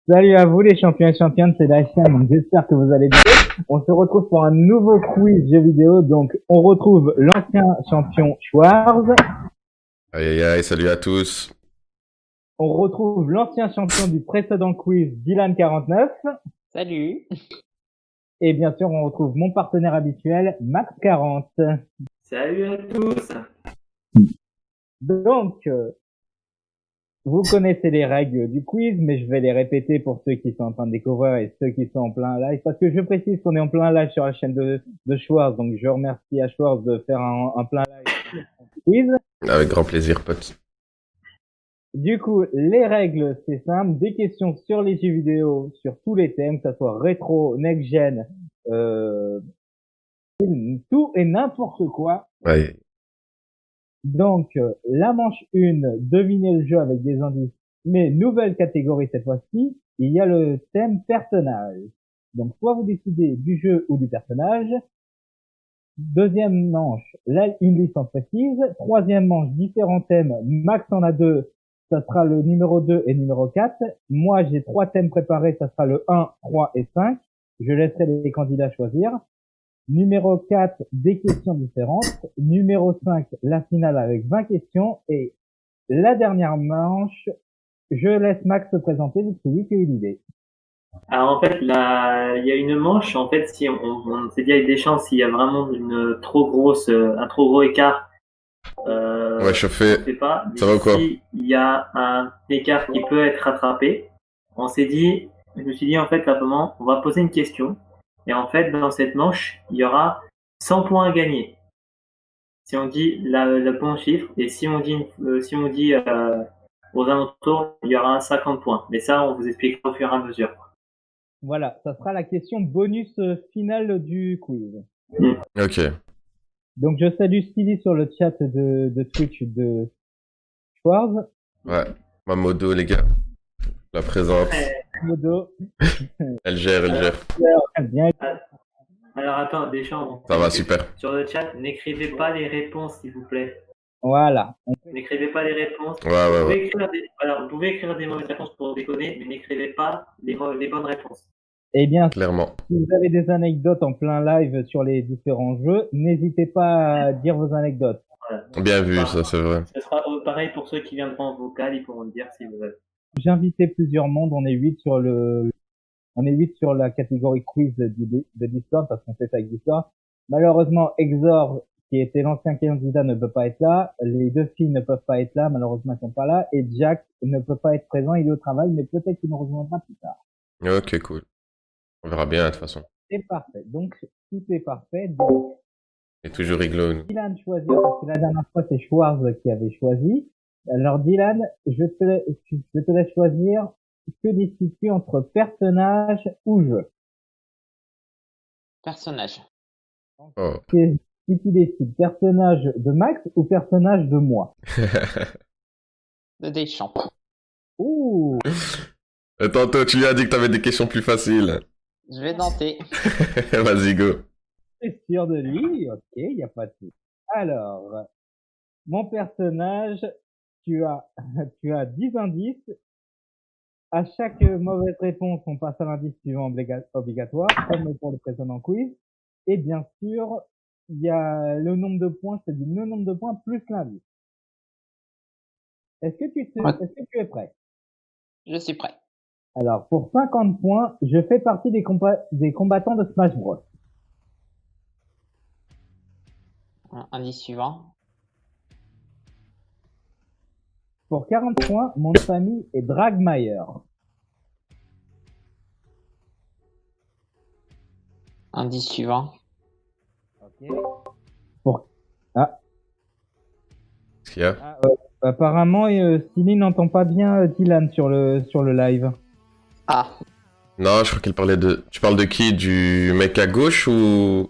Salut à vous les champions et championnes, c'est la chaîne, donc j'espère que vous allez bien. On se retrouve pour un nouveau quiz jeu vidéo, donc on retrouve l'ancien champion Schwarz, Aïe aïe aïe, salut à tous. on retrouve l'ancien champion du précédent quiz Dylan49, Salut. et bien sûr on retrouve mon partenaire habituel Max40. Salut à tous. Donc, vous connaissez les règles du quiz, mais je vais les répéter pour ceux qui sont en train de découvrir et ceux qui sont en plein live, parce que je précise qu'on est en plein live sur la chaîne de Schwarz, donc je remercie à Schwarz de faire un plein live sur le quiz. Avec grand plaisir, pote. Du coup, les règles, c'est simple, des questions sur les jeux vidéo, sur tous les thèmes, que ce soit rétro, next-gen, tout et n'importe quoi. Ouais. Donc, la manche 1, devinez le jeu avec des indices. Mais nouvelle catégorie cette fois-ci, il y a le thème personnage. Donc, soit vous décidez du jeu ou du personnage. Deuxième manche, là, une licence précise. Troisième manche, différents thèmes. Max en a deux. Ça sera le numéro 2 et numéro 4. Moi, j'ai 3 thèmes préparés. Ça sera le 1, 3 et 5. Je laisserai les candidats choisir. Numéro 4, des questions différentes. Numéro 5, la finale avec 20 questions. Et la dernière manche, je laisse Max se présenter vu que c'est lui qui a eu l'idée. Alors en fait, là, il y a une manche. En fait, si on s'est dit avec des chances, s'il y a vraiment un trop gros écart, Ouais, chauffé. on sait pas. Mais Ça va ou quoi? si il y a un écart qui peut être rattrapé, je me suis dit en fait simplement, on va poser une question. Et en fait, dans cette manche, il y aura 100 points à gagner. Si on dit le bon chiffre, et si on dit aux alentours, il y aura 50 points. Mais ça, on vous expliquera au fur et à mesure. Voilà, ça sera la question bonus finale du quiz. Ok. Donc je salue Stevie sur le chat de Twitch de Schwarz. Ouais. Ma modo, les gars. La présente. Modo. Elle gère, elle gère. Bien. Alors attends, Deschamps. Ça va, super. Sur le chat, n'écrivez pas les réponses, s'il vous plaît. Voilà. N'écrivez pas les réponses. Ouais. Vous pouvez écrire des mauvaises réponses pour déconner, mais n'écrivez pas les bonnes réponses. Eh bien, Clairement. si vous avez des anecdotes en plein live sur les différents jeux, n'hésitez pas à dire vos anecdotes. Voilà. Bien vu, ça, c'est vrai. Ce sera pareil pour ceux qui viendront en vocal, ils pourront le dire si vous veulent. J'ai invité plusieurs mondes, on est 8 sur la catégorie quiz de Discord, parce qu'on fait ça avec Discord. Malheureusement, Exor, qui était l'ancien candidat, ne peut pas être là. Les deux filles ne peuvent pas être là, malheureusement, elles sont pas là. Et Jack ne peut pas être présent, il est au travail, mais peut-être qu'il nous rejoindra plus tard. Ok, cool. On verra bien, de toute façon. C'est parfait. Donc, tout est parfait. Donc, Et toujours rigolo, nous. Dylan choisit, parce que la dernière fois, c'est Schwarz qui avait choisi. Alors, Dylan, je te laisse choisir. Que décides-tu entre personnage ou jeu? Personnage. Oh. Si tu décides personnage de Max ou personnage de moi? De Deschamps. Ouh! Et tantôt, tu lui as dit que t'avais des questions plus faciles. Je vais tenter. Vas-y, go. T'es sûr de lui? Ok, y a pas de souci. Alors, mon personnage, tu as 10 indices. À chaque mauvaise réponse, on passe à l'indice suivant obligatoire, comme pour le précédent quiz. Et bien sûr, il y a le nombre de points, je te dis le nombre de points plus l'indice. Est-ce que tu es prêt? Je suis prêt. Alors, pour 50 points, je fais partie des combattants de Smash Bros. Indice suivant. Pour 40 points, mon nom de famille est Dragmeyer. Indice suivant. Ok. Qu'est-ce qu'il y a? Apparemment, Stevie n'entend pas bien Dylan sur le live. Ah. Non, je crois qu'il parlait de... Tu parles de qui? Du mec à gauche ou...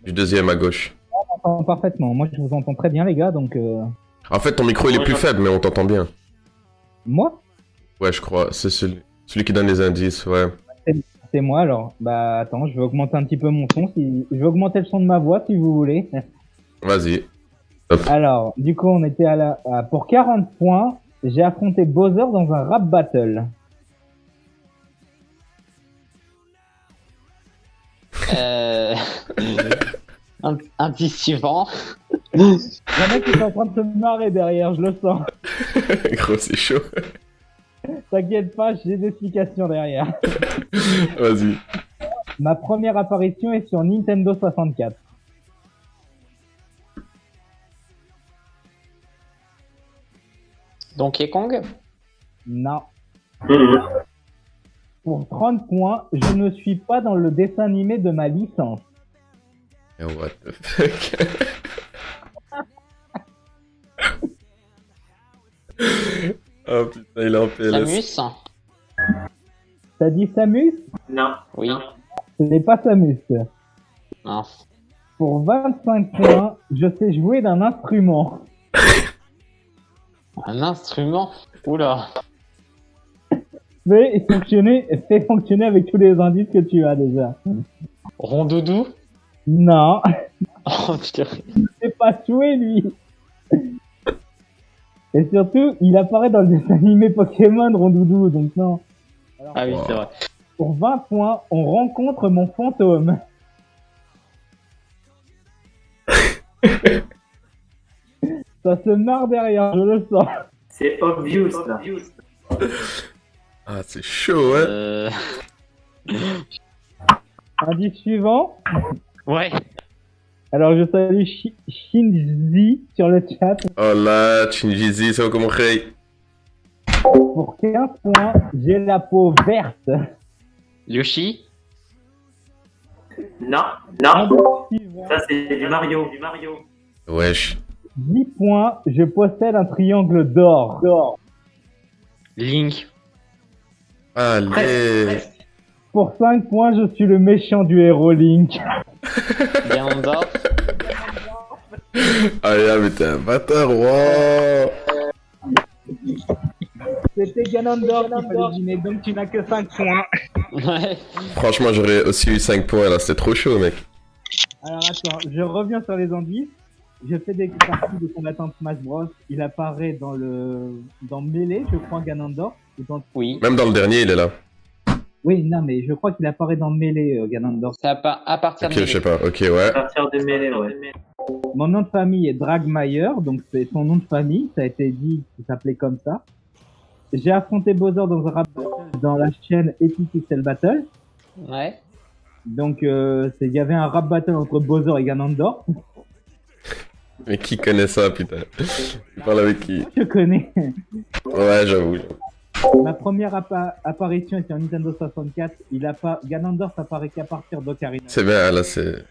Du deuxième à gauche? On entend parfaitement. Moi, je vous entends très bien, les gars, donc... En fait, ton micro, il est plus faible, mais on t'entend bien. Moi? Ouais, je crois. C'est celui qui donne les indices, ouais. C'est moi, alors. Bah, attends, je vais augmenter un petit peu mon son. Je vais augmenter le son de ma voix, si vous voulez. Vas-y. Hop. Alors, du coup, on était pour 40 points. J'ai affronté Bowser dans un rap battle. Euh... Indice suivant. Il y en a qui sont en train de se marrer derrière, je le sens. Gros, c'est chaud. T'inquiète pas, j'ai des explications derrière. Vas-y. Ma première apparition est sur Nintendo 64. Donkey Kong. Non. Mhm. Pour 30 points, je ne suis pas dans le dessin animé de ma licence. What the fuck? Oh putain, il est en PLS. Samus. T'as dit Samus? Non. Oui. Ce n'est pas Samus. Non. Pour 25 points, je sais jouer d'un instrument. Un instrument. Oula. Fais fonctionner avec tous les indices que tu as déjà. Rondoudou. Non, Oh putain. il sait pas jouer lui. Et surtout, il apparaît dans le dessin animé Pokémon Rondoudou, donc non. Alors, Ah oui, Wow. c'est vrai. pour 20 points, on rencontre mon fantôme. Ça se marre derrière, je le sens. C'est obvious là. Ah, c'est chaud, hein? Indice suivant. Ouais. Alors je salue Shinji sur le chat. Oh là, Shinjizi, c'est comment Rei? Pour 15 points, j'ai la peau verte. Yoshi. Non, non. Indice suivant. Ça c'est du Mario. Wesh. 10 points, je possède un triangle d'or. Link. Allez. Pour 5 points, je suis le méchant du héros Link. Ganondorf. Allez, ah, mais t'es un bâtard, wow. C'était Ganondorf qu'il fallait deviner, donc tu n'as que 5 points. Ouais. Franchement, j'aurais aussi eu 5 points là, c'était trop chaud, mec. Alors attends, je reviens sur les indices. Je fais des parties de combattants de Smash Bros. Il apparaît dans Melee, je crois, Ganondorf. Ou dans- Oui. Même dans le dernier, il est là. Oui, non, mais je crois qu'il apparaît dans Melee, Ganondorf. C'est à partir Ok, de. je sais pas. Ok, ouais. À partir de mêlée, ouais. Mon nom de famille est Dragmeyer, donc c'est son nom de famille. Ça a été dit qu'il s'appelait comme ça. J'ai affronté Bowser dans un rap battle dans la chaîne Epic Pixel Battle. Ouais. Donc, il y avait un rap battle entre Bowser et Ganondorf. Mais qui connaît ça, putain? Tu parles avec qui? Je connais. Ouais, j'avoue. Ma première apparition était en Nintendo 64. Ganondorf apparaît qu'à partir d'Ocarina. C'est bien, là, c'est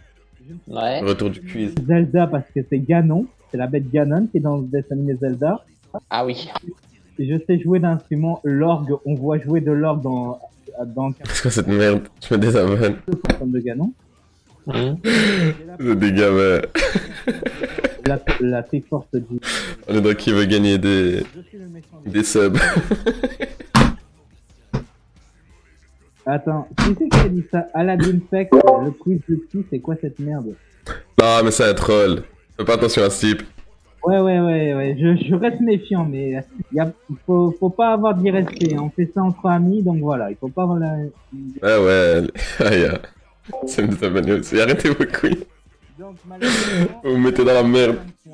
Ouais. le retour du quiz. Zelda parce que c'est Ganon. C'est la bête Ganon qui est dans le dessin animé Zelda. Ah oui. Et je sais jouer d'instrument l'orgue. On voit jouer de l'orgue dans C'est quoi cette merde? Je me désabonne. le fantôme de Ganon. Mhm. C'est des gamins. La Triforce du. On est dans qui veut gagner des Je suis le méchant. des subs. Attends, qui c'est qui a dit ça? Aladdin Peck, le quiz de qui? C'est quoi cette merde? Non, mais c'est un troll. Fais pas attention à ce type. Ouais, je reste méfiant, mais il faut pas avoir d'irrespect. On fait ça entre amis, donc voilà, il faut pas avoir la... Ah ouais, aïe. C'est une désabonné aussi. Arrêtez vos couilles. Donc, malheureusement, Vous me mettez dans la merde. 5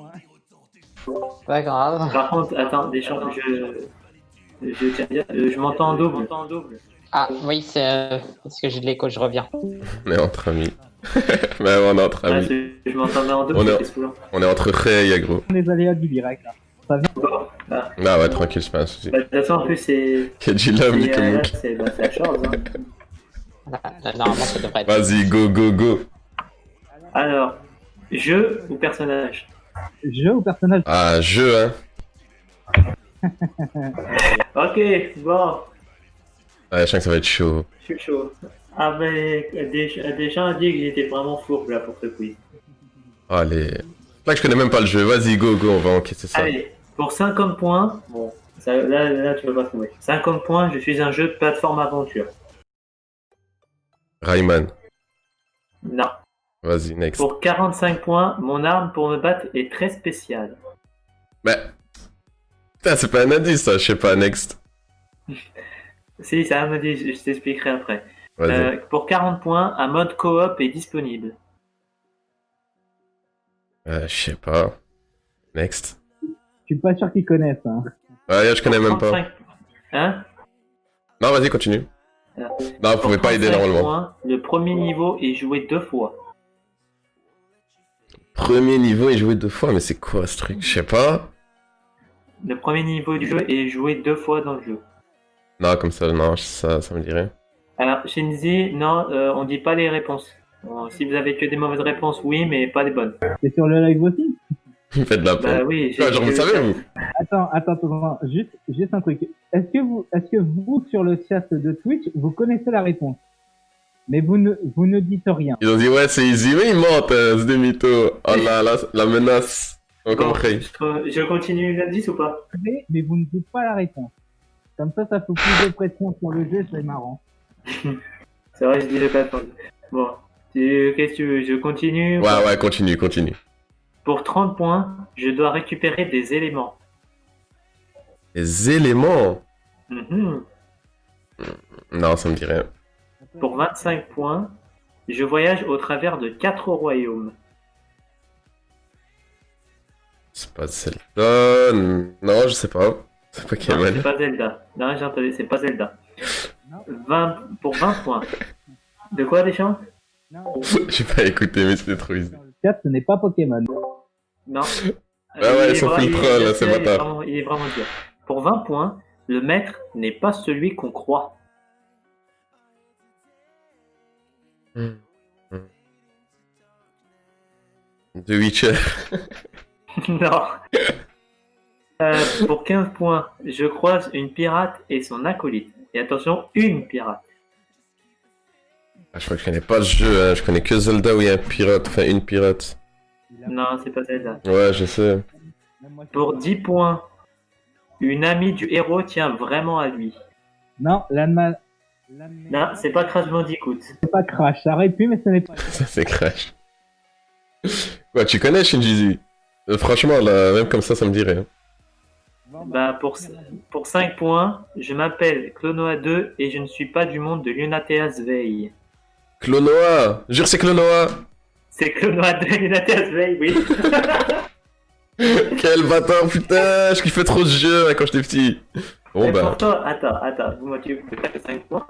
points. Pas grave. Par contre, attends, Deschamps, je tiens à dire, je m'entends en double. Ah oui, c'est parce que j'ai de l'écho, je reviens. On est entre amis. Mais on est entre Ouais, amis. je m'entendais en double, On est- c'était saoulant. On est entre Rey, gros. Les aléas du direct, là. Bon, bah, Ah ouais, tranquille, c'est pas un souci. de toute façon, en plus, c'est. Kedjilam, là, Nikomouk. c'est la chose. Hein. Normalement, ça devrait être. Vas-y, go, go, go. Alors, jeu ou personnage? Jeu ou personnage? Ah, jeu, hein. Ok, bon, Ouais, je sens que ça va être chaud. je suis chaud. Ah ben, Deschamps a dit que j'étais vraiment fourbe là pour ce quiz. Allez. Là que je connais même pas le jeu. Vas-y, go, go, on va enquêter ça. Allez, pour 50 points, bon, ça, là, tu vas pas trouver. 50 points, je suis un jeu de plateforme aventure. Rayman. Non. Vas-y, next. Pour 45 points, mon arme pour me battre est très spéciale. Mais. Putain, c'est pas un indice, ça. Je sais pas, next. Si, ça me dit, je t'expliquerai après. Vas-y. Pour 40 points, un mode coop est disponible. Je sais pas. Next. Je suis pas sûr qu'ils connaissent, hein. Ouais, je connais même pas. 35 Hein Non, vas-y, continue. Alors, Non, vous pouvez pas aider 35 normalement. points, le premier niveau est joué 2 fois. Premier niveau est joué 2 fois, mais c'est quoi ce truc? Je sais pas. Le premier niveau du jeu est joué 2 fois dans le jeu. Non, comme ça, non, ça me dirait. Alors, Shinzi, non, on dit pas les réponses. Bon, si vous avez que des mauvaises réponses, oui, mais pas les bonnes. C'est sur le live aussi? Faites de la Bah peine. oui, Ouais, genre, vous savez, vous? Attends, juste un truc. Est-ce que vous, sur le chat de Twitch, vous connaissez la réponse? Mais vous ne dites rien. Ils ont dit, ouais, c'est easy, mais ils mentent, c'est des mythos. Oh là, la menace. On Bon, compris. je continue l'indice ou pas? Mais vous ne dites pas la réponse. Comme ça fout plus de pression sur le jeu, c'est marrant. C'est vrai, je dirais pas. Bon, qu'est-ce que tu veux? Je continue? Ouais, continue. Pour 30 points, je dois récupérer des éléments. Les éléments. Mhm. Non, ça me dit rien. Pour 25 points, je voyage au travers de 4 royaumes. C'est pas Zelda. Non, je sais pas. C'est Non, Pokémon. c'est pas Zelda. Non, j'ai entendu, c'est pas Zelda. Non. 20 points. De quoi, Deschamps? Non, J'ai pas écouté, mais c'était trop easy. dans le chat, ce n'est pas Pokémon. Non. Ouais, Il ils sont est full vra- troll, il est- c'est il est bâtard. vraiment- Il est vraiment dur. Pour 20 points, le maître n'est pas celui qu'on croit. The Witcher. Non. Pour 15 points, je croise une pirate et son acolyte. Et attention, une pirate. Ah, je crois que je connais pas ce jeu, hein. Je connais que Zelda où il y a un pirate, enfin une pirate. Non, c'est pas Zelda. Ouais, je sais. Pour 10 points, une amie du héros tient vraiment à lui. Non, Non, c'est pas Crash Bandicoot. c'est pas Crash. Ça aurait pu, mais ce n'est pas. Ça, c'est Crash. Quoi, tu connais Shinjizi? Franchement, là, même comme ça me dit rien. Bah, pour 5 points, je m'appelle Clonoa 2 et je ne suis pas du monde de Lunateas Veil. Clonoa! Jure, c'est Clonoa! C'est Clonoa 2 et Lunateas Veil, oui. Quel bâtard, putain! Je kiffais trop ce jeu hein, quand j'étais petit. Bon, Et bah, pourtant, attends, vous m'avez dit que t'as que 5 points.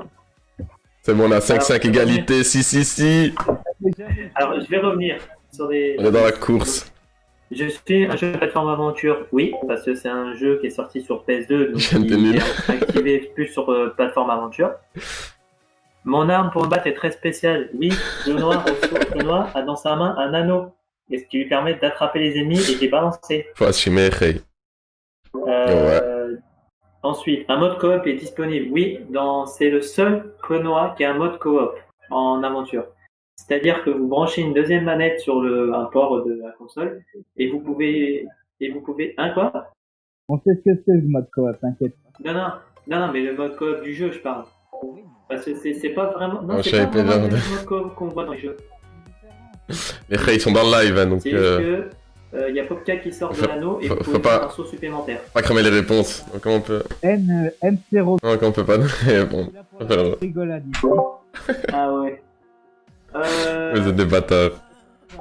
c'est bon, on a 5-5 Alors, égalité, si. Alors, je vais revenir sur les. On est dans la course. Je suis un jeu de plateforme aventure, oui, parce que c'est un jeu qui est sorti sur PS2, donc J'aime tes il nuls. est activé plus sur plateforme aventure. Mon arme pour me battre est très spéciale, oui, Clonoa a dans sa main un anneau, et ce qui lui permet d'attraper les ennemis et de les balancer. Faut assumer, hey. Ensuite, un mode coop est disponible, oui, c'est le seul Clonoa qui a un mode coop en aventure. C'est-à-dire que vous branchez une deuxième manette sur un port de la console et vous pouvez hein quoi? On sait ce que c'est le mode coop, t'inquiète. Non, mais le mode coop du jeu, je parle. Parce que c'est pas vraiment Oh, c'est je savais pas pas vraiment dire. le mode coop qu'on voit dans les jeux. Les hey, ils sont dans le live, hein, donc C'est juste que il y a Popka qui sort de l'anneau et vous faut pouvez pas- faire un saut supplémentaire. pas cramer les réponses. Donc, comment on peut... N0. Non, comment on peut pas répondre. Alors, Rigolade ici. Ah ouais. vous êtes des bâtards.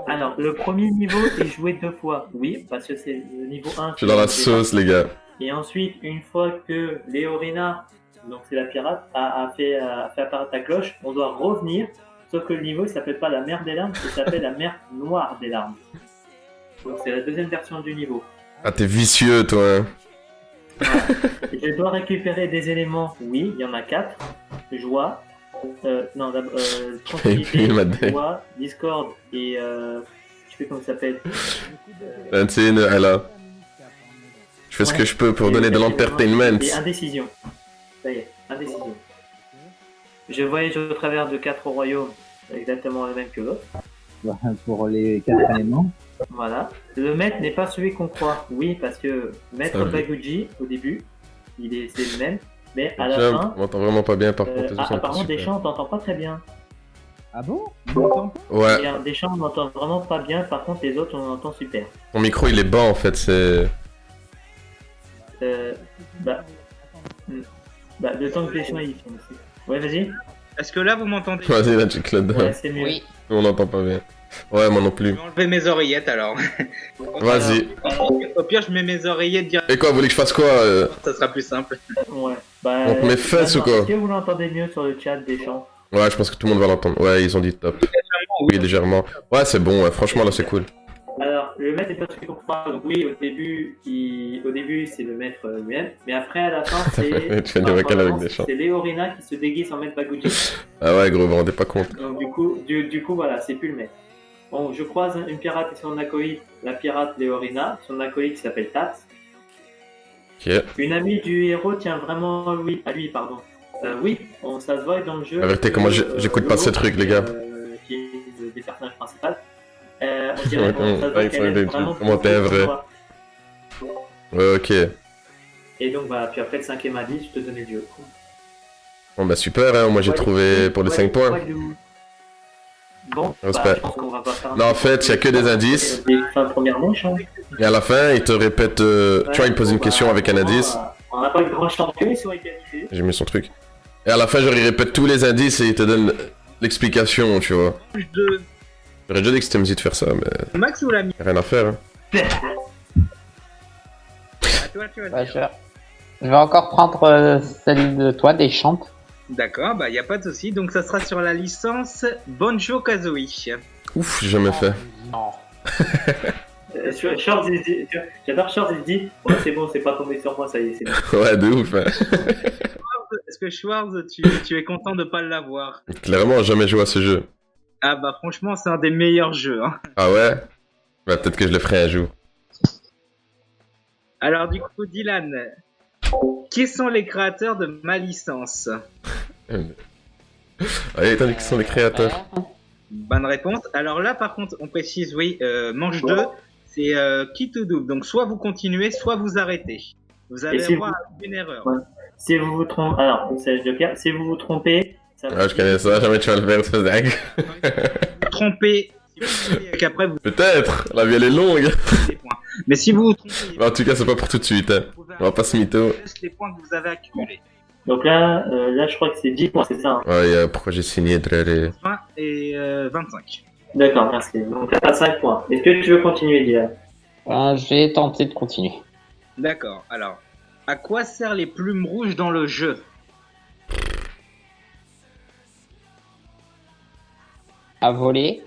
Alors, le premier niveau est joué 2 fois. Oui, parce que c'est le niveau 1. Je suis dans la sauce, les gars. Et ensuite, une fois que Léorina, donc c'est la pirate, a fait apparaître la cloche, on doit revenir. Sauf que le niveau, il s'appelle pas la mer des larmes, il s'appelle la mer noire des larmes. Donc c'est la deuxième version du niveau. Ah, t'es vicieux, toi. Hein. Je dois récupérer des éléments. Oui, il y en a 4. Joie. Tranquillité, Il m'a dit. joie, discorde et je sais plus comment ça s'appelle. C'est une... Elle a... Je fais ce que je peux pour donner de l'entertainment. Et indécision. Ça y est, indécision. Je voyage au travers de 4 royaumes, exactement le même que l'autre. Pour les 4 éléments. Voilà. Le maître n'est pas celui qu'on croit. Oui, parce que Maître Ça, oui. Baguji, au début, c'est le même. Mais à la Jump, fin, on m'entend vraiment pas bien par contre. les autres sont apparemment, super. Deschamps, on t'entend pas très bien. Ah bon? On m'entend pas? Ouais, Et, Deschamps, on n'entend vraiment pas bien. Par contre, les autres, on entend super. ton micro il est bas en fait, c'est... Bah, le temps que Deschamps il finisse. Ouais, vas-y. Est-ce que là vous m'entendez? Vas-y, là, check là-dedans. Ouais, c'est mieux. Oui. On n'entend pas bien. Ouais, moi non Je plus. vais enlever mes oreillettes alors. Vas-y. Au pire, je mets mes oreillettes direct. Et quoi, vous voulez que je fasse quoi Ça sera plus simple. Ouais. Bah, On te met fesses ou quoi? Est-ce que vous l'entendez mieux sur le chat des gens? Ouais, je pense que tout le monde va l'entendre. Ouais, ils ont dit top. Oui, légèrement. Ouais, c'est bon, ouais. Franchement, là, c'est cool. Alors, le maître est pas ce qu'on croit. Donc oui, au début, c'est le maître lui-même, mais après, à la fin, c'est Tu fais des vocales avec des chants. c'est Léorina qui se déguise en maître Baguji. Ah ouais, gros, vous vous rendez pas compte. Donc du coup, voilà, c'est plus le maître. Bon, je croise une pirate et son acolyte, la pirate Léorina, son acolyte qui s'appelle Tat. Ok. Une amie du héros tient vraiment à lui, pardon. Oui, ça se voit dans le jeu. La vérité, comment j'écoute pas ces trucs, les gars. Qui est une des personnages principaux. On dirait Ouais, ça se voit ouais, qu'elle est des vraiment petits commentaires pour vrais. toi. Ouais, ok. Et donc voilà, puis après le 5ème indice, je te donnais le jeu. Bon, bah super, hein. Moi, j'ai trouvé pour les 5 points. Bon, Respect. je pense qu'on va pas faire Non, en fait, il y a que des indices. Fin de première manche. Hein. Et à la fin, il te répète. Tu vois, il me pose une question avec un indice. On n'a pas eu de grand champion, ils sont égalisés. J'ai mis son truc. Et à la fin, genre, il répète tous les indices et il te donne l'explication, tu vois. De J'aurais déjà dit que c'était musique de faire ça, mais Max ou l'ami? rien à faire. Hein. À toi, tu vas Bah, dire. je vais encore prendre celle de toi, des chantes. D'accord, bah y a pas de souci. Donc ça sera sur la licence Banjo Kazooie. Ouf, j'ai jamais fait. Non. Shorts, j'adore Shorts, il dit ouais, c'est bon, c'est pas tombé sur moi, ça y est, c'est bon. Ouais, de ouf. Hein. Est-ce que Schwartz, tu es content de pas l'avoir? Clairement, jamais joué à ce jeu. Ah bah franchement, c'est un des meilleurs jeux. Hein. Ah ouais? Bah, peut-être que je le ferai un jour. Alors du coup, Dylan, qui sont les créateurs de ma licence? Allez, étant donné qu'ils sont les créateurs. Bonne réponse. Alors là, par contre, on précise, oui, manche 2, c'est qui to do. Donc soit vous continuez, soit vous arrêtez. Vous avez si droit à une erreur. Ouais. Si vous vous trompez, alors, c'est le Joker, si vous vous trompez, ça Ah, je connais ça, jamais tu vas le faire, espèce de hack. Vous trompez, si vous trompez, et qu'après vous Peut-être, la vie elle est longue. avez des points. Mais si vous vous trompez, Mais en tout cas, c'est pas pour tout de suite. Hein. vous pouvez On va pas se mytho. juste les points que vous avez accumulés. Donc là, je crois que c'est 10 points, c'est ça. Hein. Ouais, pourquoi j'ai signé Drere? 20 et 25. D'accord, merci. Donc t'as 5 points. Est-ce que tu veux continuer, Dylan? Je vais tenter de continuer. D'accord, alors. À quoi servent les plumes rouges dans le jeu? À voler.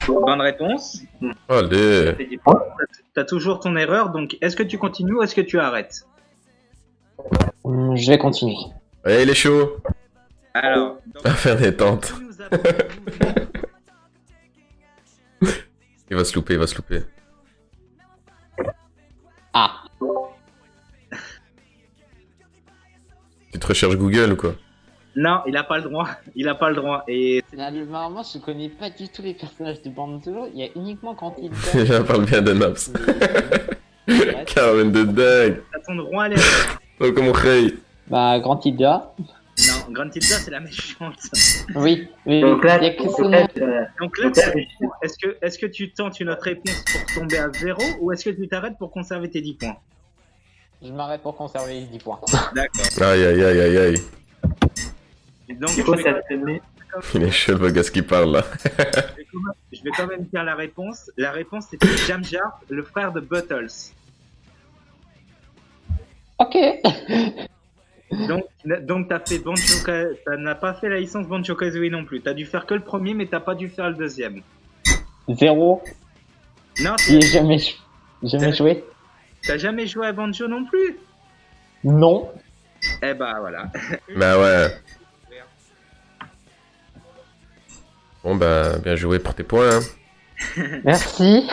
Bonne réponse. Allez. Ça fait 10 points. T'as toujours ton erreur, donc est-ce que tu continues ou est-ce que tu arrêtes? Je vais continuer. Ouais, il est chaud. Alors, À faire des tentes. nous avons Il va se louper, il va se louper. Ah. Tu te recherches Google ou quoi? Non, il a pas le droit. Il a pas le droit. Et Normalement, je connais pas du tout les personnages de Banjo. Il y a uniquement quand il Je parle bien de Naps. Ouais. Carmen de dingue. t'as ton droit à l'erreur. Oh, comme on craille. Bah, Grand Hilda. Non, Grand Hilda, c'est la méchante. Oui, mais Donc là, il y a que donc son là, nom. Donc là, est-ce que tu tentes une autre réponse pour tomber à 0 ou est-ce que tu t'arrêtes pour conserver tes 10 points? Je m'arrête pour conserver les 10 points. D'accord. Aïe, aïe, aïe, aïe, aïe. Et donc, du coup, ça te met. Il est chaud le gars qui parle là. je vais quand même dire la réponse. La réponse, c'était Jamjar, le frère de Bottles. Ok. Donc t'as fait t'as n'as pas fait la licence Banjo Kazooie non plus. T'as dû faire que le premier, mais t'as pas dû faire le deuxième. 0. Non, J'y ai jamais joué. t'as jamais joué à Banjo non plus. Non. Eh bah voilà. Bah ouais. Bon bah, bien joué pour tes points. Hein. Merci.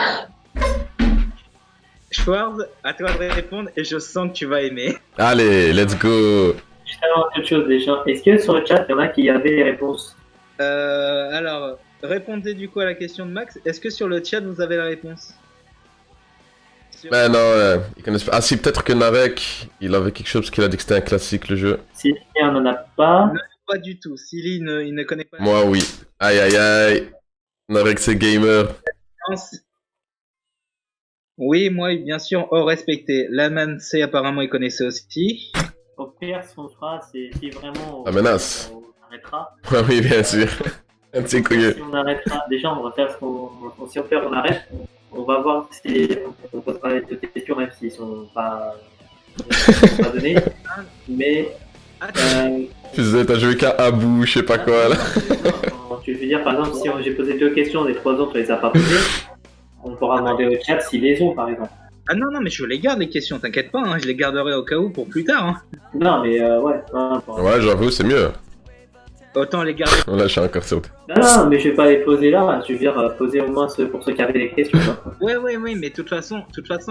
Schwartz, à toi de répondre et je sens que tu vas aimer. Allez, let's go. Juste avant toute chose, déjà. Est-ce que sur le chat, il y en a qui avaient les réponses? Alors, répondez du coup à la question de Max. Est-ce que sur le chat vous avez la réponse? Bah non, ils connaissent pas. Ah si, peut-être que Narek, il avait quelque chose parce qu'il a dit que c'était un classique le jeu. Si on n'en a pas. Pas du tout. Silly il ne connaît pas. Moi oui. Aïe aïe aïe. Narek c'est gamer. Oui, moi bien sûr, oh respecté. Laman C apparemment il connaissait aussi. Au pire, ce qu'on fera, c'est si vraiment. La menace. On arrêtera arrêtera. Ah oui, bien sûr. C'est couilleux. Si on arrêtera, déjà, on va faire ce qu'on. Si on fait, on arrête. On va voir si on posera toutes les questions, même s'ils sont pas donnés. Mais. Tu disais, t'as joué qu'à Abou, je sais pas quoi là. Je veux dire, par exemple, si j'ai posé 2 questions, les 3 autres, on les a pas posées, on pourra demander au chat s'ils les ont, par exemple. Ah non, mais je les garde les questions, t'inquiète pas, hein, je les garderai au cas où pour plus tard. Hein. Non, mais ouais. Ouais, j'avoue, c'est mieux. Autant les garder. Là, je suis encore sauté. Non, mais je vais pas les poser là, je veux dire, poser au moins pour ceux qui avaient des questions. Quoi. Ouais, mais de toute façon,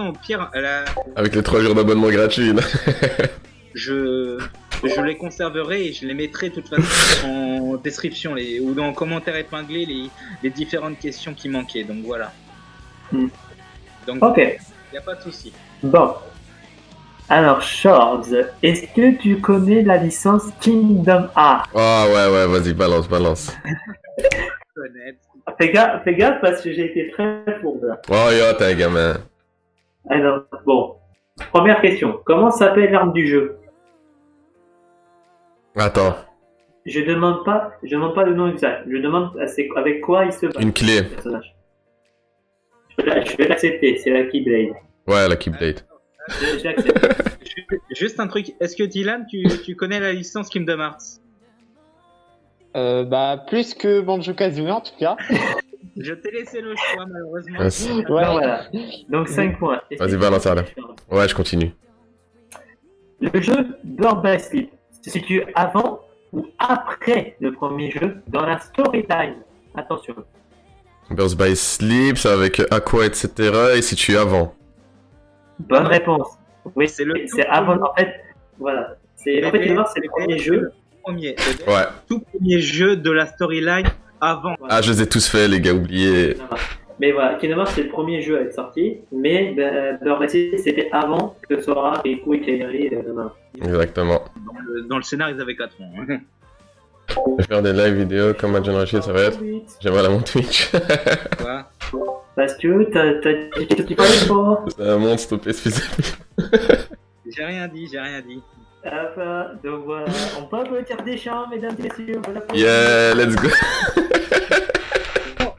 au pire, Avec les 3 jours d'abonnement gratuit, là. je les conserverai et je les mettrai de toute façon en description ou dans commentaires épinglés les différentes questions qui manquaient, donc voilà. Donc, ok. Y a pas de souci. Bon. Alors, Shorts, est-ce que tu connais la licence Kingdom Hearts? Oh, ouais, vas-y, balance. Fais gaffe parce que j'ai été très fourbe là. Oh, yo, t'es un gamin. Alors, bon. Première question. Comment s'appelle l'arme du jeu? Attends, Je demande pas le nom exact. Je demande avec quoi il se bat. une clé. Le personnage. Je vais l'accepter, c'est la Keyblade. Ouais, la Keyblade. J'accepte. Juste un truc, est-ce que Dylan, tu connais la licence Kingdom Hearts? Bah, plus que Banjo-Kazooie en tout cas. Je t'ai laissé le choix, malheureusement. Merci. Ouais, voilà. Donc 5 points. Vas-y, balance ça, là. Ouais, je continue. Le jeu Bird by Sleep se situe avant ou après le premier jeu dans la storyline. Attention. Birds by Sleep, c'est avec Aqua, etc. Et si tu es avant. Bonne réponse. Oui, C'est le c'est avant. En fait, voilà. En fait, Kingdom Hearts, c'est le premier jeu. Ouais. Tout premier jeu de la storyline avant. Ah, je les ai tous faits, les gars, oubliés. Mais voilà, Kingdom Hearts, c'est le premier jeu à être sorti. Mais Bird by Sleep, c'était avant que Sora, Riku et Kairi. Exactement. Dans le scénario, ils avaient 4 ans. Hein. Je vais faire des live vidéo comme Madjon Rachid, ça va être. J'aimerais la mon Twitch. Voilà. Parce que t'as dit que tu parlais fort. C'est un monstre, excusez-moi. J'ai rien dit. Enfin, donc voilà, on peut applaudir des champs, mesdames et messieurs. Voilà pour Yeah, let's go.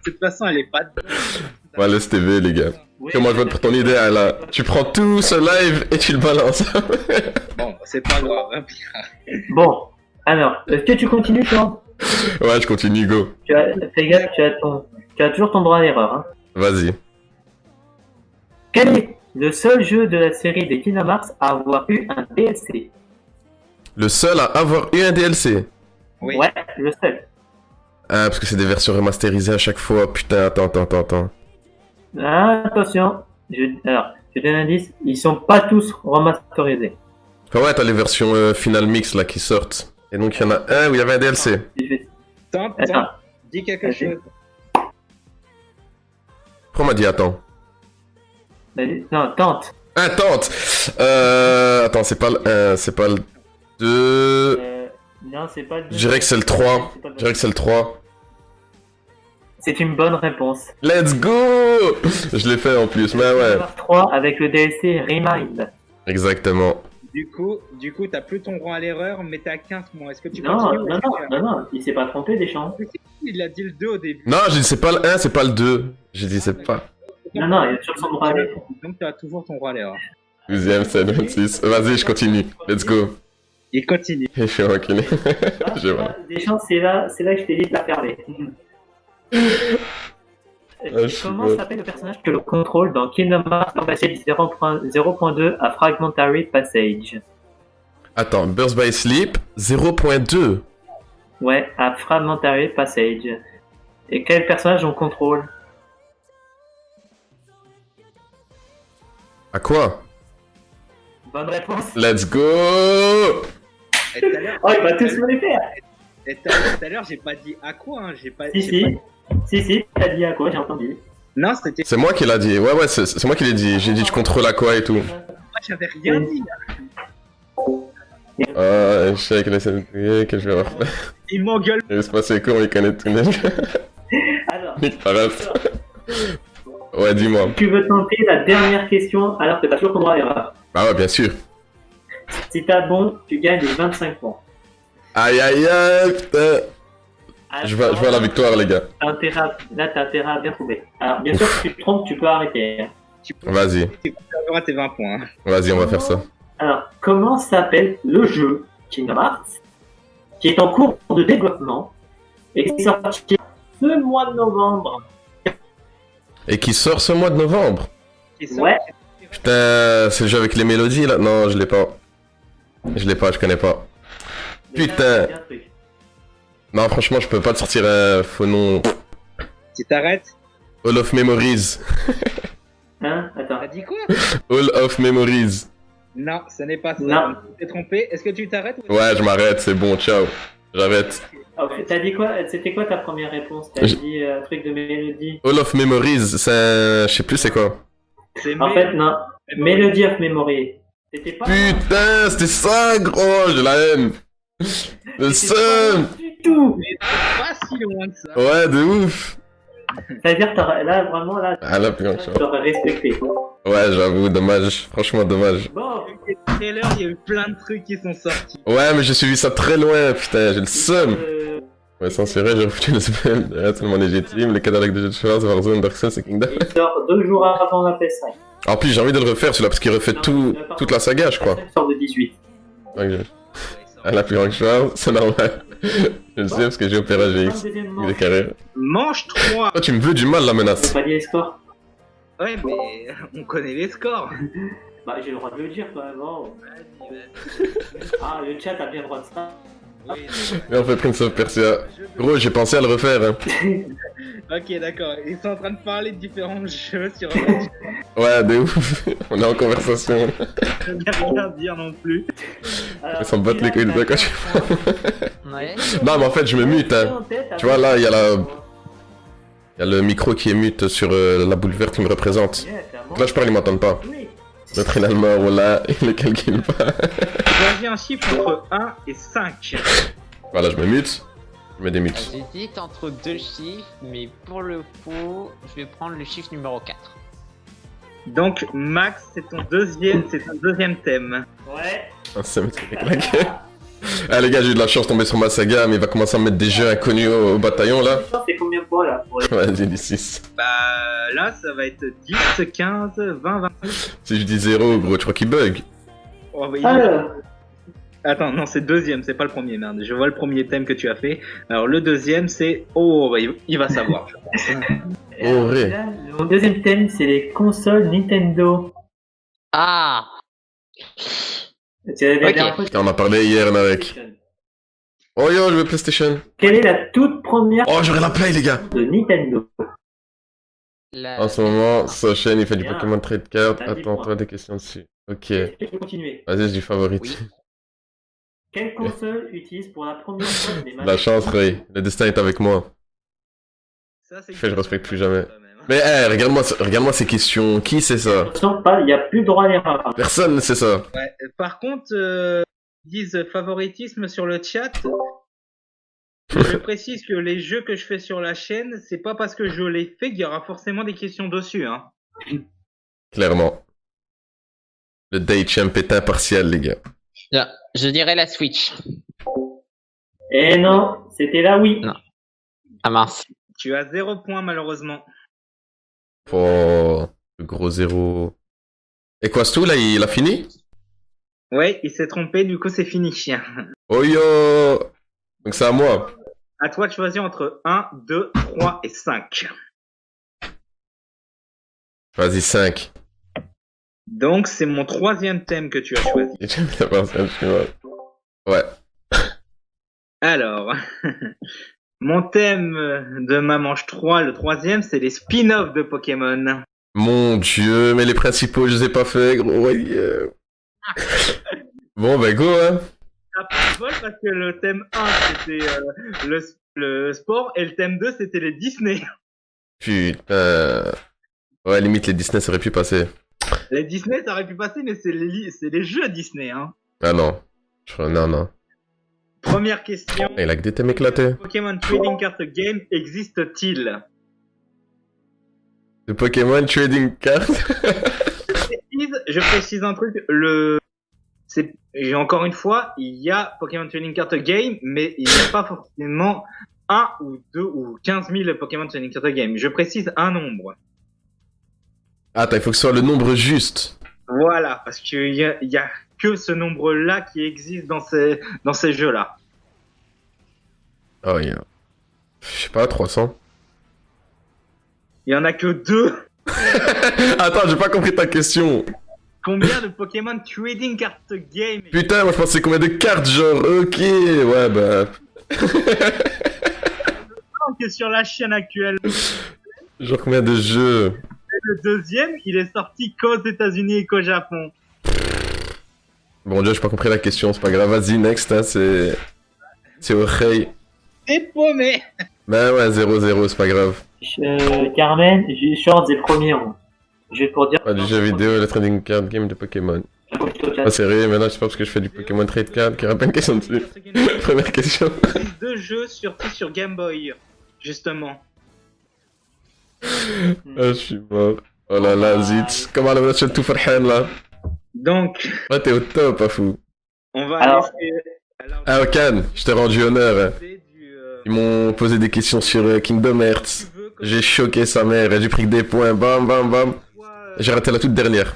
De toute façon, elle est pas. Ouais, laisse TV, les gars. Oui, Moi, je vote pour ton idée, là. Tu prends tout ce live et tu le balances. Bon, c'est pas grave. Hein. Bon, alors, est-ce que tu continues, toi? Ouais, je continue, go. Fais gaffe, tu as toujours ton droit à l'erreur. Hein. Vas-y. Quel est le seul jeu de la série des Kingdom Hearts à avoir eu un DLC? Le seul à avoir eu un DLC. Oui. Ouais, le seul. Ah, parce que c'est des versions remasterisées à chaque fois. Putain, attends. Ah, attention, alors, je donne un indice, ils sont pas tous remasterisés. Ah ouais, t'as les versions Final Mix là qui sortent. Et donc il y en a un où il y avait un DLC. Tente, Attends. dis quelque Vas-y. chose. Pourquoi on m'a dit attends? Non, tente. Ah, tente. Attends, c'est pas le 1, c'est pas le 2. Non, c'est pas le. Je dirais que c'est le 3. Je dirais que c'est le 3. C'est une bonne réponse. Let's go. Je l'ai fait en plus, mais ouais. Kingdom Hearts 3 avec le DLC Remind. Exactement. Du coup, t'as plus ton droit à l'erreur, mais t'as 15 mois. Est-ce que tu Non, continues non, il s'est pas trompé, Deschamps. Il a dit le 2 au début. Non, j'ai dit c'est pas le 1, c'est pas le 2. J'ai dit c'est pas. Non, il a toujours son droit à l'erreur. Donc t'as toujours ton droit à l'erreur. Deuxième, c'est le 26. Vas-y, je continue. Let's go. Il continue. Je suis enculé. Je vois. Deschamps, c'est là que je t'ai dit de la fermer. Comment s'appelle le personnage que l'on contrôle dans Kingdom Hearts Passage 0.2 à Fragmentary Passage? Attends, Birds by Sleep 0.2. Ouais, à Fragmentary Passage. Et quel personnage on contrôle? À quoi? Bonne réponse. Let's go. Et tout à l'heure- Oh, il va tous me les faire. et tout à l'heure, j'ai pas dit à quoi. Hein. J'ai pas. Si, t'as dit à quoi, j'ai entendu. Non, c'était. C'est moi qui l'a dit. Ouais, c'est moi qui l'ai dit. J'ai dit je contrôle à quoi et tout. Moi, j'avais rien dit. Ah, je sais que que je vais refaire. Il m'engueule. Il va se passer quoi, on les connaît tous les deux. Alors, Nick Paraf. Ouais, dis-moi. tu veux tenter la dernière question alors que t'as toujours ton droit à l'erreur. Bah ouais, bien sûr. Si t'as bon, tu gagnes les 25 points. Aïe, putain. Je vois la victoire, les gars. Là, t'as intérêt à bien trouver. Alors, bien sûr, si tu te trompes, tu peux arrêter. Hein. Vas-y. Tu conserveras tes 20 points. Hein. Vas-y, on va faire ça. Alors, comment s'appelle le jeu Kingdom Hearts qui est en cours de développement et qui est sorti ce mois de novembre? Et qui sort ce mois de novembre. Ouais. Putain, c'est le jeu avec les mélodies, là? Non, je l'ai pas. Je connais pas. Putain. Non, franchement, je peux pas te sortir un faux nom. Tu t'arrêtes? All of Memories. Hein? Attends. T'as dit quoi? All of Memories. Non, ce n'est pas ça. Non. Tu t'es trompé. Est-ce que tu t'arrêtes? Ouais, je m'arrête, c'est bon, ciao. J'arrête. Oh, t'as dit quoi? C'était quoi ta première réponse? T'as dit truc de mélodie? All of Memories, c'est un... Je sais plus c'est quoi. En fait, non. Melody of Memory. C'était pas. Putain, c'était ça, gros, j'ai la haine. Le seum. Du tout. Mais pas si loin que ça. Ouais, de ouf. Ça veut dire que là, vraiment, là, Ah là, putain, tu t'aurais respecté. ouais, j'avoue, dommage. Franchement, dommage. Bon. Les trailers, il y a eu plein de trucs qui sont sortis. Ouais, mais j'ai suivi ça très loin, putain, j'ai le seum. Ouais, censuré, j'ai refoutu le spell, derrière tout le monde légitime, les catalogues de jeux de choix, Warzone, Dark Souls et Kingdom. Il sort 2 jours avant la PS5. En plus, j'ai envie de le refaire celui-là, parce qu'il refait toute la saga, je crois. Il sort de 18. Ok. Elle a plus grand chose, c'est normal. Je le sais, parce que j'ai Opéra GX. Il est carré. Manche 3. Toi, tu me veux du mal, la menace. T'as pas dit les scores? Ouais, mais on connaît les scores. Bah, j'ai le droit de le dire quand même. Oh. Ah, le chat a bien le droit de ça. Et on fait Prince of Persia. Gros, j'ai pensé à le refaire. Hein. Ok, d'accord. Ils sont en train de parler de différents jeux sur. Ouais, de ouf. On est en conversation. Je ne vais rien dire non plus. Ils s'en battent les couilles de toi quand tu Ouais. Non, mais en fait, je me mute. Hein. Tu vois, là, il y a le micro qui est mute sur la boule verte qui me représente. Donc là, je parle, ils m'entendent pas. Notre inalmeur, voilà, il ne calcule pas. Choisis un chiffre entre 1 et 5. Voilà, je me mute. Je mets des mutes. J'hésite entre 2 chiffres, mais pour le coup, je vais prendre le chiffre numéro 4. Donc, Max, c'est ton deuxième thème. Ouais. Ah, ça me fait claquer. Ah, les gars, j'ai eu de la chance de tomber sur ma saga, mais il va commencer à me mettre des jeux inconnus au bataillon là. C'est combien de points là pour les... Vas-y, dis 6. Bah, là, ça va être 10, 15, 20, 20. Si je dis 0, gros, tu crois qu'il bug? Oh, bah, Alors, Attends, non, c'est le deuxième, c'est pas le premier, merde. Je vois le premier thème que tu as fait. Alors, le deuxième, c'est. Oh, bah, il va savoir, je pense. Oh, vrai. là, mon deuxième thème, c'est les consoles Nintendo. Ah. C'est la dernière Ok. fois que- Putain, on a parlé hier, Narek. Oh yo, je veux PlayStation. Quelle est la toute première Oh, j'aurais la Play, les gars. de Nintendo? En ce moment, sa chaîne, il fait du Bien. Pokémon Trade Card. Vas-y, Attends-toi des questions dessus. Ok. Est-ce que je peux continuer? Vas-y, c'est du favori. Oui. Quelle console utilise pour la première fois des La chance, Ray. Le destin est avec moi. Ça, c'est. Je respecte plus jamais. Mais, hey, regarde-moi ces questions. Qui c'est ça? Attention, pas, il n'y a plus de droit à l'erreur. Personne, c'est ça. Ouais. Par contre, ils disent favoritisme sur le chat. Je précise que les jeux que je fais sur la chaîne, c'est pas parce que je les fais qu'il y aura forcément des questions dessus, hein. Clairement. Le Day Champ est impartial, les gars. Là, je dirais la Switch. Eh non, c'était la Wii. Non. Ah mince. Tu as 0 point, malheureusement. Oh, le gros zéro. Et quoi, Stu, là, il a fini? Ouais, il s'est trompé, du coup, c'est fini. Oh yo! Donc c'est à moi. À toi de choisir entre 1, 2, 3 et 5. Vas-y, 5. Donc, c'est mon troisième thème que tu as choisi. J'ai jamais la personne, je suis mort. Ouais. Alors, mon thème de ma manche 3, le troisième, c'est les spin-offs de Pokémon. Mon dieu, mais les principaux, je les ai pas fait, gros. Ouais, yeah. Bon, bah go, hein. T'as pas de bol parce que le thème 1, c'était le sport, et le thème 2, c'était les Disney. Putain. Ouais, limite, les Disney, ça aurait pu passer. Les Disney, ça aurait pu passer, mais c'est les jeux Disney, hein. Ah non. Non. Première question. Il a que des thèmes éclatés. Pokémon Trading Card Game existe-t-il? Le Pokémon Trading Card. Je précise un truc, encore une fois, il y a Pokémon Trading Card Game, mais il n'y a pas forcément 1 ou 2 ou 15 000 Pokémon Trading Card Game. Je précise un nombre. Attends, il faut que ce soit le nombre juste. Voilà, parce qu'il y a que ce nombre-là qui existe dans ces jeux-là. Oh, yeah. Je sais pas, 300. Il y en a que 2. Attends, j'ai pas compris ta question. Combien de Pokémon Trading Card Game? Putain, moi je pensais combien de cartes, genre, ok, ouais, bah... Que sur la chaîne actuelle. Genre combien de jeux? Le deuxième, il est sorti qu'aux États-Unis et qu'au Japon. Bon, déjà, j'ai pas compris la question, c'est pas grave. Vas-y, next, hein, c'est... C'est ok. T'es paumé. Bah ouais, 0-0, c'est pas grave. Carmen, Short est premier. Juste pour dire. Ah, du jeu vidéo, le trading card game de Pokémon. Ah, sérieux, maintenant, je sais pas parce que je fais du Pokémon Trade Card, qu'il y aura pas une question dessus. Première question. 2 jeux sortis sur Game Boy, justement. Ah, je suis mort. Oh là là, zit. Comment la version tout farhan là? Donc, Ouais, t'es au top, à fou. on va Alors- laisser... Ah, Okan, je t'ai rendu honneur. Hein. Ils m'ont posé des questions sur Kingdom Hearts. J'ai choqué sa mère et j'ai pris que des points. Bam, bam, bam. J'ai raté la toute dernière.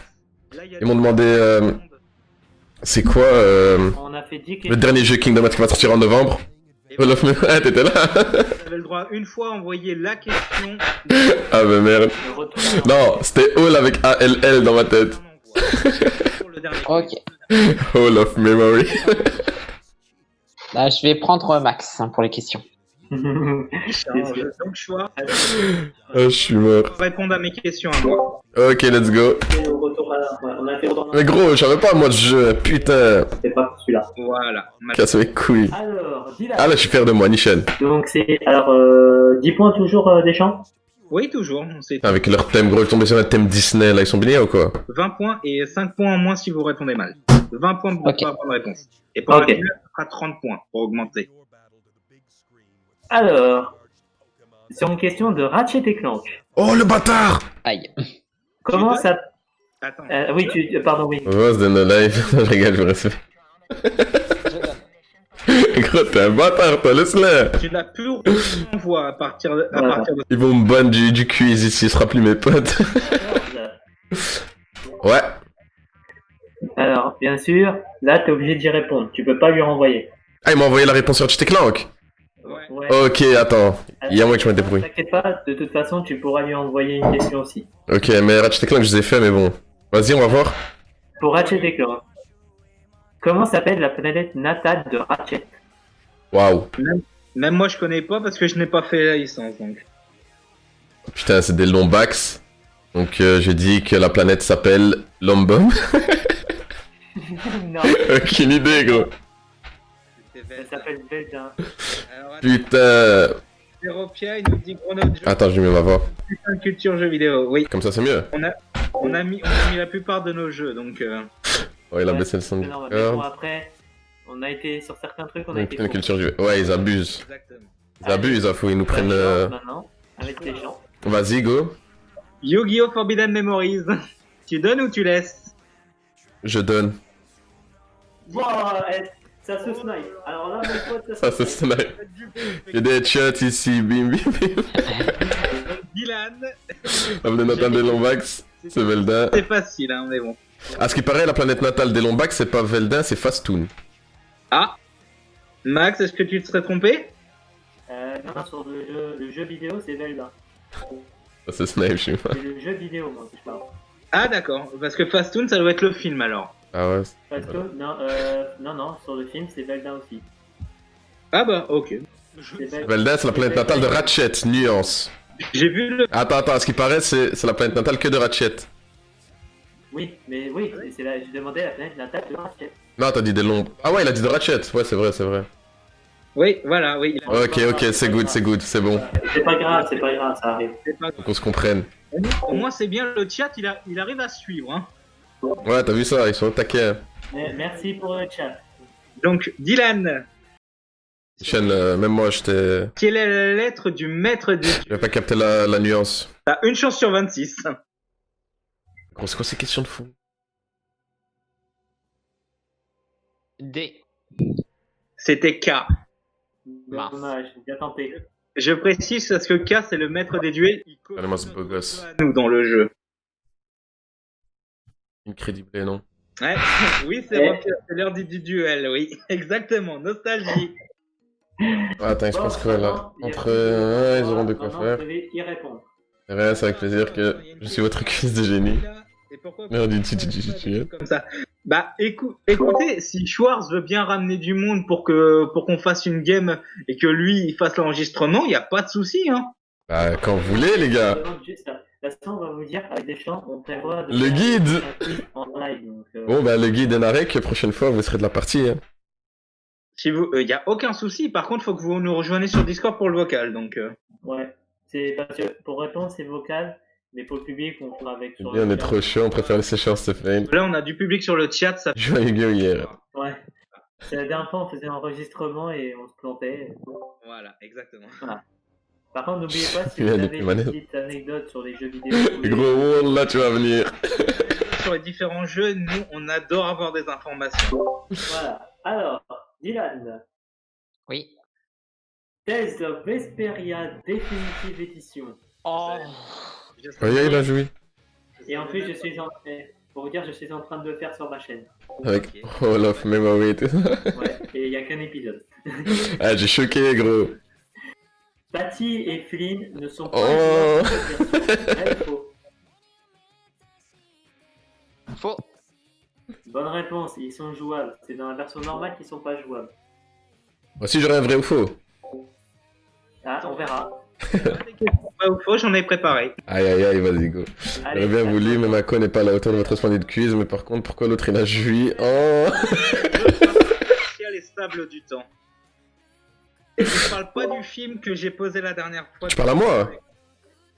Ils m'ont demandé c'est quoi On a fait 10 le dernier jeu Kingdom Hearts qui va sortir en novembre. All of Me. Ah, t'étais là. Vous avez le droit une fois à envoyer la question. Ah, bah merde. Le retour. Non, c'était All avec ALL dans ma tête. Pour le dernier. Ok. All of Memory. Là, je vais prendre Max hein, pour les questions. Donc, choix. Ah, je suis mort. Répondre à mes questions à moi. Ok, let's go. On a fait le retour. Mais gros, j'avais pas moi de jeu. Putain. C'est pas pour celui-là. Voilà. Casse mes couilles. Alors, dis-la. Ah là, je suis fier de moi, Nichel. Donc c'est. Alors, 10 points toujours des champs. Oui, toujours. C'est Avec leur thème, gros, je tombais sur un thème Disney, là, ils sont bien ou quoi? 20 points et 5 points en moins si vous répondez mal. 20 points pour Ok. la bonne réponse. Et pour Ok. la finale, ça sera 30 points pour augmenter. Alors, sur une question de Ratchet et Clank. Oh, le bâtard! Aïe. Comment veux ça. Attends. Oui, pardon, oui. Was de no life. Je rigole, je vous respecte. Gros, t'es un bâtard, toi, laisse-le. Tu n'as plus envoi à partir de... Ils vont me ban du quiz ici, ce sera plus mes potes. Ouais. Alors, bien sûr, là, t'es obligé d'y répondre. Tu peux pas lui renvoyer. Ah, il m'a envoyé la réponse sur Ratchet Clank. Ouais. Ouais. Ok, attends. Il y a moi que je me débrouille. T'inquiète pas, de toute façon, tu pourras lui envoyer une question aussi. Ok, mais Ratchet Clank, je les ai fait, mais bon. Vas-y, on va voir. Pour Ratchet et Clank, comment s'appelle la planète natale de Ratchet? Waouh. Même moi, je connais pas parce que je n'ai pas fait la licence. Donc. Putain, c'est des Lombax. Donc, j'ai dit que la planète s'appelle Lombom. Non, Aucune idée, gros. elle s'appelle Velda. Alors, Putain. Zeropia, il nous dit Chrono Jeu, Attends, je vais mis ma voix. putain de culture jeux vidéo. Oui, Comme ça, c'est mieux. on a mis la plupart de nos jeux, donc... Ouais, il a Ouais, baissé le son. c'est normal. Mais bon, après, on a été sur certains trucs, on a été. Une faux. culture du... Ouais, ils abusent. Exactement. Ils abusent, il faut ils nous prennent... Maintenant, avec les gens. Vas-y, go. Yu-Gi-Oh! Forbidden Memories. Tu donnes ou tu laisses? Je donne. Wow, ça se snipe. Alors là, mon pote, Ça, c'est snipe. Il y a des headshots ici, bim, bim, bim. Dylan, La planète natale des Lombax, c'est Veldin. c'est facile, hein, mais bon. À ce qui paraît, la planète natale des Lombax, c'est pas Veldin, c'est Fastoon. Ah, Max, est-ce que tu te serais trompé? Non, sur le jeu vidéo, c'est Velda. Ça, c'est Snipe, je suis pas. C'est le jeu vidéo, moi, que je parle. Ah, d'accord, parce que Fastoon, ça doit être le film alors. Ah ouais. Parce que, non, sur le film, c'est Velda aussi. Ah bah, ok. C'est Veldin, c'est la planète natale de Ratchet, nuance. J'ai vu le... Attends, à ce qui paraît, c'est la planète natale que de Ratchet. Oui, mais oui, c'est là, j'ai demandé la planète natale de Ratchet. Non, t'as dit des longs. Ah ouais, il a dit de Ratchet. Ouais, c'est vrai, c'est vrai. Oui, voilà, oui. Ok, ok, c'est good, c'est bon. C'est pas grave, ça arrive. Faut qu'on se comprenne. Au moins, c'est bien, le chat, il arrive à suivre. Hein. Ouais, t'as vu ça, ils sont au taquet. Merci pour le chat. Donc, Dylan, Chen, même moi, j'étais. quelle est la lettre du maître des dieux? J'avais pas capté la nuance. T'as une chance sur 26. Gros, c'est quoi ces questions de fou? D. C'était K. Dommage, bien tenté. Je précise parce que K, c'est le maître des duels. Il colle Allez, moi, ce beau gosse. à nous dans le jeu. Incrédible, non. Ouais, oui, c'est vrai, c'est l'heure du duel, oui. Exactement, nostalgie. Attends, il se passe quoi là? Entre. Ils auront de quoi faire. Vous devez y répondre. Ouais, c'est avec plaisir que je suis votre quiz de génie. Et pourquoi Merde, tu. comme ça. Bah écoutez, si Schwartz veut bien ramener du monde pour qu'on fasse une game et que lui il fasse l'enregistrement, il y a pas de souci hein. Bah quand vous voulez les gars. L'instant on va vous dire avec des champs, on prévoit de Le guide. En live, donc, Bon bah le guide Enarek, prochaine fois vous serez de la partie. Hein. Si vous, y a aucun souci. Par contre, faut que vous nous rejoignez sur Discord pour le vocal, donc. Ouais, c'est parce que pour répondre c'est vocal. Mais pour le public, on fera avec sur on est trop chaud, on préfère laisser chance se faire. Là, on a du public sur le chat, ça. Je joue à Yu-Gi-Oh! Hier. Ouais. C'est la dernière fois, on faisait un enregistrement et on se plantait. Voilà, exactement. Voilà. Par contre, n'oubliez pas, si vous avez une petite anecdote sur les jeux vidéo. Gros, là, tu vas venir. Sur les différents jeux, nous, on adore avoir des informations. Voilà. Alors, Dylan. Oui. Tales of Vesperia Definitive Edition. Oh. Oui, il a joué. Et en plus, pour vous dire, je suis en train de le faire sur ma chaîne. Avec Hall of Memory et tout ça. Ouais, et il n'y a qu'un épisode. Ah, j'ai choqué, gros. Patty et Flynn ne sont pas Oh. faux. Faux. Bonne réponse, ils sont jouables. C'est dans la version normale qu'ils sont pas jouables. Voici, j'aurais un vrai ou faux. Ah, on verra. Pas ou faux, j'en ai préparé. Aïe, vas-y, go. J'aurais bien voulu, mais Mako n'est pas à la hauteur de votre splendide quiz. Mais par contre, pourquoi l'autre il a joui? Oh. Les sables du temps. Et je parle pas du film que j'ai posé la dernière fois. Tu parles à moi?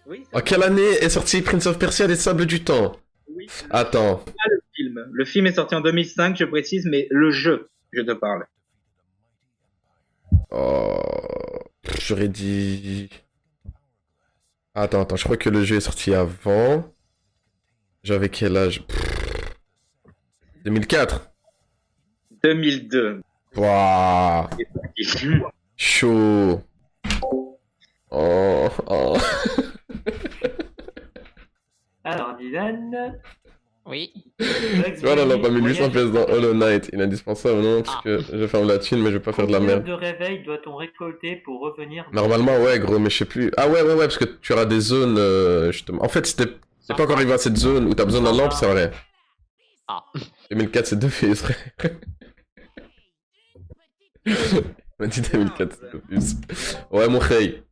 Oui. En quelle année est sorti Prince of Persia les Sables du Temps? Oui. Attends. Pas le film. Le film est sorti en 2005, je précise, mais le jeu, je te parle. Oh. J'aurais dit. Attends, je crois que le jeu est sorti avant. J'avais quel âge? 2004. 2002. Waouh. Chaud. Oh. Alors, Dylan. Oui. Tu vois, là, on a pas mis 800 pièces dans Hollow Knight. Il est indispensable, non? Parce que je ferme la thune, mais je vais pas faire de la merde. Combien de réveils doit-on récolter pour revenir? Normalement, ouais, gros, mais je sais plus. Ah ouais, parce que tu auras des zones, justement. En fait, c'est pas encore arrivé à cette zone où t'as besoin d'un lampe, c'est vrai. Ah. 2004, c'est deux fils, frère. On m'a dit 2004, c'est deux fils. Ouais, mon rey.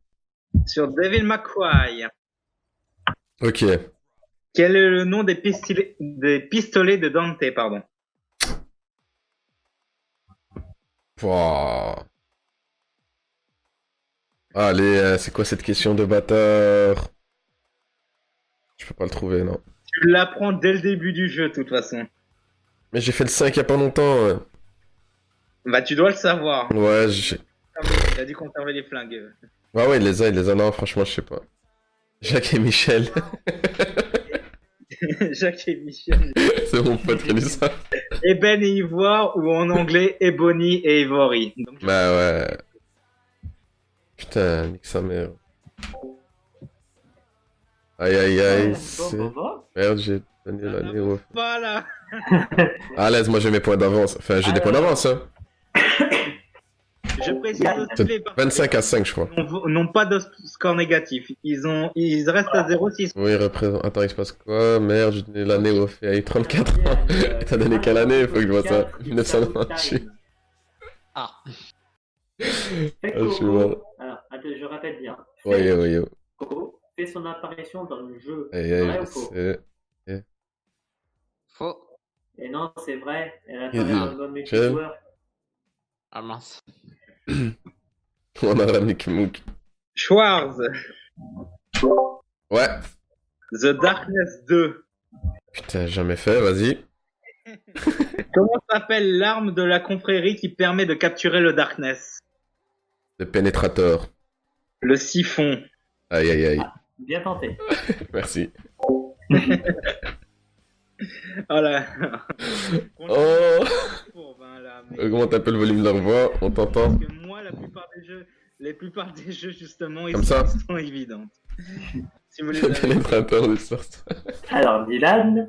Sur Devil May Cry. Ok. Quel est le nom des pistolets de Dante, pardon? Wow. Allez, c'est quoi cette question de bâtard? Je peux pas le trouver, non. Tu l'apprends dès le début du jeu, de toute façon. Mais j'ai fait le 5 il y a pas longtemps. Ouais, Bah, tu dois le savoir. ouais j'ai... Il a dû conserver les flingues. Ouais, il les a. Non, franchement, je sais pas. Jacques et Michel. Jacques et Michel. C'est mon pote qui a dit ça. Ébène et Ivoire, ou en anglais, Ebony et Ivory. Donc, Bah ouais. Putain, nique sa mère. Aïe, c'est... Merde, j'ai donné l'année au... voilà. À l'aise, moi j'ai mes points d'avance. Enfin, j'ai des points d'avance, hein. Je précise aussi les 25 à 5, je crois. n'ont pas de score négatif. Ils restent à 0,6. Oui, représente... Attends, il se passe quoi? Merde, j'ai donné l'année au fait. Il 34 ans. T'as donné quelle année? Faut que je vois ça. 1998. Ah. Je suis mort. Alors, attends, je répète bien. Ouais. Coco fait son apparition dans le jeu. Aïe, Vrai ou faux? c'est... Faux. Et non, c'est vrai. Elle a Il pas dit, dans l'album multijoueur. Ah mince. On a ramené Kimouk. Schwarz. Ouais. The Darkness 2. Putain, jamais fait, vas-y. Comment s'appelle l'arme de la confrérie qui permet de capturer le Darkness? Le pénétrateur. Le siphon. Aïe. Bien tenté. Merci. Voilà. Oh. Là, mais... Augmente un peu le volume de leur voix, on t'entend. Parce que moi, la plupart les plupart des jeux, justement, ils Comme ça. sont évidents. Si vous les avez... Pénétrateur de sorte. Alors, Dylan,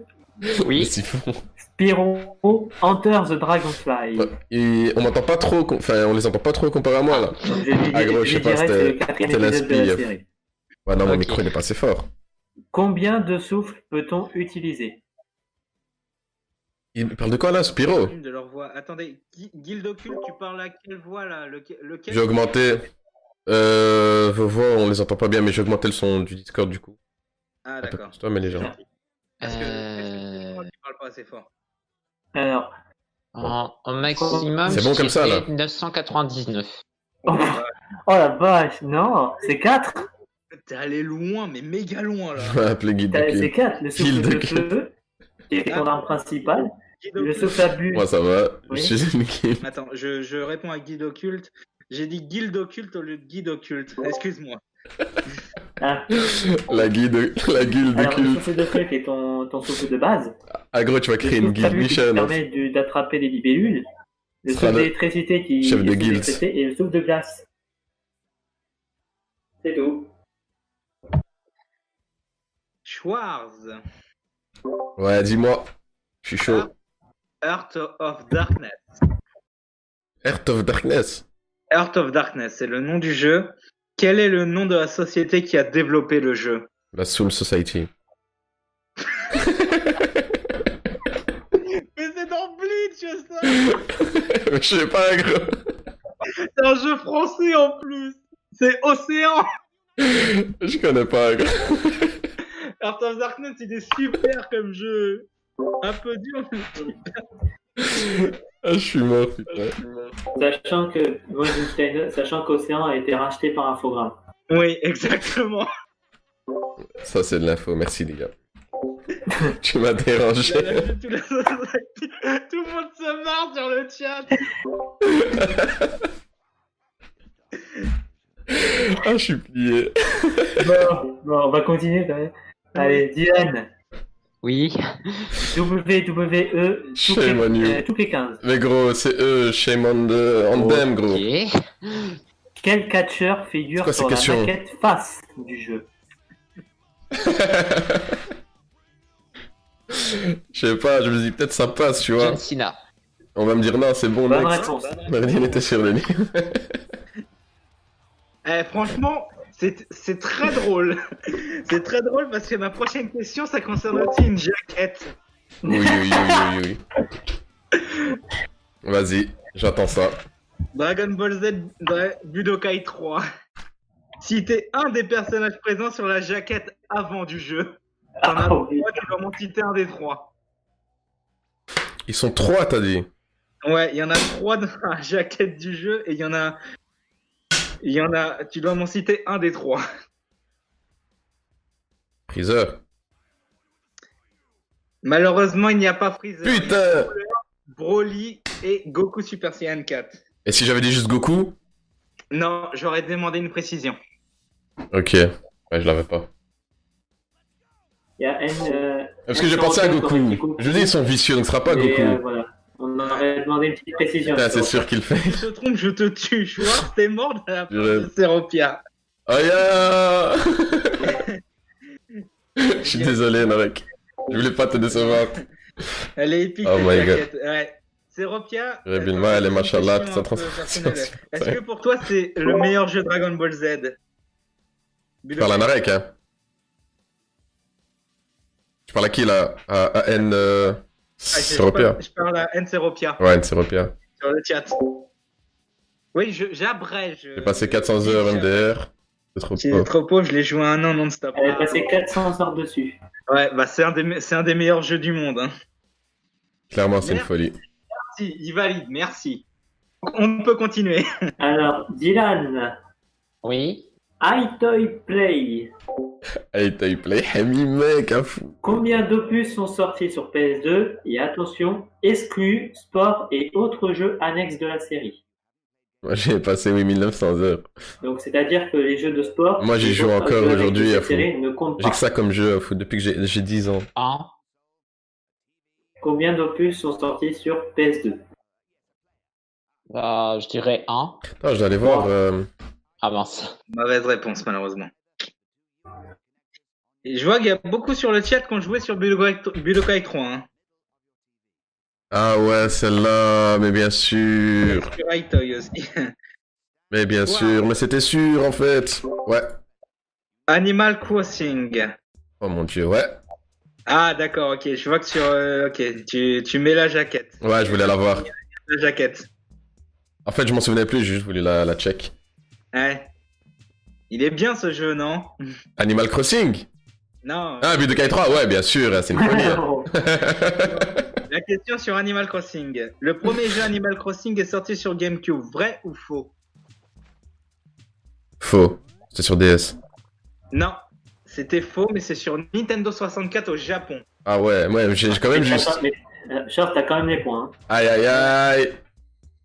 Oui. Siphon. Spyro, Enter the Dragonfly. Et on m'entend pas trop, enfin on les entend pas trop comparé à moi là. Ah, gros, je sais pas, dirais que c'est le c'était 4e la épisode de la spie. série. Ouais, non, mon Ok. micro il est pas assez fort. Combien de souffles peut-on utiliser? Il parle de quoi là, Spyro? De leur voix. Attendez, Guild Occulte, tu parles à quelle voix là? Lequel J'ai augmenté. Vos voix, on les entend pas bien, mais j'ai augmenté le son du Discord du coup. Ah, Un peu d'accord. plus toi, mais légèrement. Parce que tu parles pas assez fort. Alors, En maximum, C'est bon comme ça, là. 999. oh la vache, non, c'est 4. T'es allé loin, mais méga loin là. Je vais appeler Guide C'est de 4, le souffle Guild de Occulte. feu, qui est ton arme principale, Guide le Occulte. souffle à but. Moi ça va, Oui. je suis une game. Attends, je réponds à Guide Occulte. J'ai dit Guild Occulte au lieu de Guide Occulte. Excuse-moi. Ah. La guilde Alors, le culte. souffle de feu qui est ton souffle de base, Ah gros, tu vas le créer une souffle à guild but qui te mission. permet d'attraper les libellules, le Sera souffle le d'électricité qui chef de essaie guilde. d'électricité, et le souffle de glace. C'est tout. Schwarz. Ouais, dis-moi. Je suis chaud. Heart of Darkness. Heart of Darkness. Heart of Darkness, c'est le nom du jeu. Quel est le nom de la société qui a développé le jeu? La Soul Society. Mais c'est dans Bleach ça. Je sais pas, gros. C'est un jeu français en plus. C'est Océan. Je connais pas, gros. Heart of Darkness, il est super comme jeu. Un peu dur, mais super. Ah, je suis mort, putain. Sachant qu'Océan a été racheté par Infogrames. Oui, exactement. Ça, c'est de l'info. Merci, les gars. Tu m'as dérangé. Tout le monde se marre sur le chat. Ah, je suis plié. Bon, on va continuer quand même. Allez, Dylan. Oui. WWE, Shame on you. toutes les 15. Mais gros, c'est eux, shame on them, gros. Ok. Quel catcheur figure C'est quoi ces sur la questions maquette face du jeu? Je sais pas, je me dis peut-être ça passe, tu vois. John Cena. On va me dire non, c'est bon, Bonne next. réponse. Merdine était sur le lit. Franchement, c'est très drôle. C'est très drôle parce que ma prochaine question, ça concerne aussi une jaquette. Oui. Vas-y, j'attends ça. Dragon Ball Z Budokai 3. Citer un des personnages présents sur la jaquette avant du jeu. T'en as trois, tu dois m'en citer un des trois. Ils sont 3, t'as dit. Ouais, il y en a 3 dans la jaquette du jeu et il y en a, tu dois m'en citer un des 3. Freezer. Malheureusement, il n'y a pas Freezer. Putain! Broly et Goku Super Saiyan 4. Et si j'avais dit juste Goku? Non, j'aurais demandé une précision. Ok. Ouais, je l'avais pas. Il y a Parce que j'ai pensé à Goku. Je dis, ils sont vicieux, donc ce sera pas Goku. Voilà. On aurait demandé une petite précision. Putain, c'est sûr qu'il le fait. Si je te trompe, je te tue. Schwartz, t'es mort de la part Je de Seropia. Aïe! Je suis désolé, Narek. Je voulais pas te décevoir. Elle est épique, Oh cette my jaquette. Ouais. Seropia. Bilma, elle est machallah, question sa un peu transformation. personnelle. Est-ce que pour toi, c'est le meilleur jeu Dragon Ball Z? Tu parles à Narek, hein? Tu parles à qui, là? À N... Seropia. Je parle à N Seropia Ouais, N Seropia. sur le chat. Oui, j'abrège. J'ai passé 400 heures MDR. C'est trop C'est pauvre. trop pauvre, je l'ai joué un an non-stop. Elle est passée 400 heures dessus. Ouais, bah c'est un des meilleurs jeux du monde. Hein. Clairement, c'est une Merde. folie. Merci, il valide, merci. On peut continuer. Alors, Dylan, Oui. iToy Play. Hey, t'as eu play Hami, mec, un fou. Combien d'opus sont sortis sur PS2? Et attention, exclus, sport et autres jeux annexes de la série. Moi, j'ai passé 8900 heures. Donc, c'est-à-dire que les jeux de sport... Moi, j'y les joue autres encore jeux annexes aujourd'hui, de à cette fond. série ne comptent J'ai pas. que ça comme jeu à fou depuis que j'ai 10 ans. En. Combien d'opus sont sortis sur PS2? Je dirais 1. Attends, je dois aller voir. Ah mince. Mauvaise réponse, malheureusement. Et je vois qu'il y a beaucoup sur le chat qui ont joué sur Budokai 3. Hein. Ah ouais, celle-là, mais bien sûr. Sur Itoy aussi. Mais bien sûr, mais c'était sûr en fait. Ouais. Animal Crossing. Oh mon dieu, ouais. Ah d'accord, ok. Je vois que sur... ok, tu mets la jaquette. Ouais, je voulais la voir. La jaquette. En fait, je m'en souvenais plus, j'ai juste voulu la check. Ouais. Il est bien ce jeu, non? Animal Crossing? Non. Ah, Budokai 3, ouais, bien sûr, c'est une folie. La question sur Animal Crossing. Le premier jeu Animal Crossing est sorti sur GameCube, vrai ou faux? Faux. C'était sur DS. Non, c'était faux, mais c'est sur Nintendo 64 au Japon. Ah ouais, j'ai quand même juste... Charles, t'as quand même les points. Hein. Aïe aïe aïe.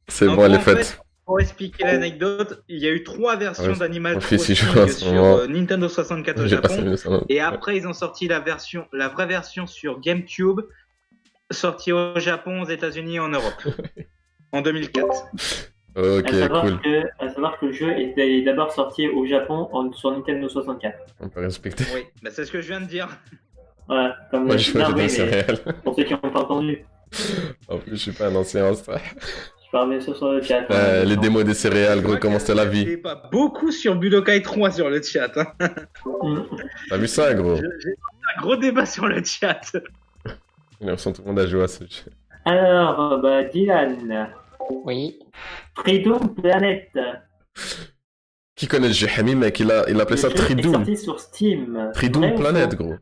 C'est En bon, elle est gros, en faite. fait, pour expliquer l'anecdote, il y a eu 3 versions Ouais, d'Animal mon fils, il Crossing joue en ce moment. sur Nintendo 64 au J'ai passé Japon. 1900. Et après, ils ont sorti la vraie version sur GameCube, sortie au Japon, aux États-Unis et en Europe. En 2004. Ok, cool. À savoir que le jeu est d'abord sorti au Japon sur Nintendo 64. On peut respecter. Oui, bah c'est ce que je viens de dire. Voilà, comme Moi, je suis pas oui, céréales. pour ceux qui n'ont pas entendu. En plus, je suis pas un ancien en ça. Je parle bien sûr sur le chat. Les démos des céréales, gros, comment c'était la Il vie? n'y pas beaucoup sur Budokai 3 sur le chat. Hein. T'as vu ça, gros? J'ai un gros débat sur le chat. J'ai l'impression que tout le monde a joué à ce jeu. Alors, Dylan. Oui. Freedom Planet. Qui connaît le jeu Hamim, mec? Il a appelé ça Le jeu est Tridoom. sorti sur Steam. Tridoom Vrai ou Planet, faux? gros.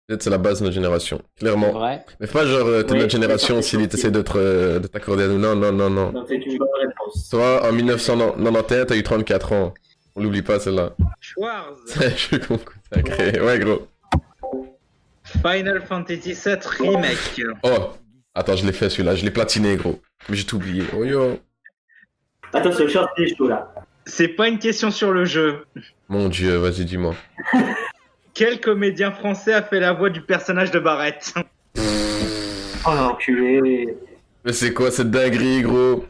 Peut-être c'est la base de notre génération, clairement. Vrai. Mais pas genre, t'es Oui, notre génération, c'est s'il t'essaie de t'accorder à nous. Non, non, non, non. Donc c'est une bonne réponse. Toi, en 1991, t'as eu 34 ans. On l'oublie pas, celle-là. Schwarz. C'est un jeu consacré. Ouais, gros. Final Fantasy VII Remake. Oh, attends, je l'ai fait celui-là, je l'ai platiné, gros. Mais j'ai tout oublié. Oh yo. Attends, c'est le short des cheveux là. C'est pas une question sur le jeu. Mon dieu, vas-y, dis-moi. Quel comédien français a fait la voix du personnage de Barrett? Oh l'enculé. Mais c'est quoi cette dinguerie, gros?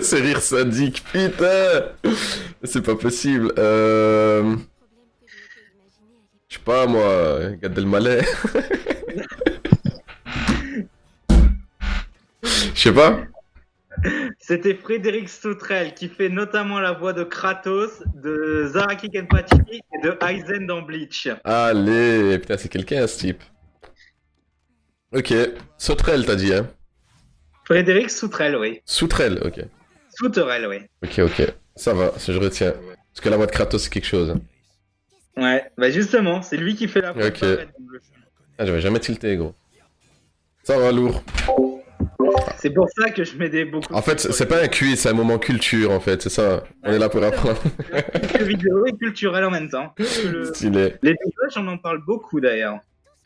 C'est rire sadique, putain. C'est pas possible. Je sais pas, moi, Gad Elmaleh. Je sais pas. C'était Frédéric Soutrel qui fait notamment la voix de Kratos, de Zaraki Kenpachi et de Aizen dans Bleach. Allez, putain, c'est quelqu'un, ce type. Ok, Sauterelle, t'as dit, hein? Frédéric Soutrel, oui. Souterelle, ok. Souterel, oui. Ok, ça va, ça je retiens. Parce que la voix de Kratos, c'est quelque chose. Ouais, bah justement, c'est lui qui fait la voix Ok. de Barrett dans le jeu. Ah, j'avais jamais tilté, gros. Ça va, lourd. C'est pour ça que je mets beaucoup. En fait, c'est pas un quiz, c'est un moment culture, en fait, c'est ça. On est là pour apprendre. Le vidéo et culturel en même temps. Stylé. Les débats, on en parle beaucoup d'ailleurs.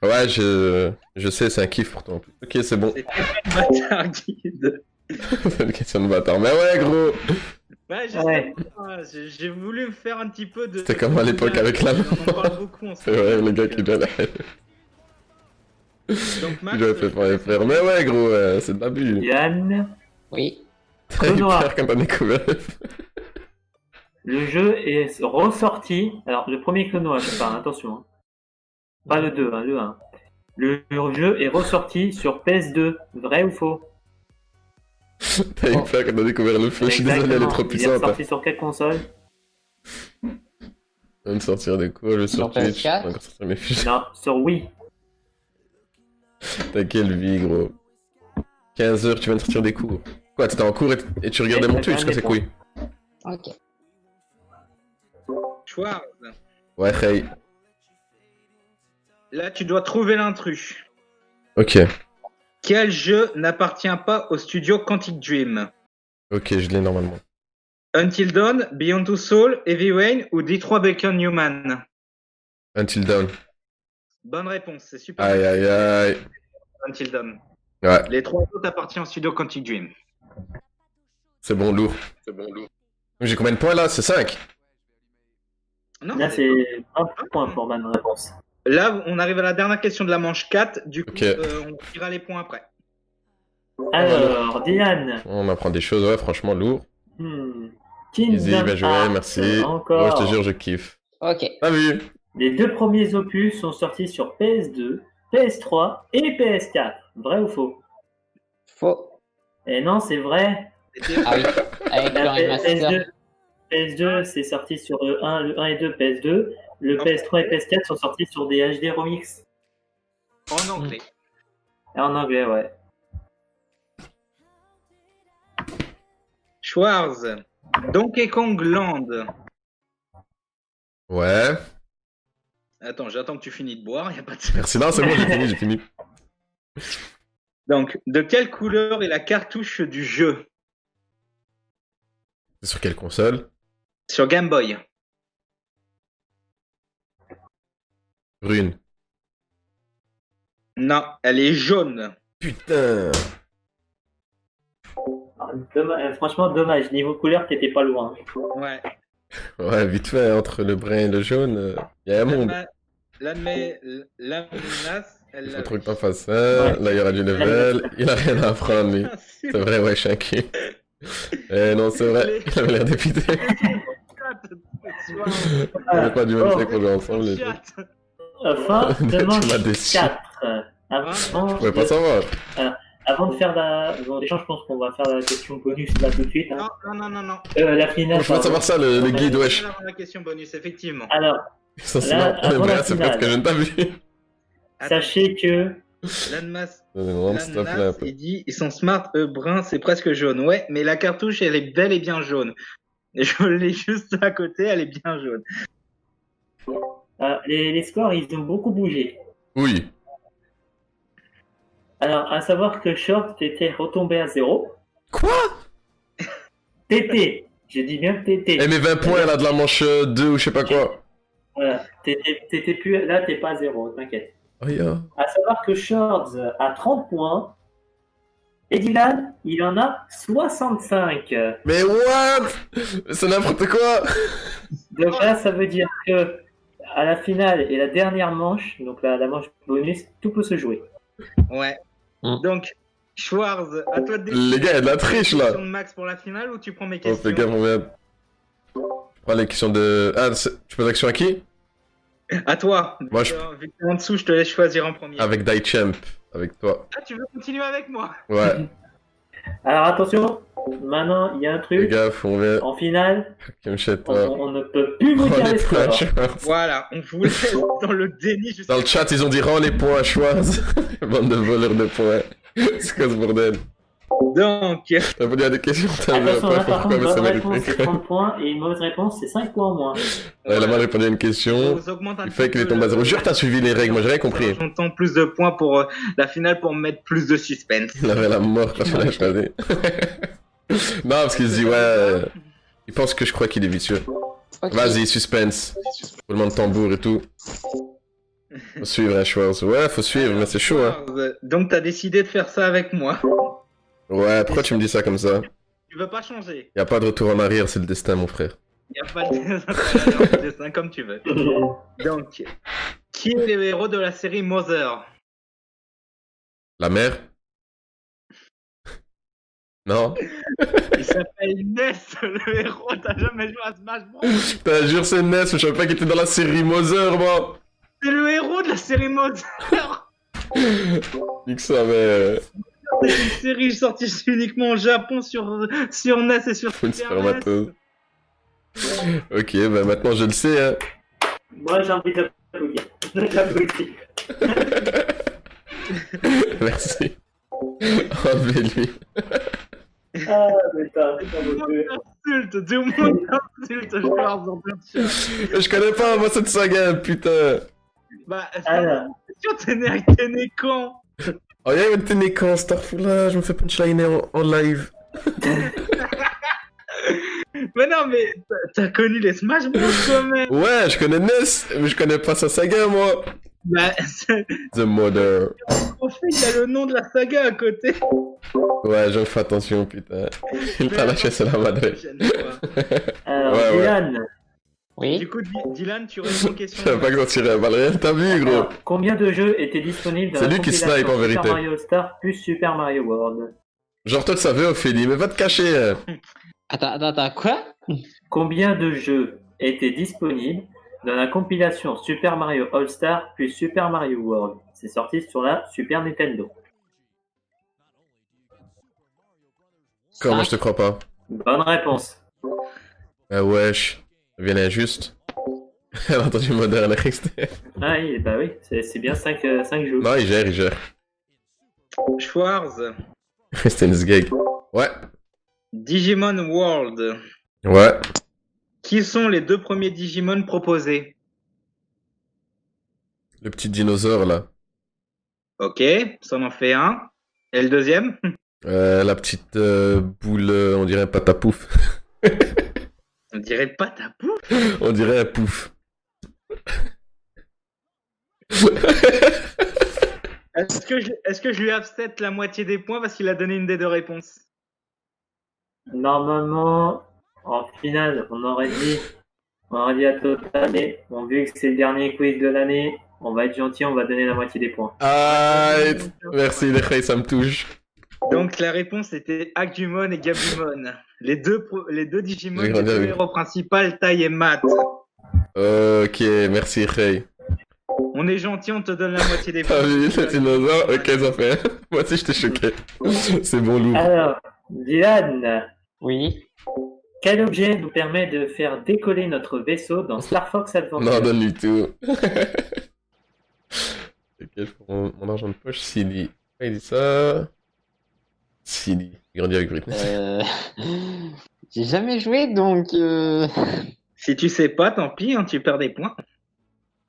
Ouais, je sais, c'est un kiff pour toi en plus. Ok, c'est bon. C'est une bâtard guide. C'est une question de bâtard. Mais ouais, gros. Ouais, Ouais. j'ai voulu me faire un petit peu de. C'était comme à l'époque avec la On en parle beaucoup en ce C'est vrai, le gars qui vient là. Donc, Max, Il aurait fait pour les faire. Mais ouais, gros, c'est de l'abus. Yann, Oui. Très Noir. hyper quand t'as découvert. le jeu est ressorti. Alors, le premier Clonoa, je parle, attention. Hein. Pas le 2, hein, le 1. Le jeu est ressorti sur PS2. Vrai ou faux? T'as hyper quand t'as découvert le feu. Je suis désolé, elle est trop Il est puissante. sorti sur quelle console? On va me sortir des coups, je vais sur Sur Twitch. PS4. Je vais encore sortir mes fiches. Non, sur Wii. T'as quelle vie, gros. 15h, tu viens de sortir des coups. Quoi, t'étais en cours et tu regardais mon Twitch, c'est couilles. Ok. Schwarz. Ouais, hey. Là, tu dois trouver l'intrus. Ok. Quel jeu n'appartient pas au studio Quantic Dream? Ok, je l'ai normalement. Until Dawn, Beyond Two Souls, Heavy Rain ou Detroit Become Human? Until Dawn. Bonne réponse, c'est super. Aïe, aïe, aïe. Until Dawn. Ouais, Les 3 autres appartiennent au studio Quantic Dream. c'est bon, lourd. J'ai combien de points là? C'est 5. Non, Là, c'est un point pour ma réponse. Là, on arrive à la dernière question de la manche 4. Du coup, Ok. on tirera les points après. Alors, Dylan. On apprend des choses, ouais, franchement, lourd. Easy, Kingdom bien joué, Hearts, merci. encore. Moi, je te jure, je kiffe. Ok. T'as vu? Les 2 premiers opus sont sortis sur PS2, PS3 et PS4. Vrai ou faux? Faux. Eh non, c'est vrai. Ah oui, avec le La remaster. PS2, c'est sorti sur le 1 et 2 PS2. Le PS3 et PS4 sont sortis sur des HD remix. En anglais. Et en anglais, ouais. Schwarz. Donkey Kong Land. Ouais. Attends, j'attends que tu finis de boire, y a pas de... Merci, non, c'est bon, j'ai fini. Donc, de quelle couleur est la cartouche du jeu? C'est sur quelle console? Sur Game Boy. Brune. Non, elle est jaune. Putain. Franchement, dommage. Niveau couleur, t'étais pas loin. Ouais. Ouais, vite fait, entre le brun et le jaune, y a un monde. L'ananas, elle Il faut l'a... trop que t'en fasses ça. Là, il y aura du level. Il a rien à apprendre, lui. C'est vrai, ouais, je suis un cul. Eh non, c'est vrai. Il avait l'air dépité. On n'est pas du même sexe pour jouer ensemble, les gens. Fin de Tu manche m'as déçu. 4. Je pouvais pas savoir. Avant de faire la... Bon, déjà, je pense qu'on va faire la question bonus là tout de suite. Hein. Non. La finale. Je peux pas savoir ça, le guide, wesh. La question bonus, effectivement. Alors, Ça, c'est là, marrant. On est avant vrai, la c'est peut-être que je ne t'ai vu. sachez que... L'ananas, Non-stop, là, un peu. il dit, ils sont smart, brun, c'est presque jaune. Ouais, mais la cartouche, elle est bel et bien jaune. Et je l'ai juste à côté, elle est bien jaune. les scores, ils ont beaucoup bougé. Oui. Alors, à savoir que Short était retombé à 0. Quoi? TT, je dis bien TT. Eh, mais 20 points, là, de la manche 2 ou je sais pas quoi. Voilà, t'étais plus... Là, t'es pas à 0, t'inquiète. Oh, yeah. À savoir que Shorts a 30 points et Dylan, il en a 65. Mais what? C'est n'importe quoi. Donc là, ça veut dire que à la finale et la dernière manche, donc la manche bonus, tout peut se jouer. Ouais. Donc, Schwarz, à toi de décider. Les gars, il y a de la triche, là. Question de Max pour la finale ou tu prends mes Oh, questions? fais gaffe, on vient. Je prends les questions de... Ah, tu poses la question à qui? À toi. Moi, je- Vu que t'es en dessous, je te laisse choisir en premier. Avec Daichamp. Avec toi. Ah, tu veux continuer avec moi? Ouais. Alors attention, maintenant il y a un Fais truc. gaffe, on vient. En finale, Comme chez on, toi. on ne peut plus vous Rends dire les les points à scores. Schwarz. Voilà, on vous laisse dans le déni jusqu'à... Dans le chat, ils ont dit rends les points à Schwarz. Bande de voleurs de points. C'est quoi ce bordel? Donc, T'as pas dit à des questions, t'as vu Attention, là pas par pourquoi, contre, mais ça bonne réponse mérite. c'est 30 points et une mauvaise réponse c'est 5 points en moins. Ouais, il a mal répondu à une on question. vous augmente un Il fait petit qu'il est peu tombé à le- 0. Jure, t'as suivi les règles, moi j'ai rien compris. J'entends plus de points pour la finale pour mettre plus de suspense. Il avait la mort quand il a choisi. Non, parce qu'il se dit, ouais. Il pense que je crois qu'il est vicieux. Ok. Vas-y, suspense. Roulement de tambour et tout. Faut suivre, hein, Schwarz. Ouais, faut suivre, mais c'est chaud, hein. Donc, t'as décidé de faire ça avec moi. Ouais, pourquoi tu me dis ça comme ça? Tu veux pas changer. Y a pas de retour en arrière, c'est le destin, mon frère. Y a pas de dessin comme tu veux. Donc, qui est le héros de la série Mother? La mère? Non? Il s'appelle Ness, le héros. T'as jamais joué à Smash Bros? Putain, jure, c'est Ness, mais je savais pas qu'il était dans la série Mother, moi! C'est le héros de la série Mother. Nique ça, mais. C'est une série sortie uniquement au Japon sur NES et sur Une Super spermateuse. NES. Ok, bah maintenant je le sais, hein. Moi j'ai envie de l'applaudir. Merci. Enlevez-lui. Ah putain, putain mon dieu. Insulte, tout le monde insulte, je vais avoir dans le chat. Je connais pas, moi, cette saga, putain. Bah, Alors, t'es né quand? Oh, y'a une t'es né quand, Starfula, je me fais punchliner en live. Mais non, mais t'as connu les Smash Bros quand même. Ouais, je connais Ness, mais je connais pas sa saga, moi. Bah, The Mother. en fait, il y a le nom de la saga à côté. Ouais, j'en fais attention, putain. Il t'a lâché sur la madre. alors Ouais, ouais. Dylan, Oui. Du coup, Dylan, tu réponds aux Je questions. savais pas que t'en tirais un balle réel, t'as vu, gros? alors, combien de jeux étaient disponibles dans C'est la lui qui compilation snipe, en vérité. Super Mario Star plus Super Mario World? Genre, toi, tu savais, Ophélie, mais va te cacher. Attends, quoi? Combien de jeux étaient disponibles dans la compilation Super Mario All-Star puis Super Mario World? C'est sorti sur la Super Nintendo. Comment je te crois pas? Bonne réponse. Ah wesh, ça vient injuste. Elle a entendu Modern RXT. Ah oui, bah oui, c'est bien 5 jeux. Non, il gère. Schwarz. C'était une gag. Ouais. Digimon World. Ouais. Qui sont les 2 premiers Digimon proposés? Le petit dinosaure, là. Ok, ça en fait un. Et le deuxième? La petite boule, on dirait patapouf. On dirait pas ta pouf. On dirait un pouf. Est-ce que je lui absète la moitié des points parce qu'il a donné une des 2 réponses? Normalement, en finale, on aurait dit à total, mais bon, vu que c'est le dernier quiz de l'année, on va être gentil, on va donner la moitié des points. Ah, merci les frères, ça me touche. Donc la réponse était Agumon et Gabumon. Les deux Digimon des 2 héros principaux, Tai et Matt. Ok, merci Ray. On est gentil, on te donne la moitié des points. Ah oui, le dinosaure, ok, ça fait. Moi aussi, je t'ai choqué. C'est bon, loup. Alors, Dylan, Oui. quel objet nous permet de faire décoller notre vaisseau dans Star Fox Adventure? Non, donne du tout. Ok, je prends mon argent de poche, Silly. Pourquoi il dit ça? Silly, il grandit avec Britney. J'ai jamais joué, donc... Si tu sais pas, tant pis, hein, tu perds des points.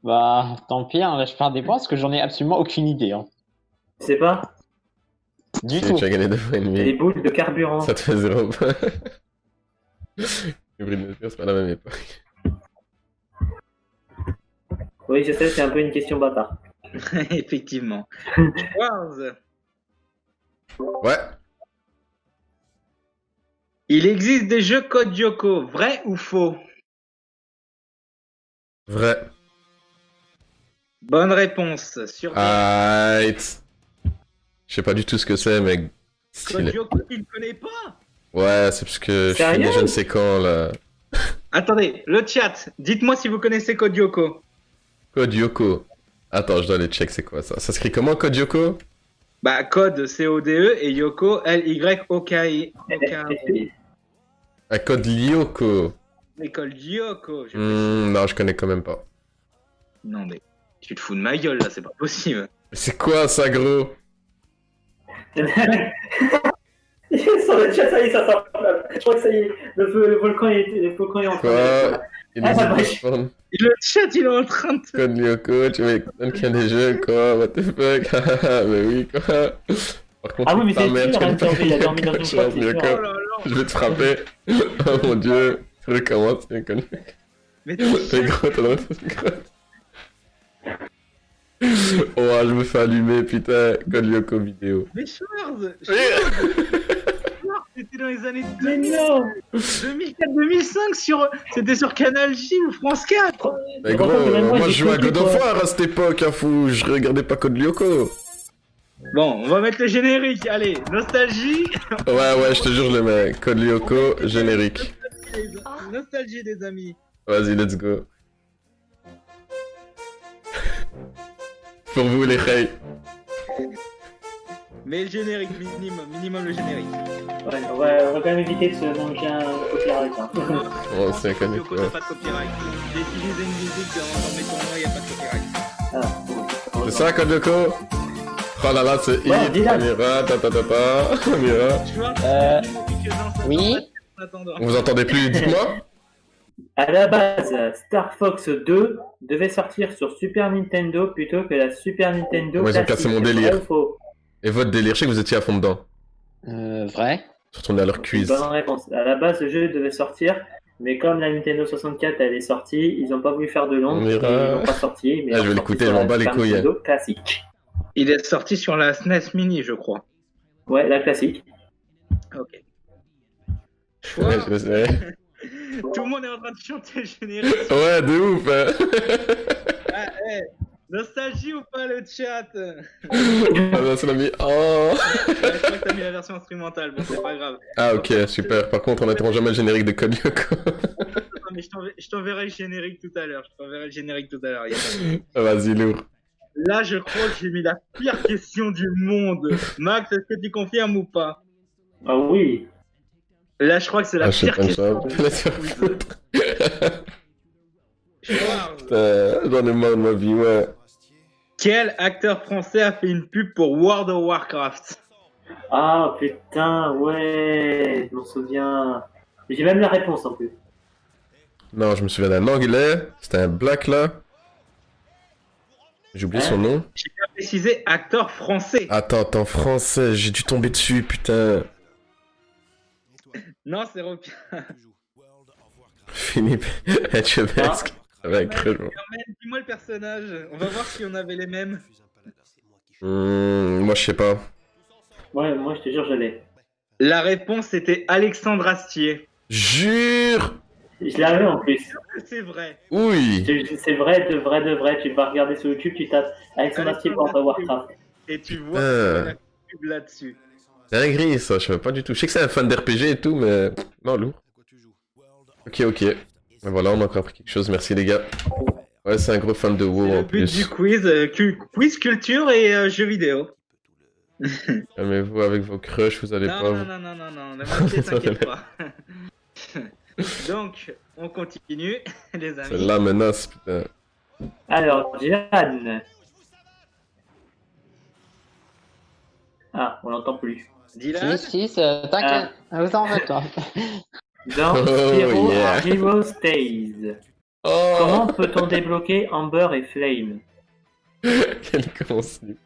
Bah, tant pis, hein, là, je perds des points parce que j'en ai absolument aucune idée. Hein. Tu sais pas? Du Tu tout. as gagné 2 fois et Les demi. boules de carburant. Ça te fait 0 points. Britney Spears, c'est pas la même époque. Oui, je sais, c'est un peu une question bâtard. Effectivement. Schwarz. Ouais. Il existe des jeux Code Lyoko, vrai ou faux? Vrai. Bonne réponse. Sur Aïe. Je sais pas du tout ce que c'est, mais... Code stylé. Lyoko, tu ne connais pas? Ouais, c'est parce que je suis Sérieux? né je ne sais quand, là. Attendez, le chat, dites-moi si vous connaissez Code Lyoko. Code Yoko. Attends, je dois aller check, c'est quoi ça? Ça s'écrit comment, Code Yoko? Bah, Code C-O-D-E et Yoko L-Y-O-K-I. Ah, Code Lyoko. Mais Code Lyoko. Non, je connais quand même pas. Non, mais tu te fous de ma gueule là, c'est pas possible. C'est quoi ça, gros? Sur le chat, ça y est, ça s'enflamme. Je crois que ça y est, le volcan est en train de... Quoi? Il Ah, est bah, spawn. Le chat, il est en train de... Code Lyoko, tu veux qu'il y a des jeux, quoi? What the fuck? Mais oui, quoi? Par contre, Ah oui, mais ta c'est mère, sûr, tu hein, connais pas il a dormi dans une Lyoko, boîte, c'est sûr. Lyoko. Oh là là. Je vais te frapper. Oh mon dieu. Tu recommences, bien connu. Mais T'es gros, t'as le droit de faire grotte. Oh, je me fais allumer, putain. Code Lyoko vidéo. Mais Schwarz, Oui. c'était dans les années Mais non 2004-2005 c'était sur Canal J ou France 4. Mais gros, moi je jouais à God of War à cette époque, hein, fou. Je regardais pas Code Lyoko. Bon, on va mettre le générique, allez, nostalgie. Ouais, je te jure, je le mets. Code Lyoko, générique. Nostalgie des amis. Vas-y, let's go. Pour vous, les reilles. Mais le générique, minimum le générique. Ouais, on va quand même éviter de se manger un copyright. Hein. Oh, c'est inconnu, Yoko, quoi. t'as pas de copyright. J'ai utilisé une musique dans mes tournois, y'a pas de copyright. Ah, C'est ça, Code Lyoko? Oh là là, c'est Bon, hit. Dylan. On ira, on ira. Tu vois, Oui. en attendant. Vous entendez plus, dites-moi? À la base, Star Fox 2 devait sortir sur Super Nintendo plutôt que la Super Nintendo Ouais, ils ont classique. cassé mon délire. Vrai ou faux? Et votre délire, je sais que vous étiez à fond dedans. Vrai. Je retournais à leur quiz. Bonne réponse. À la base, le jeu devait sortir, mais comme la Nintendo 64 elle est sortie, ils n'ont pas voulu faire de long, On et ira. ils l'ont pas sorti. Mais Ah, je ils vais l'ont l'écouter, sorti je sur m'en bats la les Super couilles. Nintendo classique. Il est sorti sur la SNES Mini, je crois. Ouais, la classique. Ok. Ouais, je le sais. Tout le monde est en train de chanter le générique. Ouais, de ouf, hein. Ah, Nostalgie ou pas le chat? Ah bah, ça l'a mis. Oh. Ouais, je crois que t'as mis la version instrumentale, bon c'est pas grave. Ah ok, super. Par contre, on n'attend jamais le générique de Code Lyoko. Non, mais je t'enverrai le générique tout à l'heure. Y a pas de- Vas-y, lourd. Là, je crois que j'ai mis la pire question du monde. Max, est-ce que tu confirmes ou pas? Ah oui. Là, je crois que c'est la Ah, je sais pire pas question. ça. Laisse faire foutre. Schwarz. Putain, j'en ai marre de ma vie, ouais. Quel acteur français a fait une pub pour World of Warcraft? Ah putain, ouais, je m'en souviens. J'ai même la réponse en plus. Non, je me souviens d'un anglais. C'était un black là. J'ai oublié son nom. J'ai bien précisé acteur français. Attends, français, j'ai dû tomber dessus, putain. Non, c'est Rocky. Philippe Etchebesque. Avec Creux. Dis-moi le personnage. On va voir si on avait les mêmes. Moi, je sais pas. Ouais, moi je te jure, je l'ai. La réponse était Alexandre Astier. Jure. Je l'avais en plus. C'est vrai. Oui. C'est vrai, de vrai. Tu vas regarder sur YouTube, tu tapes Alexandre Astier World of Warcraft. Et tu vois la pub là-dessus. Dinguerie, ça, je savais pas du tout. Je sais que c'est un fan d'RPG et tout, mais... Non, lourd. Ok. Et voilà, on a encore appris quelque chose, merci les gars. Ouais, c'est un gros fan de WoW Le en but plus. du quiz, quiz culture et jeux vidéo. Calmez-vous avec vos crushs, vous allez pas... Non, la moitié, t'inquiète pas. Donc, on continue, les amis. C'est la menace, putain. Alors, Jeanne. Ah, on l'entend plus. Dylan, Si, t'inquiète. Vous en faites pas. Dans Oh, Hero, yeah. Hero Stays. Oh. Comment peut-on débloquer Amber et Flame? Quel concept.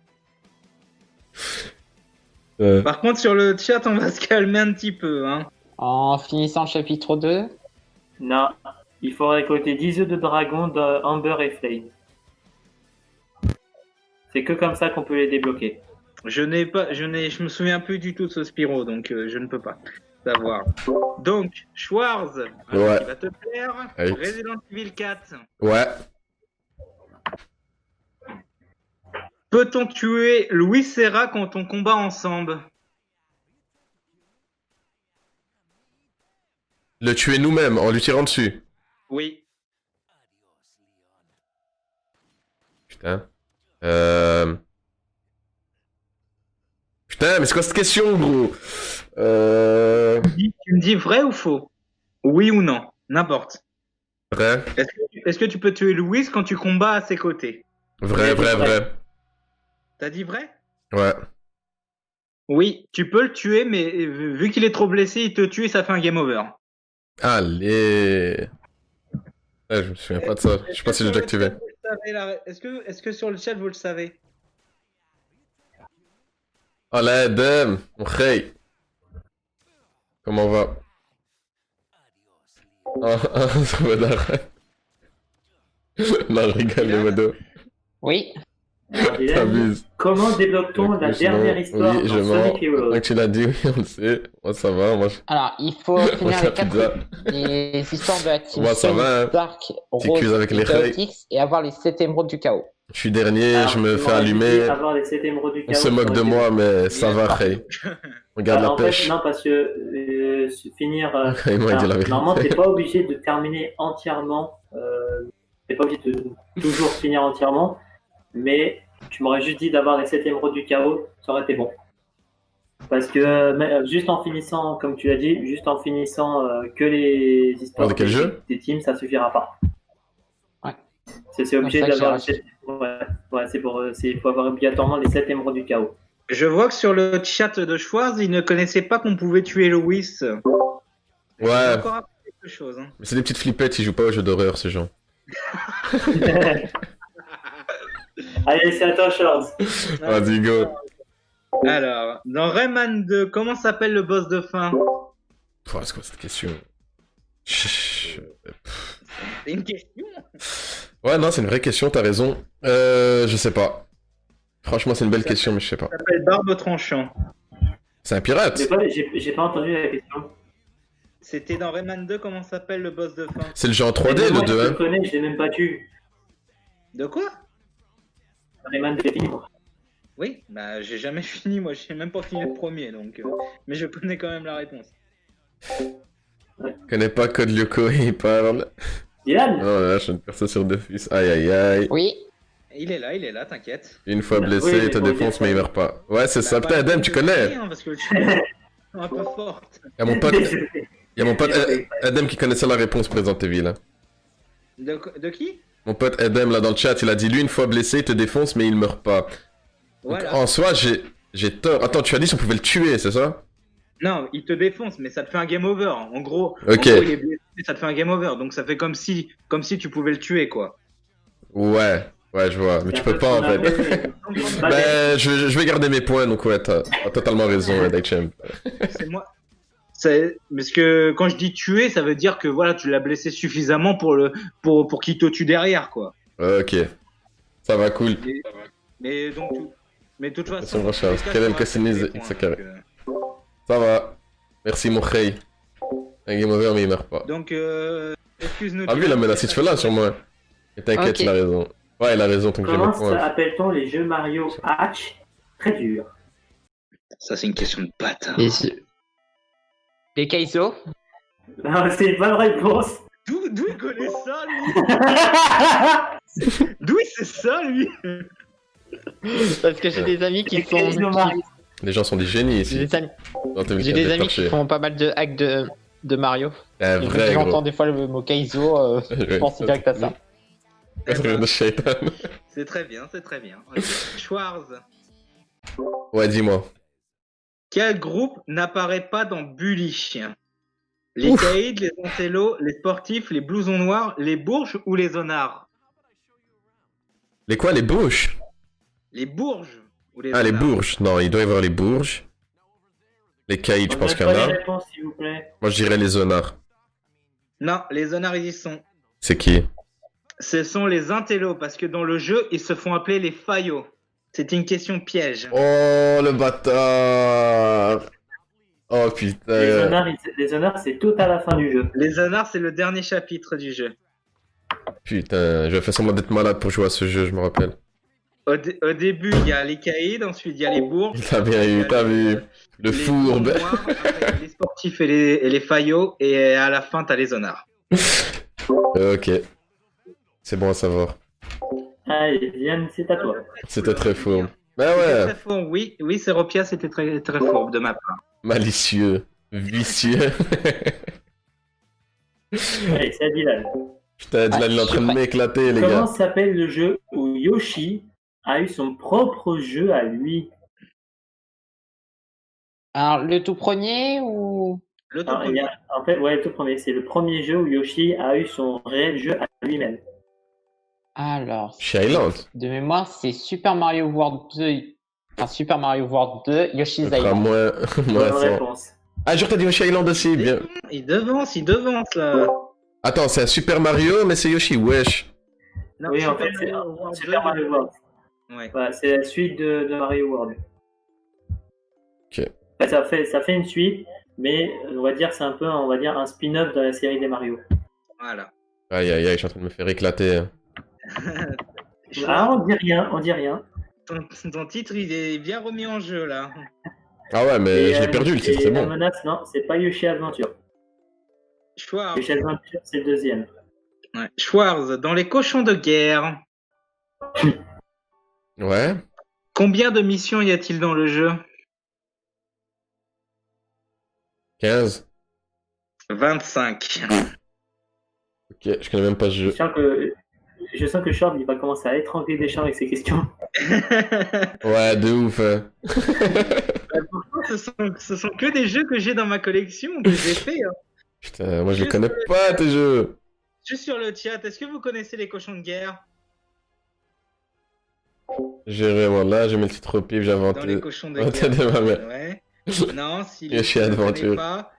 par contre, sur le chat, on va se calmer un petit peu, hein. En finissant le chapitre 2. Non, il faut récolter 10 œufs de dragon de Amber et Flame. C'est que comme ça qu'on peut les débloquer. Je me souviens plus du tout de ce Spyro, donc je ne peux pas savoir. Donc, Schwarz, Ouais. qui va te plaire, Allez. Resident Evil 4. Ouais. Peut-on tuer Louis Serra quand on combat ensemble? Le tuer nous-mêmes, en lui tirant dessus. Oui. Putain. Putain, mais c'est quoi cette question, gros? Tu me dis vrai ou faux? Oui ou non? N'importe. Vrai. Est-ce que tu peux tuer Louis quand tu combats à ses côtés? Vrai. T'as dit vrai? Ouais. Oui, tu peux le tuer, mais vu qu'il est trop blessé, il te tue et ça fait un game over. Allez. Ouais, je me souviens pas de ça. Je sais pas si j'ai déjà activé. Est-ce que sur le chat vous le savez? Oh la dame, mon rey. Comment on va? Ça va d'arrêt. Non, je rigole, le modo. Oui. Alors, Dylan, T'abuses. comment débloque-t-on la dernière histoire Oui, dans je mens. Sonic Heroes? Maintenant que tu l'as dit, oui, on le sait. Moi, ça va. Moi, Alors, il faut finir la pizza. les histoires de la team Moi, ça va, hein. Dark, Petit Rose quiz avec les et règles. Chaotix et avoir les 7 émeraudes du chaos. je suis dernier, Alors, je me fais j'aurais dû allumer. avoir les 7 émeraudes du On chaos, se moque de ça aurait moi, été- mais ça va, Rey. Regarde la en pêche. fait, non, parce que finir. Il m'a dit la vérité. Normalement, t'es pas obligé de terminer entièrement. T'es pas obligé de toujours finir entièrement. Mais tu m'aurais juste dit d'avoir les 7 émeraudes du chaos, ça aurait été bon. Parce que juste en finissant, comme tu l'as dit, juste en finissant que les histoires De quel jeu des teams, ça suffira pas. Ouais. C'est obligé C'est ça que d'avoir les j'ai 7. Ouais, il faut avoir obligatoirement les 7 émeraudes du chaos. Je vois que sur le chat de Schwarz, il ne connaissait pas qu'on pouvait tuer Louis. J'ai Ouais. encore appris quelque chose. Hein. Mais c'est des petites flippettes, ils jouent pas aux jeux d'horreur, ces gens. Allez, c'est à toi, Charles. Vas-y, go. Alors, dans Rayman 2, comment s'appelle le boss de fin? Pouah, c'est quoi cette question? Chut. C'est une question. Ouais, non, c'est une vraie question, t'as raison. Je sais pas. Franchement, c'est une belle question, mais je sais pas. Ça s'appelle Barbe Tranchant. C'est un pirate? J'ai pas entendu la question. C'était dans Rayman 2, comment s'appelle le boss de fin? C'est le jeu en 3D, Moi, le je 2, le hein? connais, je l'ai même pas tué. De quoi? Rayman, j'ai fini, moi. Oui, bah j'ai jamais fini, moi j'ai même pas fini le premier, donc mais je connais quand même la réponse. Je connais pas Code Lyoko, il parle. Dylan. Oh là, je suis une personne sur Dofus. Aïe aïe aïe. Oui. Il est là, t'inquiète. Une fois blessé, Oui, il te mais bon, défonce, mais il meurt pas. Ouais, c'est ça. Bah, Putain, Adam, tu connais. Hein, parce que tu es un peu forte. Y'a mon pote, y a mon pote Adam qui connaissait la réponse présente, Evie, là. De qui? Mon pote Adam, là, dans le chat, il a dit, lui, une fois blessé, il te défonce, mais il meurt pas. Voilà. Donc, en soi, j'ai tort. Attends, tu as dit si on pouvait le tuer, c'est ça? Non, il te défonce, mais ça te fait un game over. En gros, Ok. il est blessé, ça te fait un game over. Donc ça fait comme si tu pouvais le tuer, quoi. Ouais, je vois. Mais tu peux pas, en fait. Mais je vais garder mes points, donc ouais, t'as totalement raison, Daicham. C'est moi. Parce que quand je dis tuer, ça veut dire que voilà, tu l'as blessé suffisamment pour qu'il te tue derrière, quoi. Ok. Ça va, cool. Mais de toute façon. Quel est le Cassiniz X carré? Ça va. Merci, mon Khay. Un game over, mais il meurt pas. Donc, excuse-nous. Ah, lui, il a menacé de feu là sur moi. Et t'inquiète, Ok. il a raison. Ouais, il a raison, tant que j'ai le Comment point. appelle-t-on les jeux Mario Hatch très durs? Ça, c'est une question de bâtard. Les Kaizo. Non, c'est une bonne réponse. D'où il connaît ça, lui? D'où il sait ça, lui? Parce que j'ai des amis qui sont. Kaizo Mario. Les gens sont des génies J'ai ici. des amis, Non, t'es j'ai des amis qui font pas mal de hacks de Mario. Un Et vrai, quand j'entends gros. des fois le mot Kaizo, je pense direct à ça. De Shaitan. C'est très bien, c'est très bien. Ok. Schwarz. Ouais, dis-moi. Quel groupe n'apparaît pas dans Bully? Les Caïds, les Antellos, les Sportifs, les Blousons Noirs, les Bourges ou les Zonards? Les quoi, les Bourges? Les Bourges ou les Ah, les Zonards? Bourges. Non, il doit y avoir les Bourges. Les Caïds, je pense qu'il y en a. Réponse, s'il vous plaît. Moi, je dirais les Zonards. Non, les Zonards, ils y sont. C'est qui? Ce sont les Intellos, parce que dans le jeu, ils se font appeler les Faillots. C'est une question piège. Oh, le bâtard! Oh, putain. Les honneurs, c'est tout à la fin du jeu. Les Zonards, c'est le dernier chapitre du jeu. Putain, je vais faire semblant d'être malade pour jouer à ce jeu, je me rappelle. Au début, il y a les Caïds, ensuite il y a les Bourges. T'as bien il y eu, a t'as vu. Le les fourbe. Blousons Noirs, après, les Sportifs et les Faillots, et à la fin, t'as les Zonards. Ok. C'est bon à savoir. Allez, Diane, c'est à toi. C'était très fort. Bah C'était ouais, très fort, oui, Seropia, c'était très, très fort de ma part. malicieux, vicieux. Allez, c'est à Dylan. Putain, Dylan, il est en train de m'éclater, les Comment gars. s'appelle le jeu où Yoshi a eu son propre jeu à lui? Alors, le tout premier ou. Le tout Alors, premier. en fait, ouais, le tout premier. C'est le premier jeu où Yoshi a eu son réel jeu à lui-même. Alors, Chez Island. de mémoire, c'est Super Mario World 2. Enfin, Super Mario World 2, Yoshi's Ce sera Island. moins Bonne 100. réponse. Ah, jure, t'as dit Yoshi Island aussi, bien. Il devance là. Attends, c'est un Super Mario, mais c'est Yoshi, wesh. Non, Oui, en Super fait, c'est Mario World Super 2, Mario World. Ouais. Voilà, c'est la suite de Mario World. Ok. Enfin, ça fait une suite, mais on va dire c'est un peu un spin-off de la série des Mario. Voilà. Aïe, aïe, aïe, je suis en train de me faire éclater. Ah, on dit rien. Ton titre, il est bien remis en jeu là. Ah ouais, mais Et, je l'ai perdu, le titre, c'est la bon. menace, non, c'est pas Yoshi Adventure. Schwarz. Yoshi Adventure, c'est le deuxième. Ouais. Schwarz, dans les cochons de guerre, Ouais. combien de missions y a-t-il dans le jeu? 15. 25. Ok, je connais même pas ce jeu. Je sens que Short il va commencer à étrangler des champs avec ses questions. Ouais, de ouf. Hein. ce sont que des jeux que j'ai dans ma collection, que j'ai fait. Hein. Putain, moi je les connais pas, tes jeux. Je suis sur le chat, est-ce que vous connaissez les cochons de guerre? J'ai vraiment là, j'ai mis le titre au pif, j'ai Dans inventé. les cochons de inventé guerre. de ma mère. Ouais. Non, si Yoshi vous ne Adventure. connaissez pas.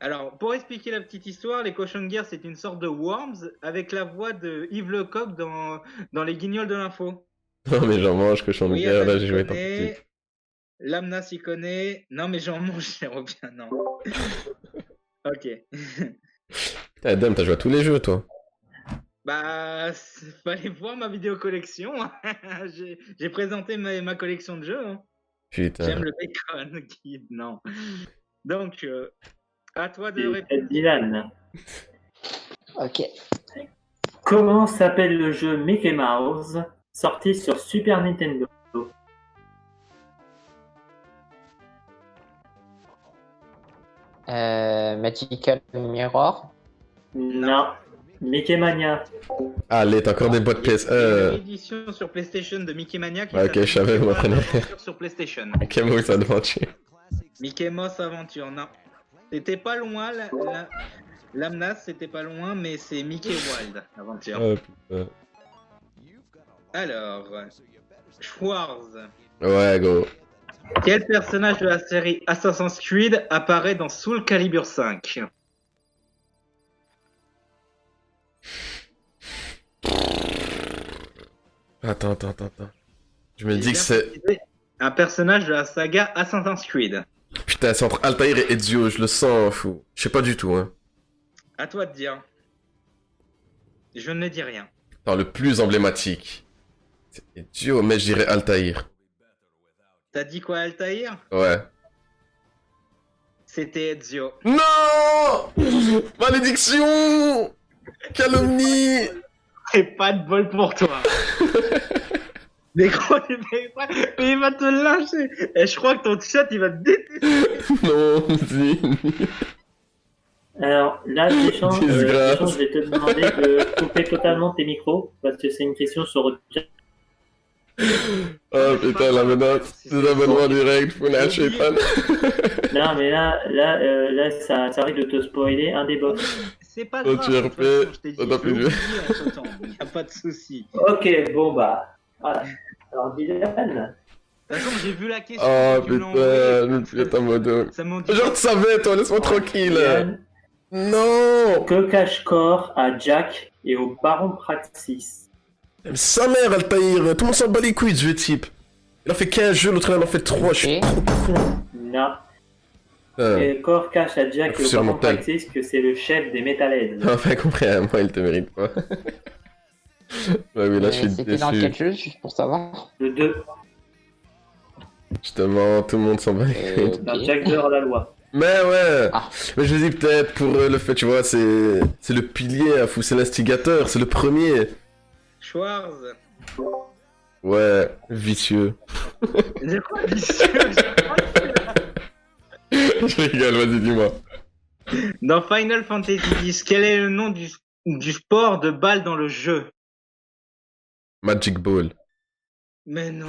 Alors, pour expliquer la petite histoire, les cochons de guerre, c'est une sorte de Worms avec la voix de Yves Lecoq dans Les Guignols de l'info. Non, mais j'en mange, cochon de Oui, guerre, Adam là j'ai s'y joué tant connaît. petit. Lamna s'y connaît. Non, mais j'en mange, j'aimerais bien, non. Ok. Putain, Adam, t'as joué à tous les jeux, toi. Bah, fallait voir ma vidéo collection. J'ai présenté ma collection de jeux. Hein. Putain. J'aime le bacon, Guide, non. Donc, à toi de répondre. Dylan. Ok. Comment s'appelle le jeu Mickey Mouse sorti sur Super Nintendo? Magical Mirror. Non. Mickey Mania. Allez, t'as encore des boîtes pièces. Il y a une édition sur PlayStation de Mickey Mania qui Ok, je savais, vous m'apprenez. sur PlayStation. Mickey Mouse Adventure. Mickey Mouse Aventure, non. C'était pas loin, l'Amnas, c'était pas loin, mais c'est Mickey Wild Aventure. Oh putain. Alors, Schwarz. Ouais, go. Quel personnage de la série Assassin's Creed apparaît dans Soul Calibur 5? Attends. Je me dis que c'est... Un personnage de la saga Assassin's Creed. Putain, c'est entre Altair et Ezio, je le sens fou. Je sais pas du tout, hein. À toi de dire. Je ne dis rien. Attends, le plus emblématique. C'est Ezio, mais je dirais Altair. T'as dit quoi, Altair? Ouais. C'était Ezio. Non! Malédiction! Calomnie! C'est pas de bol pour toi. Mais gros, mais il va te lâcher. Et je crois que ton chat, il va te détester. Non, si. Alors là, Deschamps, Disgrâce. je vais te demander de couper totalement tes micros parce que c'est une question sur. Oh putain, la menace. Des abonnements directs, faut la chétan. Non, mais là, ça arrive de te spoiler un des boss. C'est pas Oh, grave. tu de es toute repris. façon, je t'ai dit, Oh, t'as je plus vais de- oublier entre-temps, il n'y a pas de souci. Ok, bon bah. Voilà. Alors Dylan. De toute façon, j'ai vu la question. Oh tu me l'as putain, envoyée. le putain modo. Ça m'en dit. Genre, tu savais, toi, laisse-moi tranquille. Dylan, Non! que cache Core à Jack et au Baron Praxis? Sa mère, Altair, tout le monde s'en bat les couilles de ce type. Il a fait 15 jeux, l'autre il en a fait 3, je suis Ok. trop con. Non. Putain. Et Core cache à Jack et au Sur Baron mon tel. Praxis que c'est le chef des Metalheads. Enfin, compris, hein, moi, il te mérite pas. Ouais, oui, là, je suis C'était dans quel déçu. jeu, juste pour savoir? Le 2, Justement, tout le monde s'en bat les couilles. dans Ok. Jack de la loi. Mais ouais! Ah. Mais je me dis peut-être pour le fait, tu vois, c'est le pilier, hein, fou, c'est l'instigateur, c'est le premier. Schwarz. Ouais, vicieux. De quoi vicieux? Je rigole, vas-y, dis-moi. Dans Final Fantasy X, quel est le nom du sport de balle dans le jeu? Magic Ball. Mais non.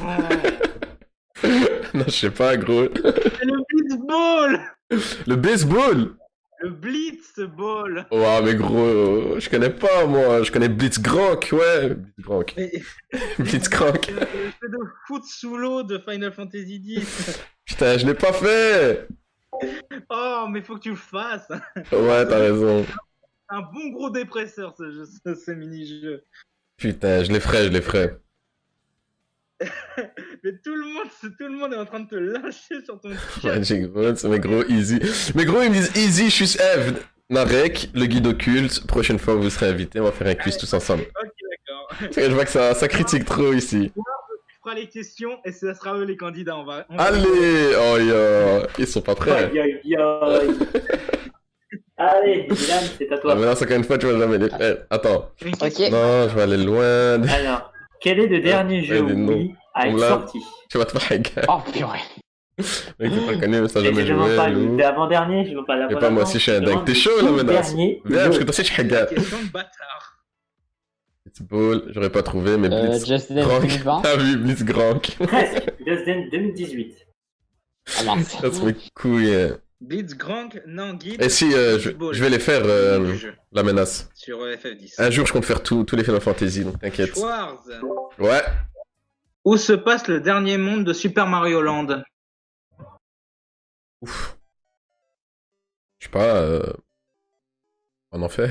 Non, je sais pas, gros. C'est le Blitzball. Le baseball! Le Blitzball. Ouah, mais gros, je connais pas, moi. Je connais Blitzcrank, ouais. Blitzcrank. Mais Blitzcrank. le jeu de foot sous l'eau de Final Fantasy X. Putain, je l'ai pas fait! Oh, mais faut que tu le fasses. Ouais, t'as raison. Un bon gros dépresseur, ce mini-jeu. Putain, je les ferai. Mais tout le monde est en train de te lâcher sur ton chat. Magic Ball, c'est mes gros easy. Mais gros, ils me disent easy, je suis Eve. Narek, le guide occulte. Prochaine fois, vous serez invités, on va faire un quiz tous ensemble. Ok, d'accord. Parce que je vois que ça critique trop ici. Tu feras les questions et ce sera eux les candidats. On va... Allez! Oh, yeah. Ils sont pas prêts. Aïe, aïe, aïe. Allez, Dylan, c'est à Ah, toi. mais là, c'est encore une fois, tu vas jamais les faire. Attends. Une question. Ok. Non, je vais aller loin. Alors, quel est le dernier jeu des noms. Wii à On être l'a. sorti? Tu vas te faire gaffe. Oh purée. Mec, t'es pas le connu, mais ça a Et jamais je demande joué. pas nous. l'avant-dernier, je demande pas Et l'avant. pas moi aussi, je suis un dingue. T'es chaud, là, menace? Dernier Viens, parce que jeu. toi aussi, je suis un gars. Question de bâtard. Blitzball, j'aurais pas trouvé, mais Blitz. Just Dance Grank. 2020. T'as vu, Blitzcrank. Presque. Just Dance 2018. Ah mince. Ça se met couille. Blitzcrank, non, guide. Et si, je vais les faire, Du jeu, la menace. sur FF10. Un jour, je compte faire tous les Final Fantasy, donc t'inquiète. Schwarz. Ouais. Où se passe le dernier monde de Super Mario Land? Ouf. Je sais pas, en enfer.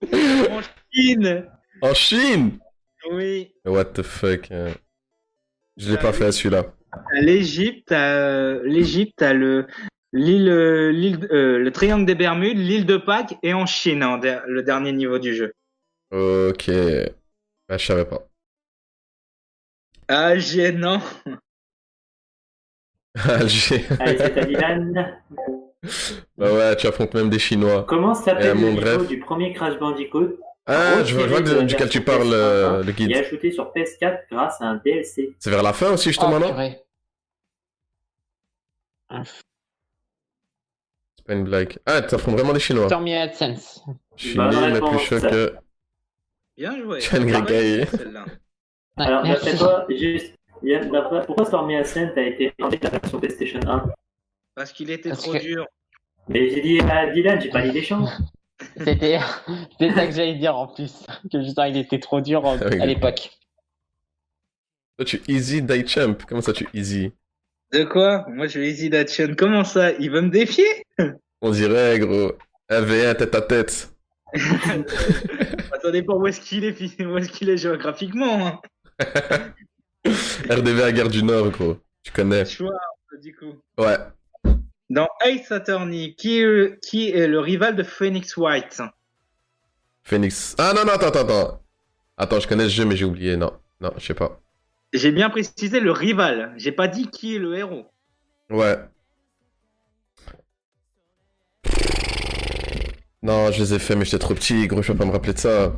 En Chine. En Chine! Oui. What the fuck. Je l'ai pas fait celui-là. L'Égypte a le le triangle des Bermudes, l'île de Pâques et en Chine, le dernier niveau du jeu. Ok. Bah, je savais pas. Ah, gênant. Alger. Allez, c'est à Dylan. Bah ouais, tu affrontes même des Chinois. Comment s'appelle le mon niveau rêve. du premier Crash Bandicoot? Ah, je vois duquel tu parles, le Et guide. ajouté sur PS4 grâce à un DLC. C'est vers la fin aussi, justement, non? purée. C'est pas une blague. Ah, t'affrontes vraiment des Chinois. Stormy AdSense. Je suis Bonne nul, mais plus réponse. chaud que... Bien joué. Tiens, Grégaï. Celle-là. Ouais, Alors, merci. d'après toi, juste, pourquoi Stormy Ascent a été enlevé de la version PlayStation 1? Parce qu'il était Parce trop que- dur. Mais j'ai dit à Dylan, j'ai pas dit des champs. C'était ça que j'allais dire en plus. Que justement, il était trop dur oui. à l'époque. Toi, tu easy Daichamp. Comment ça, tu easy? De quoi? Moi, je vais Easy Dachshund. Comment ça? Il veut me défier? On dirait, gros. 1v1 tête à tête. Ça dépend où est-ce qu'il est géographiquement. Hein. RDV à Gare du Nord, gros. Tu connais. Choix, du coup. Ouais. Dans Ace Attorney, qui est le rival de Phoenix White? Phoenix. Ah non, attends. Attends, je connais ce jeu, mais j'ai oublié. Non, je sais pas. J'ai bien précisé le rival. J'ai pas dit qui est le héros. Ouais. Non, je les ai fait, mais j'étais trop petit, gros, je peux pas me rappeler de ça.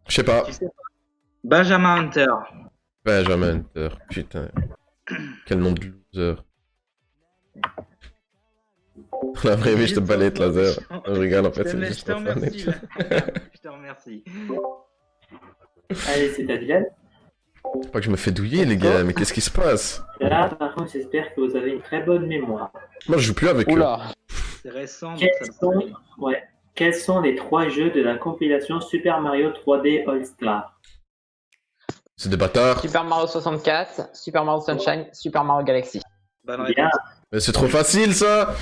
Je sais pas. Tu sais pas. Benjamin Hunter. Benjamin Hunter, putain. Quel nom de loser. La vraie vie, je te balais de laser. Je rigole, en fait, c'est juste Je te pour faire remercie. un Je te remercie. Allez, c'est à Dylan. Faut pas que je me fais douiller, les gars, mais qu'est-ce qui se passe? Là, par contre, j'espère que vous avez une très bonne mémoire. Moi, je joue plus avec eux. Oula. C'est récent. donc Quels sont les 3 jeux de la compilation Super Mario 3D All-Star? C'est des bâtards. Super Mario 64, Super Mario Sunshine, Super Mario Galaxy. Bonne Bien. réponse. Mais c'est trop facile, ça!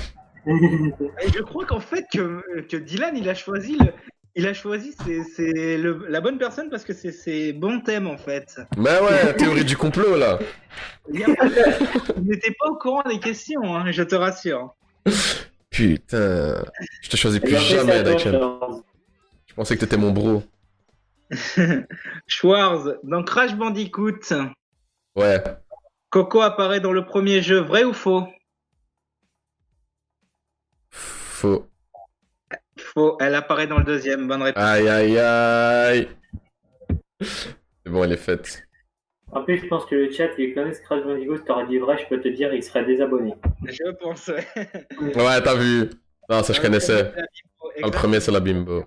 Et je crois qu'en fait que Dylan il a choisi la bonne personne parce que c'est ses bons thèmes en fait. Mais ouais, théorie du complot, là. Il n'était pas au courant des questions, hein, je te rassure. Putain. Je te choisis plus Alors, c'est jamais, à toi, Daichen. Charles. Je pensais que t'étais mon bro. Schwarz, dans Crash Bandicoot, Ouais. Coco apparaît dans le premier jeu, vrai ou faux? Faux. Faux, elle apparaît dans le deuxième, bonne réponse. Aïe. C'est bon, elle est faite. En plus, je pense que le chat, il connaît ce Crash Bandicoot. Si t'aurais dit vrai, je peux te dire, il serait désabonné. Je pense, ouais. Ouais, t'as vu. Non, ça, je connaissais. Ah, le premier, c'est la bimbo.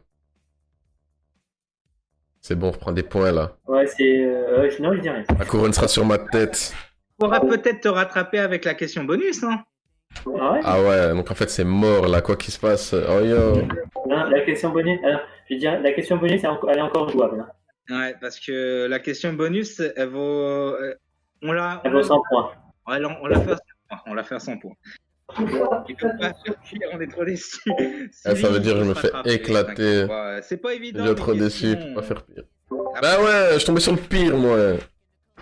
C'est bon, on reprend des points, là. Ouais, non, je dis rien. La couronne sera sur ma tête. Tu pourras peut-être te rattraper avec la question bonus, hein. Ah ouais? Ah ouais, donc en fait, c'est mort, là. Quoi qu'il se passe. Oh yo. Non, la question bonus, alors, je veux dire, la question bonus, elle est encore jouable. Hein. Ouais, parce que la question bonus, elle vaut. Elle vaut 100 points. On l'a fait à 100 points. On l'a fait à 100 points. Tu peux pas faire pire, on est trop déçus. Ah, ça veut dire que je me se fais rattraper, éclater. t'inquiète pas. C'est pas évident. Je suis les trop déçu, questions. je peux pas faire pire. Bah ouais, je suis tombé sur le pire, moi.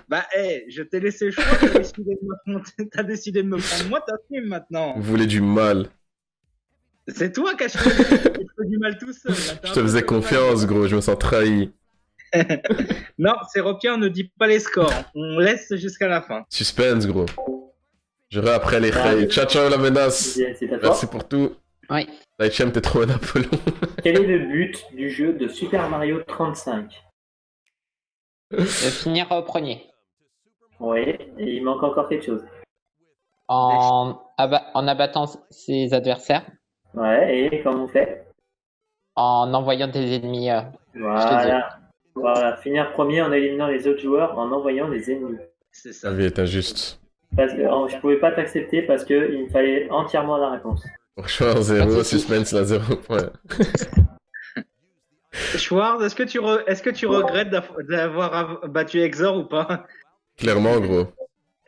Bah, je t'ai laissé le choix, t'as décidé de me prendre. Moi, t'assumes maintenant. Vous voulez du mal. C'est toi qui as choisi. Tu fais du mal tout seul. Là, Je te faisais confiance, gros, je me sens trahi. Non, Séropien, on ne dit pas les scores. On laisse jusqu'à la fin. Suspense, gros. J'irai après les rails. Ciao, la menace. C'est à toi. Merci pour tout. Oui. Daichen, t'es trop un Apollon. Quel est le but du jeu de Super Mario 35? De finir premier. Oui, et il manque encore quelque chose. En abattant ses adversaires. Ouais, et comment on fait? En envoyant des ennemis. Voilà, finir premier en éliminant les autres joueurs en envoyant des ennemis. C'est ça. La vie est injuste. Parce que je pouvais pas t'accepter parce que il me fallait entièrement la réponse. Franchement, 0, suspense, là, 0 point. Schwarz, est-ce que tu regrettes d'avoir battu Exor ou pas? Clairement, gros.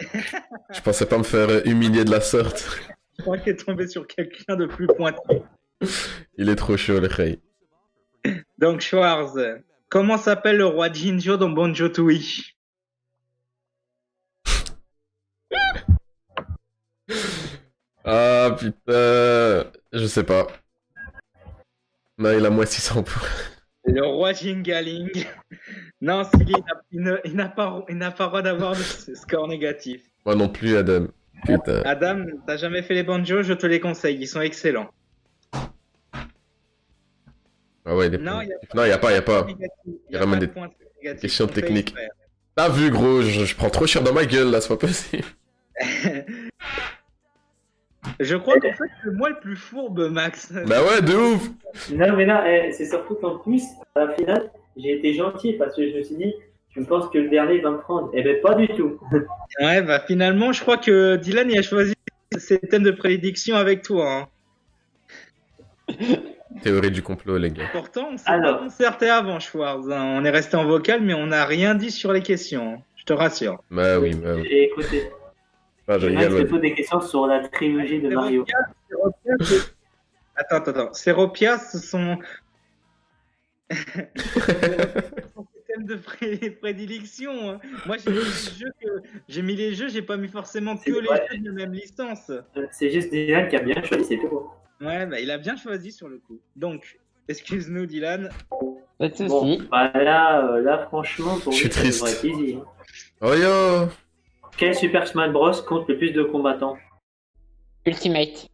Je pensais pas me faire humilier de la sorte. Je crois qu'il est tombé sur quelqu'un de plus pointu. Il est trop chaud, le Rei. Donc, Schwarz, comment s'appelle le roi Jinjo dans Banjo-Tooie? Ah putain, je sais pas. Non, il a moins 600 points. Le roi Jingaling. Non, Silly, il n'a pas le droit d'avoir de score négatif. Moi non plus, Adam. Putain. Adam, t'as jamais fait les banjos, je te les conseille, ils sont excellents. Ah ouais, Non, il y a pas. Il ramène des questions techniques. T'as vu, gros, je prends trop cher dans ma gueule, là, c'est pas possible. Je crois qu'en fait, c'est moi le plus fourbe, Max. Bah ouais, de ouf. Non, mais là, c'est surtout qu'en plus, à la finale, j'ai été gentil parce que je me suis dit, je pense que le dernier va me prendre. Eh ben, pas du tout. Ouais, bah finalement, je crois que Dylan il a choisi ses thèmes de prédiction avec toi. Hein. Théorie du complot, les gars. Pourtant, on s'est pas concerté avant, Schwartz. Hein. On est resté en vocal, mais on n'a rien dit sur les questions. Hein. Je te rassure. Bah oui, bah oui. J'ai écouté. Ah, je rigole. Je te pose des questions sur la trilogie de Mario. Attends. Séropia, ce sont... thème de prédilection. Hein. Moi, j'ai mis les jeux, j'ai pas mis forcément que les jeux de la même licence. C'est juste Dylan qui a bien choisi, c'est tout. Ouais, bah il a bien choisi sur le coup. Donc, excuse-nous, Dylan. Pas de soucis. Bon, bah là, franchement, pour je suis triste. ça devrait être easy. Oh yo. Quel Super Smash Bros compte le plus de combattants? Ultimate.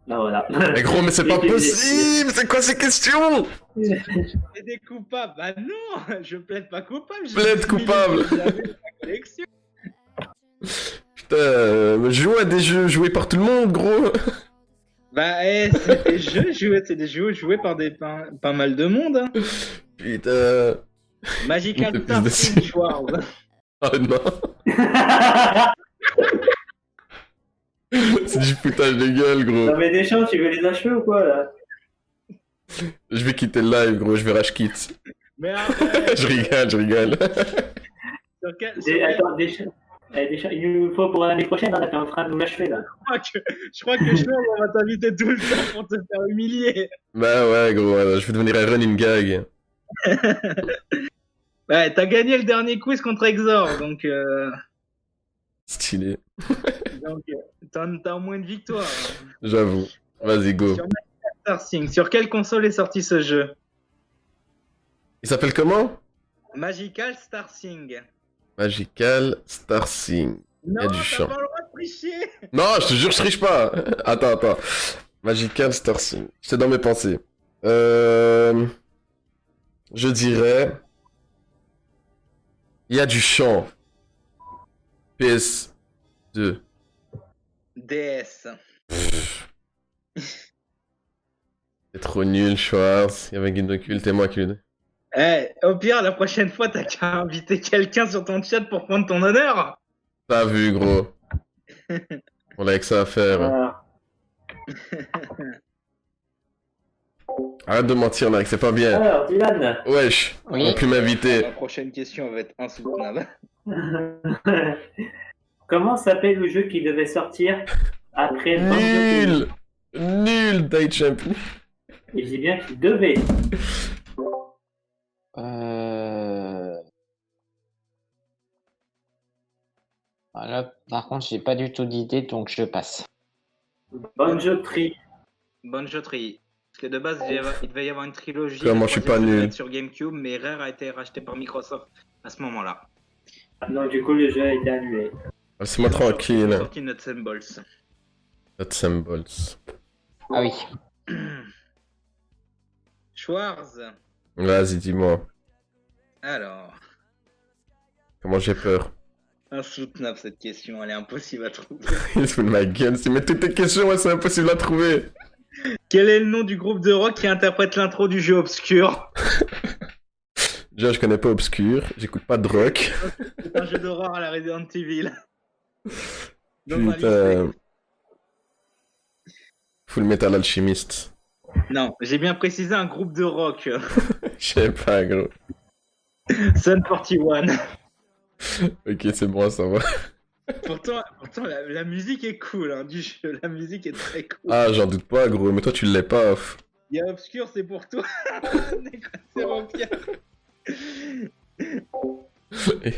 Bah voilà. Mais gros, mais c'est pas possible. C'est quoi ces questions? Des coupables? Bah non, je plaide pas coupable. Plaide coupable. Putain, joue à des jeux joués par tout le monde, gros. Bah, c'est des jeux joués par pas mal de monde. Hein. Putain. Magical Star Schwartz. Oh non. C'est du foutage de gueule, gros. Non mais Deschamps, tu veux les achever ou quoi là? Je vais quitter le live, gros, je vais rage quit. Mais je rigole. Attends, Deschamps, il nous faut pour l'année prochaine, là, t'es en train de nous l'achever là. Je crois que Schwartz, on va t'inviter tout le temps pour te faire humilier. Bah ouais, gros, je vais devenir un running gag. Ouais, t'as gagné le dernier quiz contre Exor, donc... Stylé. Donc, t'as au moins une victoire. Hein. J'avoue. Vas-y, go. Sur Magical Star Sing, sur quelle console est sorti ce jeu? Il s'appelle comment? Magical Star Sing. Magical Star Sing. Non, il y a du chant. pas le droit de tricher. Non, je te jure, je triche pas. Attends. Magical Star Sing. C'est dans mes pensées. Je dirais... Il y a du chant. PS2. DS. C'est trop nul, Schwartz. Il y avait un guide occulte et moi qui le... Au pire, la prochaine fois, t'as qu'à inviter quelqu'un sur ton chat pour prendre ton honneur. T'as vu, gros. On a avec ça à faire. Arrête de mentir, mec, c'est pas bien. Alors, Dylan. Wesh, on peut m'inviter. La prochaine question va être insoutenable. Comment s'appelle le jeu qui devait sortir après Nul, Daichamp. Il dit bien qu'il devait. Voilà, par contre, j'ai pas du tout d'idée, donc je passe. Banjo Tree. Banjo Tree. Parce que de base, il devait y avoir une trilogie. Comment je suis pas nul. Sur GameCube, mais Rare a été racheté par Microsoft à ce moment-là. Non, du coup, le jeu a été annulé. Laisse-moi tranquille. Sorti Nuts and Bolts. Nuts and Bolts. Ah oui. Schwartz. Vas-y, dis-moi. Alors. Comment j'ai peur. Insoutenable cette question, elle est impossible à trouver. Il se fout de ma gueule. Mais toutes tes questions, ouais, c'est impossible à trouver. Quel est le nom du groupe de rock qui interprète l'intro du jeu Obscur? Déjà, je connais pas Obscur, j'écoute pas de rock. C'est un jeu d'horreur à la Resident Evil. Putain. Full Metal Alchemist. Non, j'ai bien précisé un groupe de rock. Je sais pas, gros. Sun 41. Ok, c'est bon, ça va. Pourtant la musique est cool hein, du jeu, la musique est très cool. Ah, j'en doute pas, gros, mais toi tu l'es pas, off. Il y a Obscur, c'est pour toi. C'est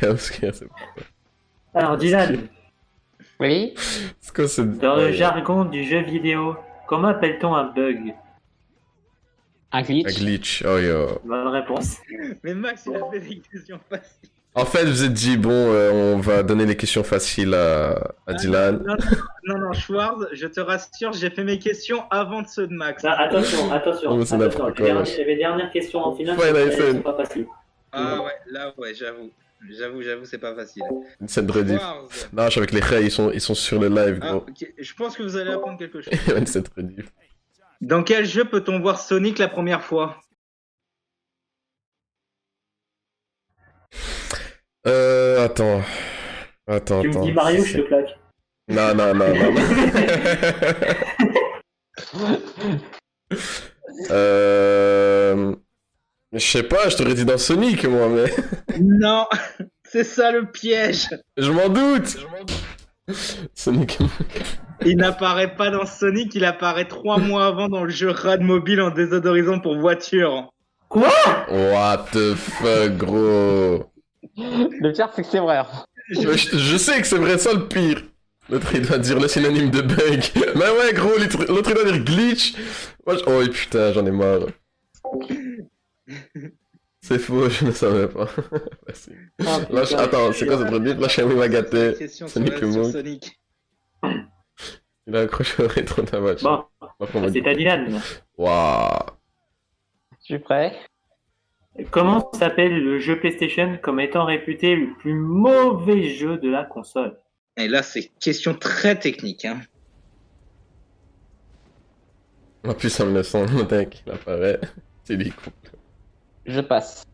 Obscur, c'est pour toi. Alors, Dylan. Oui. C'est quoi ce... Dans le jargon du jeu vidéo, comment appelle-t-on un bug? Un glitch. Un glitch, oh yo. Bonne réponse. Mais Max, il a fait des questions faciles. En fait, je vous ai dit, bon, on va donner les questions faciles à Dylan. Non, Schwarz, je te rassure, j'ai fait mes questions avant de ceux de Max. Ah, attention. Oh, c'est n'importe quoi, wesh. Les dernières questions en finale, Ouais, là, sont pas faciles. Ah ouais, là, ouais, j'avoue. J'avoue, c'est pas facile. Une rediff. Schwarz. Non, je suis avec les Ray, ils sont sur le live, Ah, gros. ok. Je pense que vous allez apprendre quelque chose. Cette rediff. Dans quel jeu peut-on voir Sonic la première fois? Attends. Tu me dis Mario, je te claque. Non. Je sais pas, je t'aurais dit dans Sonic, moi, mais... Non, c'est ça le piège. Je m'en doute. Sonic... Il n'apparaît pas dans Sonic, il apparaît 3 mois avant dans le jeu Rad Mobile en désodorisant pour voiture. Quoi? What the fuck, gros. Le pire, c'est que c'est vrai. Je sais que c'est vrai, ça le pire. L'autre il doit dire le synonyme de bug. Mais ouais, gros, l'autre il doit dire glitch. Moi, oh putain, j'en ai marre. C'est faux, je ne savais pas. Attends, c'est quoi cette redite? Là, Xiaomi m'a gâté. Sonic le manque. Sonic. Il a accroché au rétro de la vache. Bon, c'est à Dylan. Waouh. Je suis prêt. Comment s'appelle le jeu PlayStation comme étant réputé le plus mauvais jeu de la console? Et là, c'est question très technique. Hein. En plus, ça me le sent, le deck, il apparaît. C'est des coups. Je passe.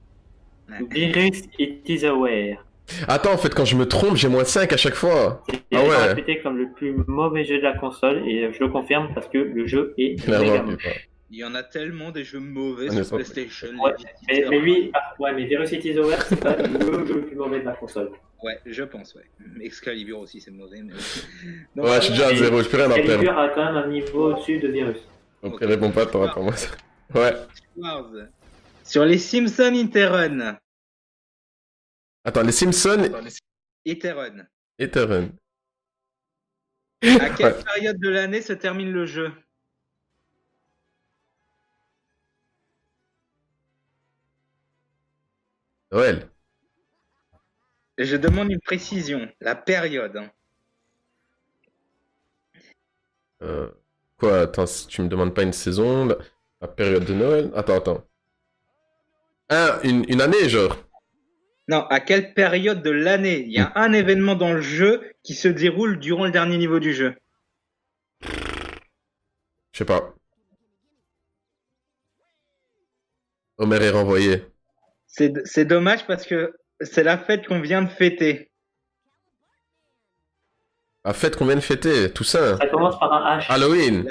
Virus It Is Aware. Attends, en fait, quand je me trompe, j'ai moins 5 à chaque fois. C'est Ah ouais. réputé comme le plus mauvais jeu de la console et je le confirme parce que le jeu est Clairement, méga moche. putain. Il y en a tellement des jeux mauvais On est sur pas- PlayStation. Ouais, les mais lui, mais Virus It Is Aware, c'est pas le jeu le plus mauvais de la console. Ouais, je pense, ouais. Excalibur aussi, c'est mauvais. Mais... Donc, Ouais, je suis déjà à 0, je peux rien en Excalibur perdre. a quand même un niveau au-dessus de Virus. Donc, réponds pas, t'auras pas moi ça. Ouais. Schwarz. Sur les Simpsons Interrun. Attends, les Simpsons Interrun. et Terran. À quelle Ouais. période de l'année se termine le jeu? Noël. Je demande une précision. La période. Hein. Quoi, attends, si tu me demandes pas une saison, la période de Noël. Attends. Ah, une année, genre. Non, à quelle période de l'année? Il y a un événement dans le jeu qui se déroule durant le dernier niveau du jeu. Je sais pas. Homer est renvoyé. C'est dommage parce que c'est la fête qu'on vient de fêter. La fête qu'on vient de fêter, tout ça. Ça commence par un H. Halloween.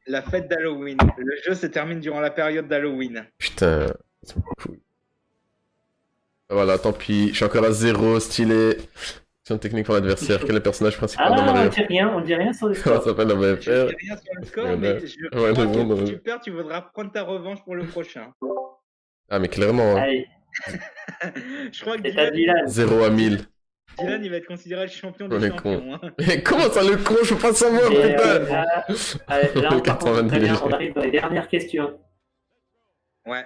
La fête d'Halloween. Le jeu se termine durant la période d'Halloween. Putain, c'est cool. Voilà, tant pis. Je suis encore à 0, stylé. Action technique pour l'adversaire. Quel est le personnage principal de Ah, Mario? on dit rien sur les Comment scores. ça s'appelle la Je VFR? sais rien sur le score, Ouais, mais ouais, je ouais, crois c'est bon, que si ouais. tu perds, tu voudras prendre ta revanche pour le prochain. Ah, mais clairement, hein. Allez, Je crois que c'est à Dylan, Dylan. 0 à 1000. Dylan, il va être considéré le champion On des est champions. Hein. Mais comment ça, le con? Je peux pas savoir, Et, putain! là, par contre, 82. on arrive dans les dernières questions. Ouais.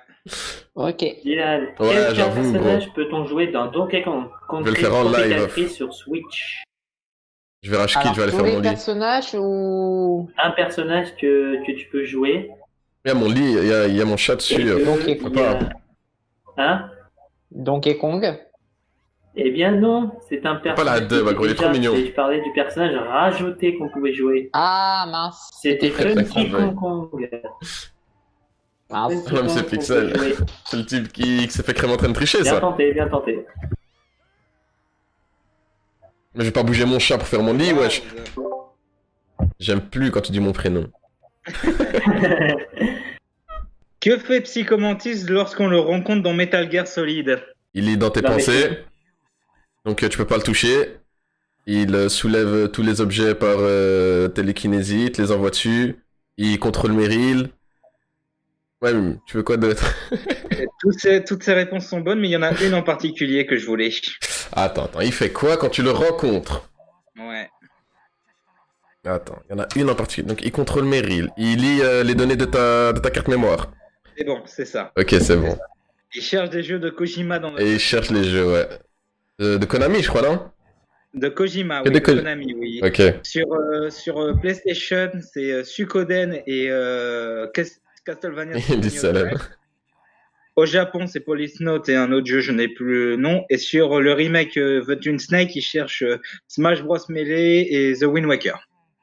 Ok. Dylan, Ouais, quel j'avoue, personnage peut-on jouer dans Donkey Kong Je vais le faire en live. Tropical Freeze sur Switch? Je vais racheter, Alors, je vais aller tous faire les mon lit. personnages ou... Un personnage que tu peux jouer. Il y a mon lit, il y a mon chat dessus. Donkey Il Kong. y a- Hein? Donkey Kong. Eh bien non, c'est un pas la personnage. dub, qui gros, il est déjà- trop mignon. Je parlais du personnage rajouté qu'on pouvait jouer. Ah, mince. C'était très, très Funky convaincu. Kong Kong. Mince. Funky Même Kong c'est qu'on Pixel. pouvait jouer. C'est le type qui s'est fait crémer en train de tricher, Bien ça. tenté, bien tenté. Mais je vais pas bouger mon chat pour faire mon lit, wesh. Schwarz. J'aime plus quand tu dis mon prénom. Que fait Psychomantis lorsqu'on le rencontre dans Metal Gear Solid? Il est dans tes Non, mais pensées. Donc tu peux pas le toucher. Il soulève tous les objets par télékinésie, il te les envoie dessus. Il contrôle Meryl. Ouais, mais tu veux quoi d'autre? Toutes ces réponses sont bonnes, mais il y en a une en particulier que je voulais. Attends, il fait quoi quand tu le rencontres? Ouais. Attends, il y en a une en particulier. Donc, il contrôle mes reels. Il lit les données de ta carte mémoire. C'est bon, c'est ça. Ok, c'est bon. Il cherche des jeux de Kojima dans notre... Et il cherche les jeux, ouais. De Konami, je crois, non? De Kojima, Que oui, de de Ko- Konami, oui. Ok. Sur PlayStation, c'est Suikoden et Castlevania. Il dit Symphony of the Salem. Night. Au Japon, c'est Police Note et un autre jeu, je n'ai plus le nom. Et sur le remake The Twin Snake, il cherche Smash Bros Melee et The Wind Waker.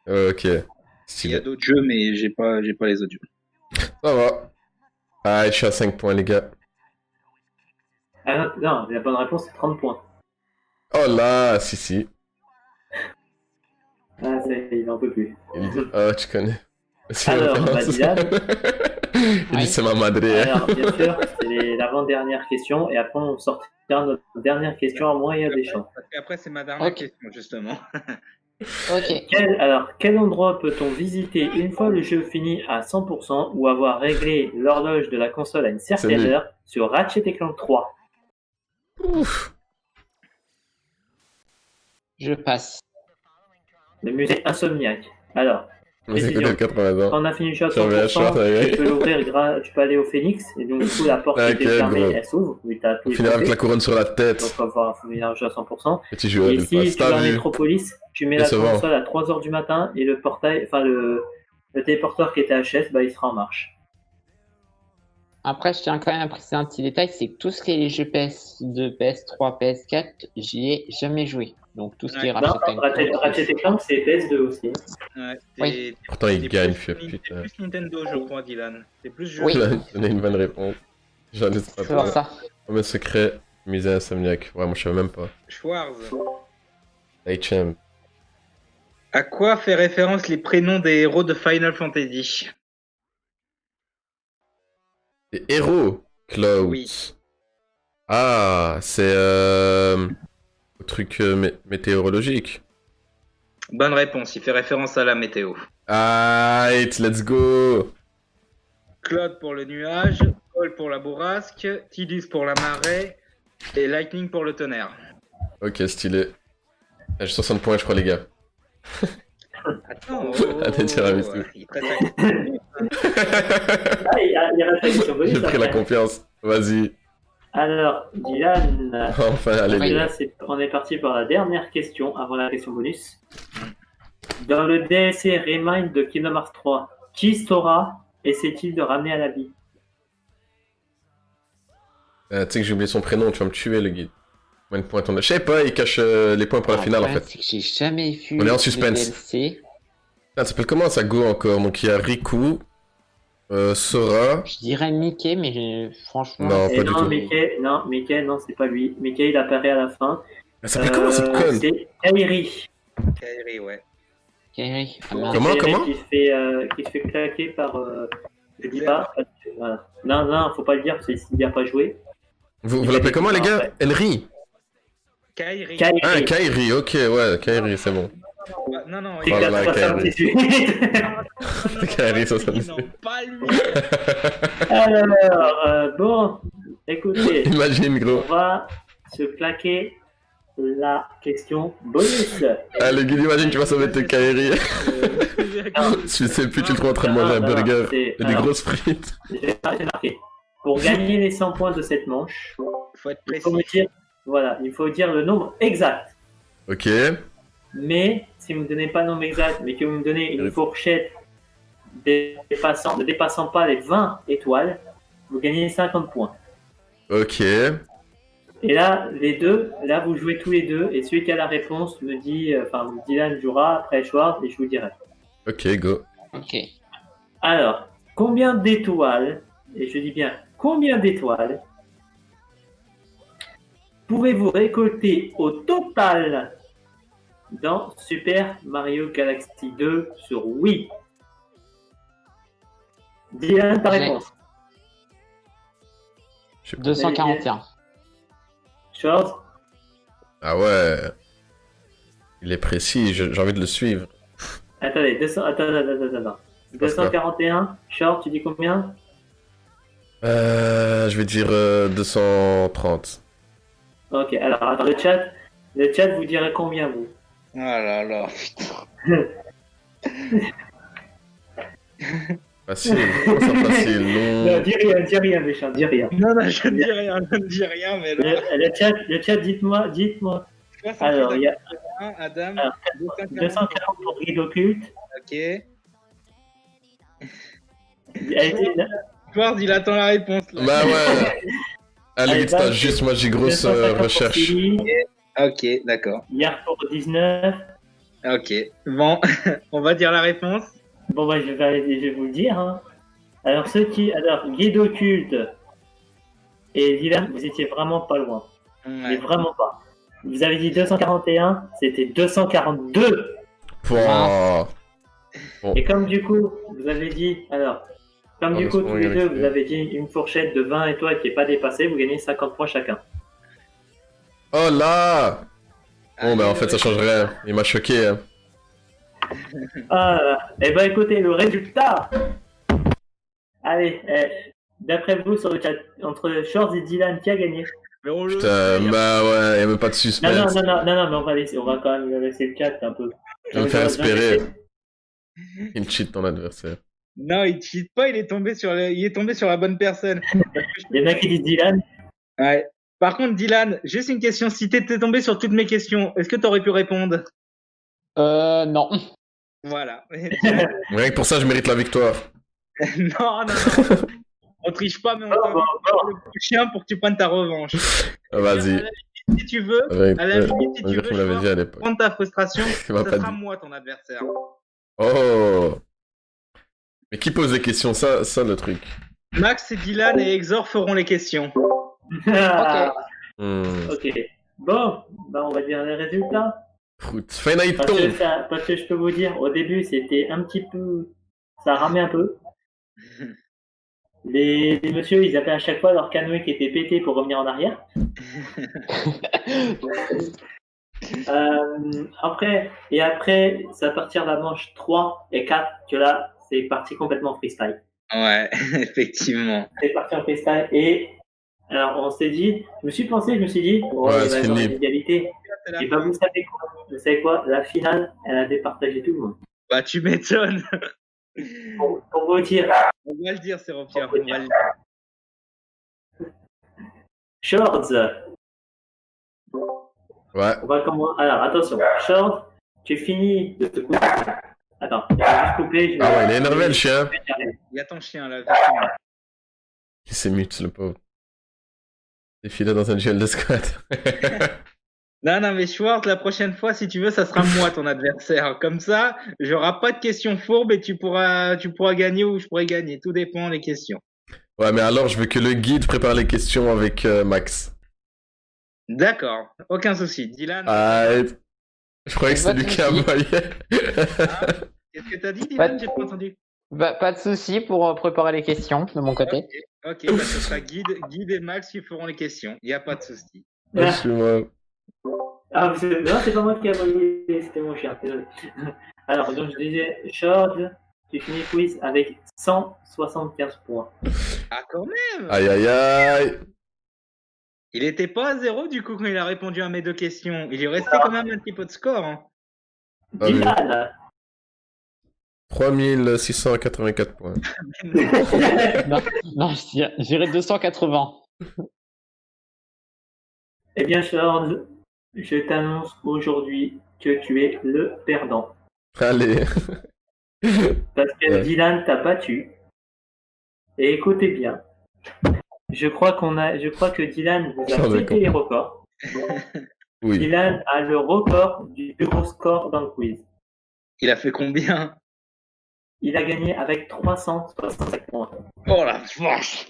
Ok. Il y a Stylé. d'autres jeux, mais j'ai pas les autres jeux. Ça va. Ah, je suis à 5 points, les gars. Ah non, la bonne réponse c'est 30 points. Oh là, si. Ah, il en peut plus. Il dit, oh, tu connais. C'est Alors, la référence. Dylan. Il dit, c'est ma madre. Alors, bien sûr, c'est l'avant-dernière question, et après on sortira notre dernière question, à moins il y a des chances. Parce qu'après, c'est ma dernière Ok. question, justement. Ok. Quel endroit peut-on visiter une fois le jeu fini à 100% ou avoir réglé l'horloge de la console à une certaine nul. heure sur Ratchet & Clank 3? Ouf. Je passe. Le musée Insomniac. Alors, Mais c'est précision. peut-être 80 ans. Quand on a fini le jeu à J'avais un short 100%, avec. tu peux l'ouvrir, tu peux aller au Phoenix, et donc du coup la porte Ok, qui était fermée, gros. elle s'ouvre, oui, t'as tout On finira avec effacé. la couronne sur la Donc tête. on va finir le jeu à 100%. Petit joueur, Et il si passe. tu vas T'as à vu? Metropolis, tu mets la Décevant. console à 3h du matin et le portail, enfin le téléporteur qui était à HS, bah il sera en marche. Après, je tiens quand même à préciser un petit détail, c'est que tout ce qui est les jeux PS2, PS3, PS4, j'y ai jamais joué. Donc tout ce qui est Ouais. Non, Ratchet & Ratchet & Clank c'est PS2 aussi. Ouais, Oui. Pourtant, il c'est gagne, plus- fait putain. C'est plus Nintendo, je crois, Dylan. C'est plus jeu. Oui. Là, il donnait une bonne réponse. J'en ai pas C'est pour trop. ça. Comme un secret, musée Insomniac. Ouais, moi je savais même pas. Schwarz. HM. À quoi fait référence les prénoms des héros de Final Fantasy? Les héros. Cloud. Oui. Ah, c'est au truc météorologique. Bonne réponse, il fait référence à la météo. Alright, let's go. Claude pour le nuage, Paul pour la bourrasque, Tidus pour la marée et Lightning pour le tonnerre. Ok, stylé. J'ai 60 points, je crois, les gars. Attends, Allez, tiramisu. il est très actif. Ah, il reste la question bonus. J'ai pris la après. confiance. Vas-y. Alors, Dylan, Enfin, allez, les là, gars. on est parti pour la dernière question avant la question bonus. Dans le DLC Remind de Kingdom Hearts 3, qui Sora essaie-t-il de ramener à la vie? Tu sais que j'ai oublié son prénom, tu vas me tuer, le guide. Combien de points t'en as? Je sais pas, il cache les points pour la finale, en Le problème, fait. c'est que j'ai jamais vu On est en le suspense. DLC. Ah, ça s'appelle comment ça, Go encore? Donc il y a Riku, Sora. Je dirais Mickey, mais franchement, Non, Et pas du non, tout. Mickey, non, c'est pas lui. Mickey, il apparaît à la fin. Elle s'appelle comment cette conne? C'est Kairi. Kairi, ouais. Kairi. Ah, merde. Comment, Kairi comment qui se fait claquer par... je dis pas. Voilà. Non, faut pas le dire parce qu'il n'a pas joué. Vous l'appelez comment, les gars? Henry? Kairi. Kairi. Ah, Kairi, ok, ouais, Kairi, c'est bon. Non, non, C'est Oh là là, 478. Kairi, ça sonne. non, pas lui. Alors, bon, écoutez, Imagine, gros. on va se claquer la question bonus. Ah, le guide, imagine, tu vas sauver tes Kairi. Je sais plus, tu le trouves en train de manger un burger et des grosses frites. J'ai marqué. Pour gagner les 100 points de cette manche, Faut être il faut me précis. dire, voilà, il faut dire le nombre exact. Ok. Mais si vous ne me donnez pas le nombre exact, mais que vous me donnez une fourchette ne dépassant pas les 20 étoiles, vous gagnez 50 points. Ok. Et là, là vous jouez tous les deux, et celui qui a la réponse me dit, Dylan jouera après Schwartz, et je vous dirai. Ok, go. Ok. Alors, combien d'étoiles, et je dis bien combien d'étoiles, pouvez-vous récolter au total dans Super Mario Galaxy 2 sur Wii? Dylan, ta J'ai- réponse. Je sais pas. 241. Schwartz, Ah ouais. Il est précis, j'ai envie de le suivre. attendez, attends. 241, Schwartz, tu dis combien? Je vais dire 230. Ok, alors attends, le chat vous dirait combien vous? Oh là là, putain. Facile, comment ça facile? Non, dis rien, méchant, dis rien. Non, je ne dis rien, mais là... Le chat, dites-moi. Alors, il y a... Adam, 240 pour Guide Occulte. Ok. Allez, il attend la réponse. Là. Bah ouais. Allez, vite, juste, moi j'ai grosse recherche. Ok, d'accord. Hier pour 19. Ok, bon, on va dire la réponse. Bon, bah, je vais vous le dire. Hein. Alors, Guide Occulte et Dylan, vous étiez vraiment pas loin. Ouais. Mais vraiment pas. Vous avez dit 241, c'était 242. Bon. Et comme du coup, vous avez dit, tous les deux, vous avez dit une fourchette de 20 étoiles qui n'est pas dépassée, vous gagnez 50 points chacun. Oh là! Bon, bah en fait, ça change rien. Il m'a choqué. Hein. Eh ben écoutez, le résultat. Allez, d'après vous sur le chat, entre Shorts et Dylan, qui a gagné? Putain, bah ouais, y'a même pas de suspense. Non, mais on va quand même laisser le chat un peu. Je vais me faire espérer. Il cheat ton adversaire. Non, il cheat pas, il est tombé sur la bonne personne. Il y en a qui disent Dylan. Ouais. Par contre, Dylan, juste une question. Si t'étais tombé sur toutes mes questions, est-ce que t'aurais pu répondre? Non. Voilà. Rien que pour ça, je mérite la victoire. Non. On triche pas, mais on t'a le chien pour que tu prennes ta revanche. Vas-y. Si tu veux, prendre ta frustration, ça sera moi ton adversaire. Oh. Mais qui pose les questions? Ça le truc. Max et Dylan et Exor feront les questions. Ok. Bon, bah on va dire les résultats. Parce que je peux vous dire, au début, c'était un petit peu... Ça ramait un peu. Les messieurs, ils avaient à chaque fois leur canoë qui était pété pour revenir en arrière. Après, c'est à partir de la manche 3 et 4 que là, c'est parti complètement freestyle. Ouais, effectivement. C'est parti en freestyle et alors on s'est dit, je me suis dit, ouais, c'est fini. Égalité. Et bah vous savez quoi, la finale, elle a départagé tout le monde. Bah tu m'étonnes. Pour vous dire. On va le dire, Séropierre, on va le dire. Shorts. Ouais. On va commencer. Alors attention, Shorts, tu finis de te couper. Attends, je vais juste couper. Ah ouais, il est énervé le chien. Il y a ton chien là. Il s'est mute, le pauvre. Défilé dans un duel de squat. Non, mais Schwartz, la prochaine fois, si tu veux, ça sera moi ton adversaire. Comme ça, j'aurai pas de questions fourbes et tu pourras gagner ou je pourrai gagner. Tout dépend des questions. Ouais, mais alors, je veux que le guide prépare les questions avec Max. D'accord, aucun souci. Dylan. Je croyais que c'était lui qui envoyait. Qu'est-ce que t'as dit, Dylan? J'ai pas entendu. Pas de souci pour préparer les questions de mon côté. Ok, bah, ce sera Guide et Max qui feront les questions. Il n'y a pas de souci. Excuse-moi. Non, c'est pas moi qui ai envoyé, c'était mon chien. Alors, donc je disais, Short, tu finis le quiz avec 175 points. Ah, quand même! Aïe. Il était pas à 0 du coup quand il a répondu à mes deux questions. Il est resté quand même un petit peu de score. Hein. Dylan. 3684 points. non, j'irai 280. Eh bien, Short, je t'annonce aujourd'hui que tu es le perdant. Allez. Parce que Dylan t'a battu. Et écoutez bien. Je crois que Dylan vous a pété les records. Oui. Dylan a le record du plus gros score dans le quiz. Il a fait combien? Il a gagné avec 365 points. Oh la vache!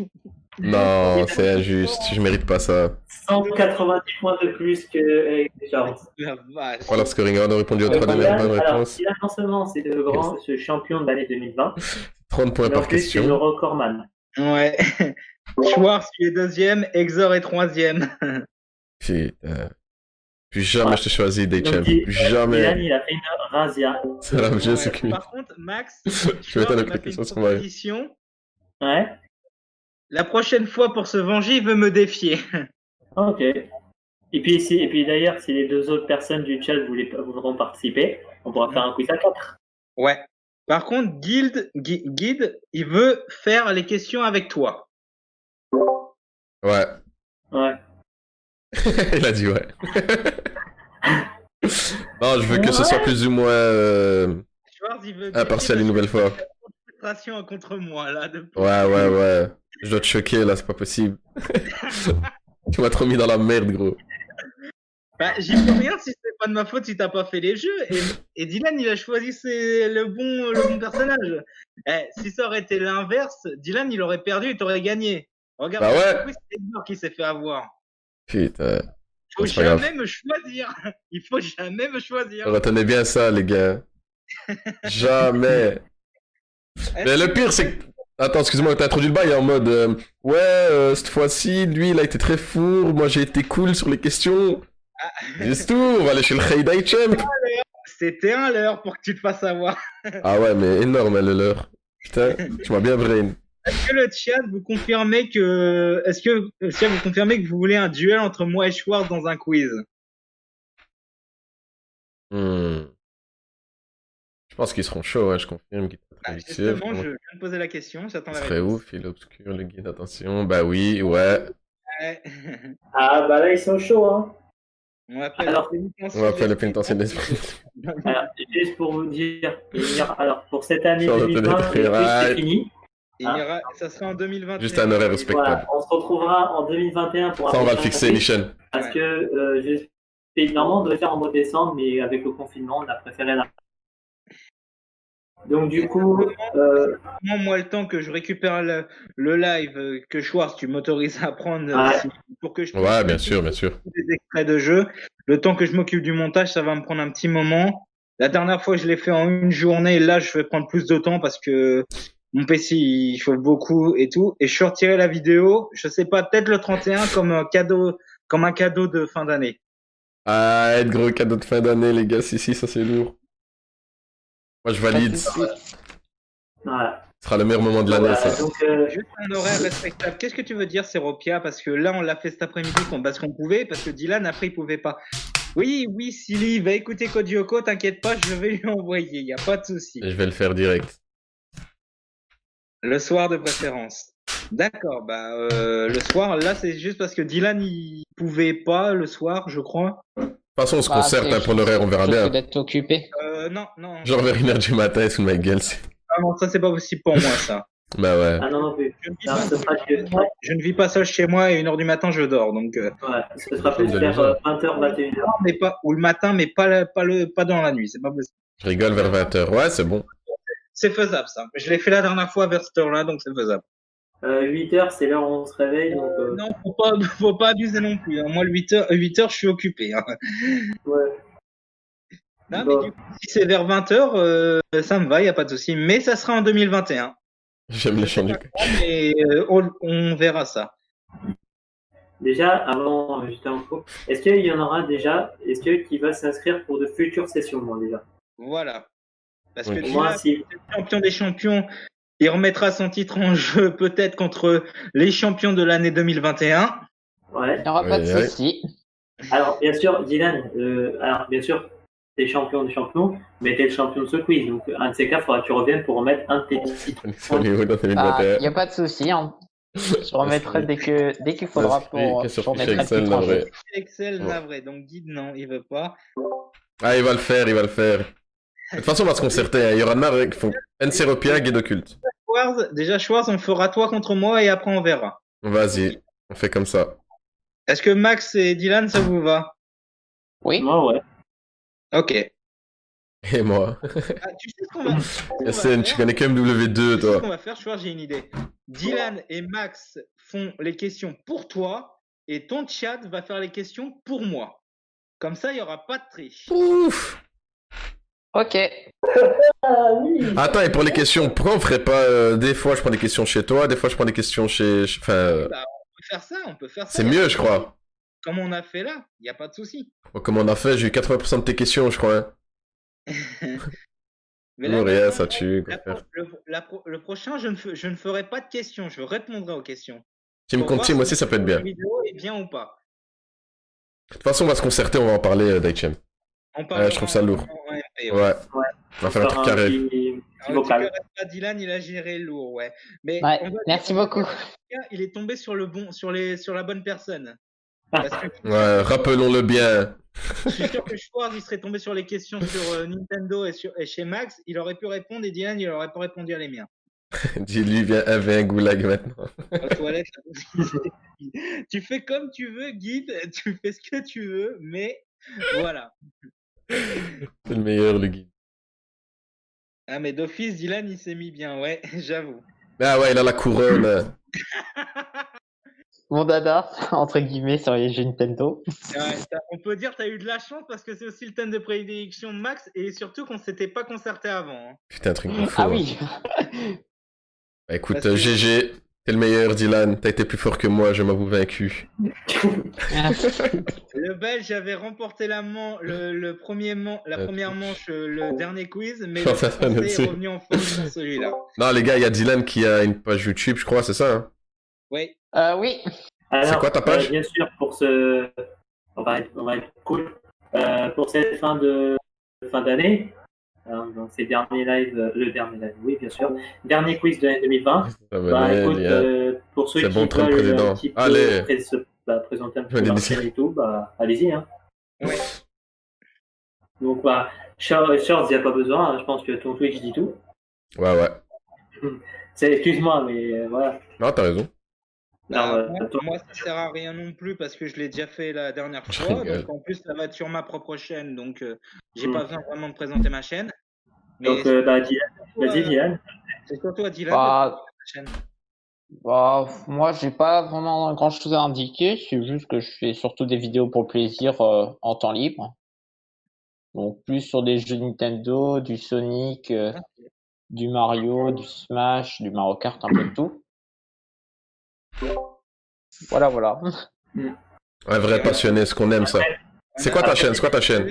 Non, c'est injuste. Je mérite pas ça. 190 points de plus que George. La vache. Voilà, scoring. On a répondu aux 3 dernières bonnes réponses. Dylan, non seulement c'est ce champion de l'année 2020. 30 points par question. C'est le recordman. Ouais. Schwartz, tu es deuxième, Exor est troisième. Putain. Plus jamais je te choisis des champs. Jamais. Dylan, il a fait une razzia. C'est la même chose que Par contre, Max, je vais t'en la question sur moi. Ouais. La prochaine fois, pour se venger, il veut me défier. Ok. Et puis d'ailleurs, si les deux autres personnes du chat voudront participer, on pourra faire un quiz à 4. Ouais. Par contre, Guide, il veut faire les questions avec toi. Ouais. Ouais. Il a dit ouais. Non, je veux que ce soit plus ou moins Schwarz, il veut impartial une nouvelle fois. Frustration contre moi, là. Ouais. Je dois te choquer, là, c'est pas possible. Tu m'as trop mis dans la merde, gros. Bah, j'y peux rien si c'est pas de ma faute si t'as pas fait les jeux. Et Dylan, il a choisi le bon personnage. Si ça aurait été l'inverse, Dylan, il aurait perdu et t'aurais gagné. Regarde, Bah ouais. c'est Edgar qui s'est fait avoir. Putain. Il faut jamais me choisir. Il faut jamais me choisir. Retenez bien ça, les gars. Jamais. Mais le pire, c'est que... Attends, excuse-moi, t'as introduit le bail en mode... cette fois-ci, lui, il a été très fourbe, moi j'ai été cool sur les questions. C'est tout, on va aller chez le Heidai Champ. C'était un leurre pour que tu te fasses avoir. Ah ouais, mais énorme, le leurre. Putain, tu m'as bien brain. Est-ce que le chat, vous confirmez que... Est-ce que vous confirmez que vous voulez un duel entre moi et Schwarz dans un quiz? Je pense qu'ils seront chauds, ouais, je confirme. Justement, je viens de poser la question, j'attends la réponse. Serait ouf, il obscure, le guide, attention. Bah oui, ouais. Ah bah là, ils sont chauds, hein. On appelle le pénitentiaire d'esprit. Alors, juste pour vous dire, alors pour cette année 2020, c'est fini. Ça sera en 2021. Juste un horaire respectable. Voilà, on se retrouvera en 2021 pour ça, on va le fixer, Nishan. Parce que normalement, on devait faire en mois de décembre, mais avec le confinement, on a préféré la. Donc du coup, moi, le temps que je récupère le live, que Schwarz, tu m'autorises à prendre pour que je ouais, bien sûr. Des extraits de jeu. Le temps que je m'occupe du montage, ça va me prendre un petit moment. La dernière fois, je l'ai fait en une journée. Là, je vais prendre plus de temps parce que mon PC, il chauffe beaucoup et tout. Et je sortirai la vidéo, je sais pas, peut-être le 31 comme un cadeau de fin d'année. Ah, gros cadeau de fin d'année, les gars. Si, ça c'est lourd. Moi, je valide. Voilà. Ce sera le meilleur moment de l'année, ça. Donc, juste un horaire respectable. Qu'est-ce que tu veux dire, Seropia? Parce que là, on l'a fait cet après-midi parce qu'on pouvait, parce que Dylan, après, il pouvait pas. Oui, Silly, va écouter Code Yoko, t'inquiète pas, je vais lui envoyer, y a pas de souci. Et je vais le faire direct. Le soir de préférence. D'accord, le soir, là, c'est juste parce que Dylan, il pouvait pas le soir, je crois. De toute façon, on se concerte pour l'horaire, on verra bien. D'être occupé. Non. Genre vers 1h du matin, sous ma gueule. Ah non, ça, c'est pas possible pour moi, ça. Bah ouais. Ah non plus. Je ne vis pas seul chez moi et 1h du matin, je dors, donc... Ouais, ce sera plus vers 20h, 21h. Mais pas, ou le matin, mais pas dans la nuit, c'est pas possible. Je rigole vers 20h, ouais, c'est bon. C'est faisable, ça. Je l'ai fait la dernière fois vers cette heure-là, donc c'est faisable. 8h, c'est l'heure où on se réveille, donc... Non, faut pas abuser non plus. Hein. Moi, 8h, je suis occupé. Hein. Ouais. Non, mais du coup, si c'est vers 20h, ça me va, y a pas de souci. Mais ça sera en 2021. J'aime les chants du cul. Mais on verra ça. Déjà, avant, juste un coup, est-ce qu'il y en aura déjà, qui va s'inscrire pour de futures sessions, moi, déjà? Voilà. Parce que moi, si... le champion des champions, il remettra son titre en jeu peut-être contre les champions de l'année 2021. Ouais. Il n'y aura pas de souci. Alors, bien sûr, Dylan, t'es champion des champions, mais t'es le champion de ce quiz. Donc, un de ces cas, il faudra que tu reviennes pour remettre un de tes titres. Il n'y a pas de souci. Hein. Je remettrai dès qu'il faudra pour remettre Excel, navré. Excel, navré. Donc, Guide, non, il veut pas. Ah, il va le faire. De toute façon, on va se concerter. Hein. Il y aura Narek, NCROPIA, Guide Occulte. Déjà, Schwarz, on fera toi contre moi et après on verra. Vas-y, on fait comme ça. Est-ce que Max et Dylan, ça vous va? Oui. Moi, ouais. Ok. Et moi. Tu sais ce qu'on va faire? SN, tu connais quand même W2, toi. Tu sais ce qu'on va faire, Schwarz, j'ai une idée. Dylan et Max font les questions pour toi et ton chat va faire les questions pour moi. Comme ça, il n'y aura pas de triche. Ouf. Ok. Attends, et pour les questions pro, on ferait pas... des fois, je prends des questions chez toi, des fois, je prends des questions chez... Enfin... on peut faire ça. C'est mieux, je crois. Comme on a fait là, il n'y a pas de souci. Comme on a fait, j'ai eu 80% de tes questions, je crois. Mais là, rien, ça tue. Le prochain, je ne ferai pas de questions, je répondrai aux questions. Team contre team aussi, ça peut être bien. La vidéo est bien ou pas. De toute façon, on va se concerter, on va en parler, Daichem. Je trouve ça lourd. taper. Ouais. On va faire un truc carré. Dylan, il a géré lourd, ouais. Mais ouais, merci beaucoup. Il est tombé sur la bonne personne. Ouais, rappelons-le bien. Je suis sûr que Schwartz, il serait tombé sur les questions sur Nintendo et chez Max, il aurait pu répondre et Dylan, il aurait pas répondu à les miens. Dis-lui, avait un goulag maintenant. Aux toilettes, tu fais comme tu veux, Guide, tu fais ce que tu veux, mais voilà. C'est le meilleur, le guide. Ah, mais d'office, Dylan, il s'est mis bien, ouais, j'avoue. Ah ouais, il a la couronne. Mon dada, entre guillemets, sur les jeux Nintendo. Ouais, on peut dire que t'as eu de la chance parce que c'est aussi le thème de prédilection de Max et surtout qu'on s'était pas concerté avant. Hein. Putain, un truc de fou. Ah oui. Bah, écoute, GG, t'es le meilleur, Dylan. T'as été plus fort que moi, je m'avoue vaincu. Le Belge avait remporté la première manche, le dernier quiz, mais le Français est revenu en force pour celui-là. Non, les gars, il y a Dylan qui a une page YouTube, je crois, c'est ça, hein? Oui. Oui. C'est quoi ta page? Bien sûr, pour on va être cool. Pour cette fin d'année, donc c'est le dernier live, oui, bien sûr. Dernier quiz de l'année 2020. Écoute, pour ceux qui veulent un petit peu présenter un peu leur chaîne et tout, allez-y. Hein. Ouais. Donc, Shorts, il n'y a pas besoin. Hein, je pense que ton Twitch dit tout. Ouais. Excuse-moi, mais voilà. Non, t'as raison. Moi, ça sert à rien non plus parce que je l'ai déjà fait la dernière fois. Donc, en plus, ça va être sur ma propre chaîne. Donc, j'ai pas besoin vraiment de présenter ma chaîne. Mais donc, Dylan, vas-y, Dylan. C'est surtout à Dylan. Moi, j'ai pas vraiment grand chose à indiquer. C'est juste que je fais surtout des vidéos pour le plaisir en temps libre. Donc, plus sur des jeux Nintendo, du Sonic, du Mario, du Smash, du Mario Kart, un peu de tout. Voilà. Un vrai passionné, ce qu'on aime, ça. C'est quoi ta chaîne?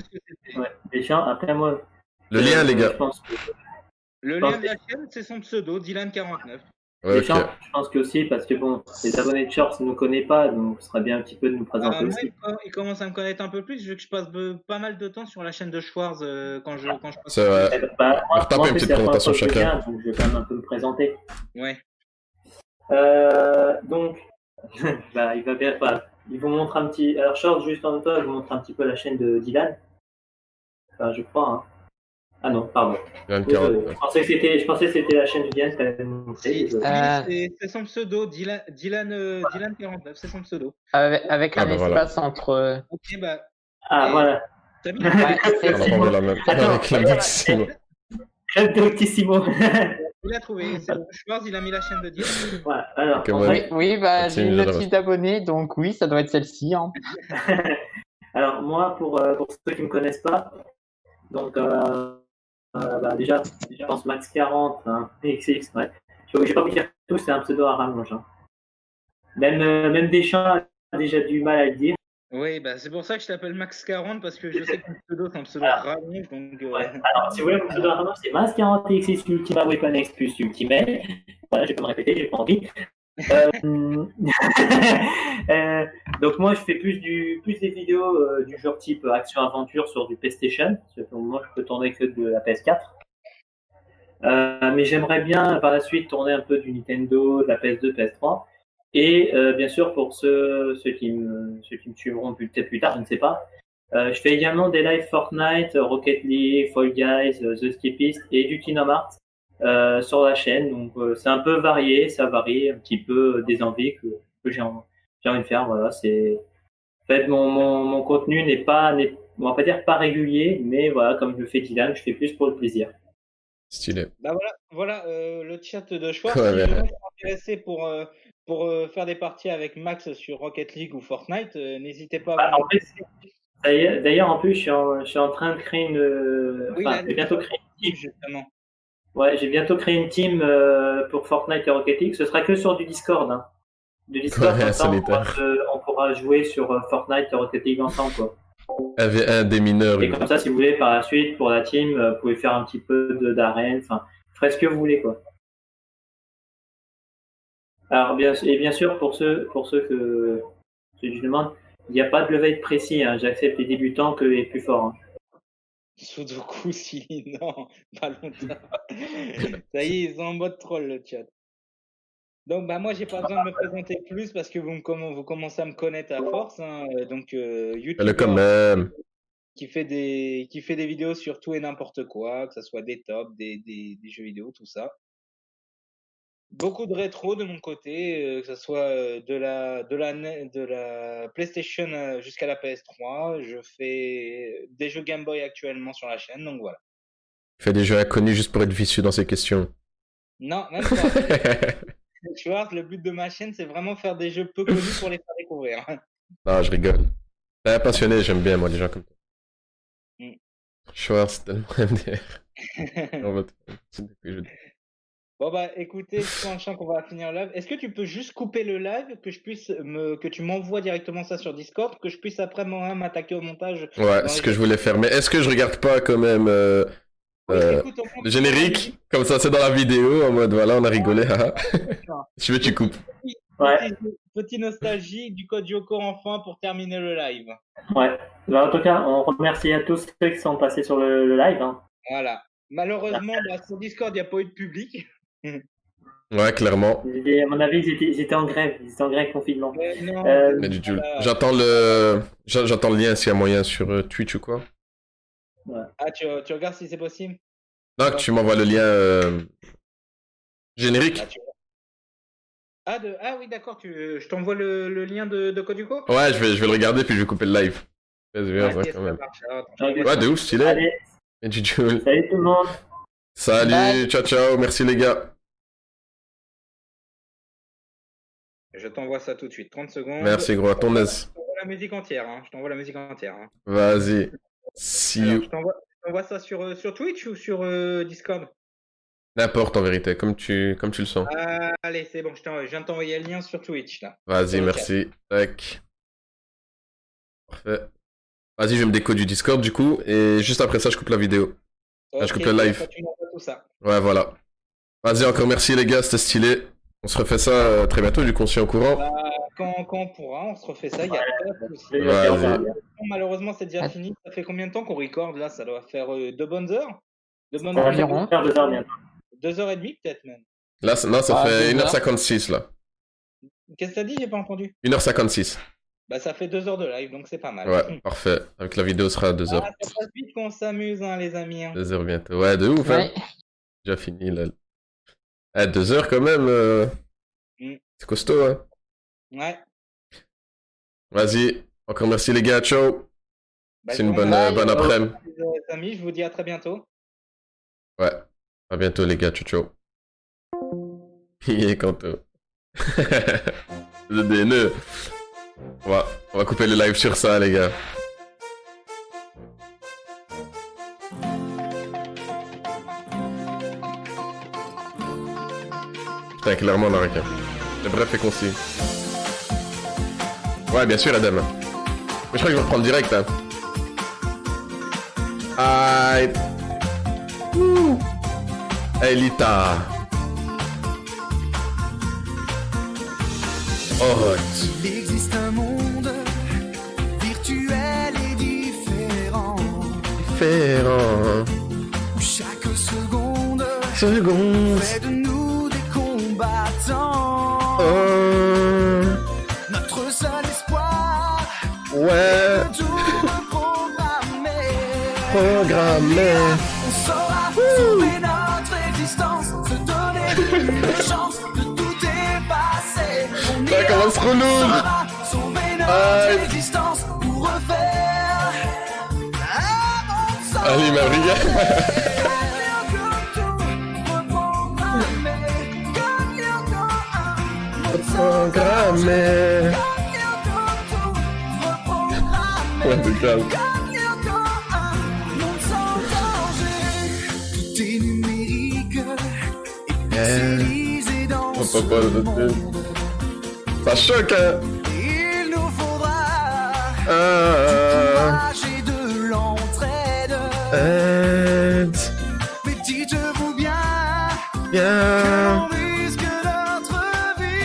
Déjà, après moi. Le lien, les gars. Le lien de la chaîne, c'est son pseudo, Dylan49. Ouais, je pense que aussi, parce que bon, les abonnés de Shorts ne nous connaissent pas, donc ce serait bien un petit peu de nous présenter aussi. Ils commencent à me connaître un peu plus, vu que je passe pas mal de temps sur la chaîne de Schwartz quand je passe. C'est vrai. On va retaper une petite présentation chacun. Donc je vais quand même un peu me présenter. Ouais. Donc, il va bien. Il vous montre un petit. Alors, Shorts, juste en même temps, je vous montre un petit peu la chaîne de Dylan. Enfin, je crois. Hein. Ah non, pardon. Je pensais que c'était la chaîne de Dylan. C'est son pseudo, Dylan49, c'est son pseudo. Avec un espace entre. Ok, voilà. T'as mis Club Doctissimo. Il a trouvé, c'est bon. Schwartz, il a mis la chaîne de Dylan. Voilà, alors. Oui, j'ai une note d'abonnés, donc oui, ça doit être celle-ci. Hein. Alors, moi, pour ceux qui ne me connaissent pas, donc, déjà, je pense Max 40, hein, XX, ouais. Je vais pas vous dire tout, c'est un pseudo à rallonge. Hein. Même Deschamps a déjà du mal à le dire. Oui, c'est pour ça que je t'appelle Max 40 parce que je sais que mon pseudo c'est un pseudo rallonge. Donc, Alors, si vous voulez, mon pseudo à rallonge, c'est Max 40 XX Ultima Weapon X plus Ultimate. Voilà, je vais pas me répéter, j'ai pas envie. Donc moi je fais plus des vidéos du genre type action-aventure sur du PlayStation. Moi je peux tourner que de la PS4. Mais j'aimerais bien par la suite tourner un peu du Nintendo, de la PS2, PS3. Et bien sûr pour ceux qui me suivront peut-être plus tard, je ne sais pas. Je fais également des lives Fortnite, Rocket League, Fall Guys, The Escapist et du Kingdom Hearts. Sur la chaîne, donc c'est un peu varié, ça varie un petit peu des envies que j'ai envie de faire. Voilà, c'est en fait mon contenu on va pas dire pas régulier, mais voilà, comme je le fais Dylan, je fais plus pour le plaisir. Stylé. Voilà le chat de Schwartz. Si les gens sont intéressés pour faire des parties avec Max sur Rocket League ou Fortnite, n'hésitez pas à D'ailleurs, en plus, je suis en train de créer j'ai bientôt créé une team, justement. Ouais, j'ai bientôt créé une team pour Fortnite et Rocket League. Ce sera que sur du Discord. Hein. Du Discord, comme ça, on pourra jouer sur Fortnite et Rocket League ensemble. Quoi. Avec un des mineurs. Et comme ça, si vous voulez, par la suite, pour la team, vous pouvez faire un petit peu d'arène. Enfin, ferez ce que vous voulez. Quoi. Alors, bien sûr, pour ceux que je demande, il n'y a pas de level précis. Hein. J'accepte les débutants que les plus forts. Hein. Sudoku, si, non, pas longtemps. Ça y est, ils sont en mode troll, le chat. Donc, bah, moi, j'ai pas besoin de me présenter plus parce que vous commencez à me connaître à force. Hein. Donc, Fais-le quand même. Qui fait des vidéos sur tout et n'importe quoi, que ce soit des tops, des jeux vidéo, tout ça. Beaucoup de rétro de mon côté, que ce soit de la PlayStation jusqu'à la PS3. Je fais des jeux Game Boy actuellement sur la chaîne, donc voilà. Fais des jeux inconnus juste pour être vicieux dans ces questions. Non, même pas. Tu vois, le but de ma chaîne, c'est vraiment faire des jeux peu connus pour les faire découvrir. Non, je rigole. T'es passionné, j'aime bien moi les gens comme toi. Schwarz, c'est tellement MDR. Bon bah écoutez, sachant qu'on va finir le live, est-ce que tu peux juste couper le live, que tu m'envoies directement ça sur Discord, que je puisse après moi m'attaquer au montage? Ouais, c'est ce que je voulais faire. Mais est-ce que je regarde pas quand même écoute, le générique? Comme ça c'est dans la vidéo, en mode voilà, on a rigolé, haha. Si tu veux, tu coupes. Petit nostalgie du code Yoko enfin pour terminer le live. Ouais, bah, en tout cas, on remercie à tous ceux qui sont passés sur le live. Hein. Voilà. Malheureusement, sur Discord, il n'y a pas eu de public. Ouais, clairement. À mon avis, ils étaient en grève. Ils étaient en grève confinement. Mais du tout. J'attends le lien s'il y a moyen sur Twitch ou quoi. Ouais. Ah, tu regardes si c'est possible? Non, que tu m'envoies le lien générique. Ah, oui, d'accord. Je t'envoie le lien de Koduko? Ouais, je vais le regarder puis je vais couper le live. Ouais, quand même. Ouais, de ouf, stylé. Allez. Et du Salut tout le monde. Salut, bye. Ciao, ciao. Merci les gars. Je t'envoie ça tout de suite. 30 secondes. Merci gros, à ton aise. Je t'envoie la musique entière. Hein. Je t'envoie la musique entière. Hein. Vas-y. See you. Je t'envoie ça sur Twitch ou sur Discord? N'importe en vérité, comme tu le sens. Allez, c'est bon, je viens de t'envoyer le lien sur Twitch là. Vas-y, merci. Tac. Parfait. Vas-y, je vais me déco du Discord du coup, et juste après ça, je coupe la vidéo. Okay, je coupe le live. Tout ça. Ouais, voilà. Vas-y, encore merci les gars, c'était stylé. On se refait ça très bientôt, du coup, on se tient au courant. Quand on pourra, on se refait ça, il y a pas de souci. Vas-y. Malheureusement, c'est déjà fini. Ça fait combien de temps qu'on recorde là? Ça doit faire 2 bonnes heures? 2 heures bientôt. 2h30 peut-être même. Là, non, ça fait 1h56 là. Qu'est-ce que t'as dit? J'ai pas entendu. 1h56. Bah ça fait 2 heures de live, donc c'est pas mal. Ouais, parfait. Avec la vidéo, sera à 2 heures. Ça passe vite qu'on s'amuse, hein, les amis. 2 heures bientôt. Ouais, de ouf, hein. Déjà fini là. 2 heures quand même. C'est costaud, hein. Ouais. Vas-y. Encore merci les gars. Ciao. C'est une bonne après-midi. Les amis, je vous dis à très bientôt. Ouais. À bientôt les gars, ciao ciao. Il est content. Le DNE. On va couper le live sur ça les gars. Putain, clairement on a rien. C'est bref et concis. Ouais, bien sûr Adam. Mais je crois que je vais reprendre direct hein. Aïe. Elita. Oh. Il existe un monde virtuel et différent. Où chaque seconde fait de nous des combattants. Notre seul espoir est de tout reprogrammer. On saura sauver notre existence, se donner une chance de tout effacer. Ça commence trop lourd. Sauver notre existence pour refaire un monde. Allez, Maria. Reprogrammer. Ouais, c'est calme. Tout est numérique et pixelisé dans ce monde. Ça choque, hein. Il nous faudra du courage et de l'entraide. Mais dites-vous bien que l'on risque notre vie.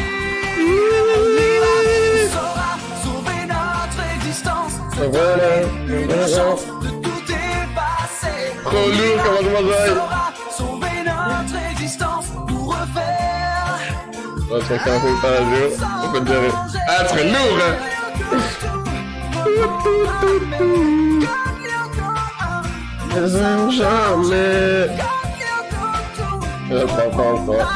On saura sauver notre existence, se donner une chance de tout effacer. Trop lourd, comment je m'enjaille. Sauver notre existence pour refaire. On va se faire un peu par jour. On peut dire. Ah, c'est très lourd, hein. Jamais. Je prends pas encore.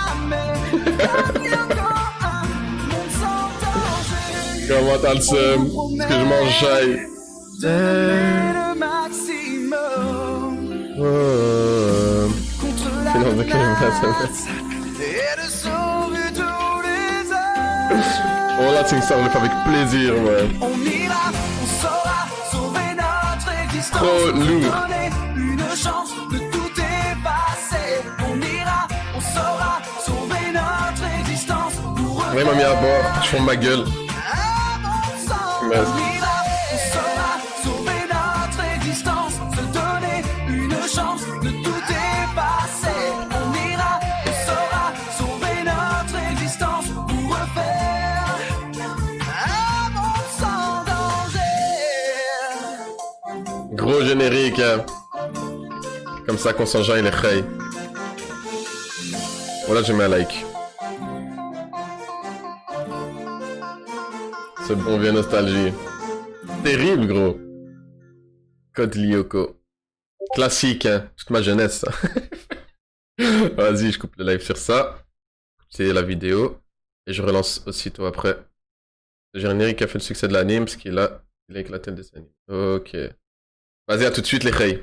Comment t'as le seum? Parce que je m'enjaille. Le maximum contre la menace et de sauver tous les hommes. Oh là, c'est une star, le fait avec plaisir, ouais. On ira, on saura sauver notre existence. Trop lourd. Donner une chance de tout effacer. On ira, on saura sauver notre existence. Ouais, il m'a mis à bord, je fonds ma gueule. On ira, on saura sauver notre existence. Se donner une chance de tout effacer. On ira, on saura sauver notre existence pour refaire un monde sans danger. Gros générique, hein. Comme ça qu'on s'enjaille les reilles. Voilà, j'ai mis un like. C'est bon, vieux nostalgie. Terrible, gros. Code Lyoko. Classique, hein. Toute ma jeunesse, ça. Vas-y, je coupe le live sur ça. C'est la vidéo. Et je relance aussitôt après. Le générique qui a fait le succès de l'anime, parce qu'il a éclaté le dessin. Ok. Vas-y, à tout de suite, les reilles.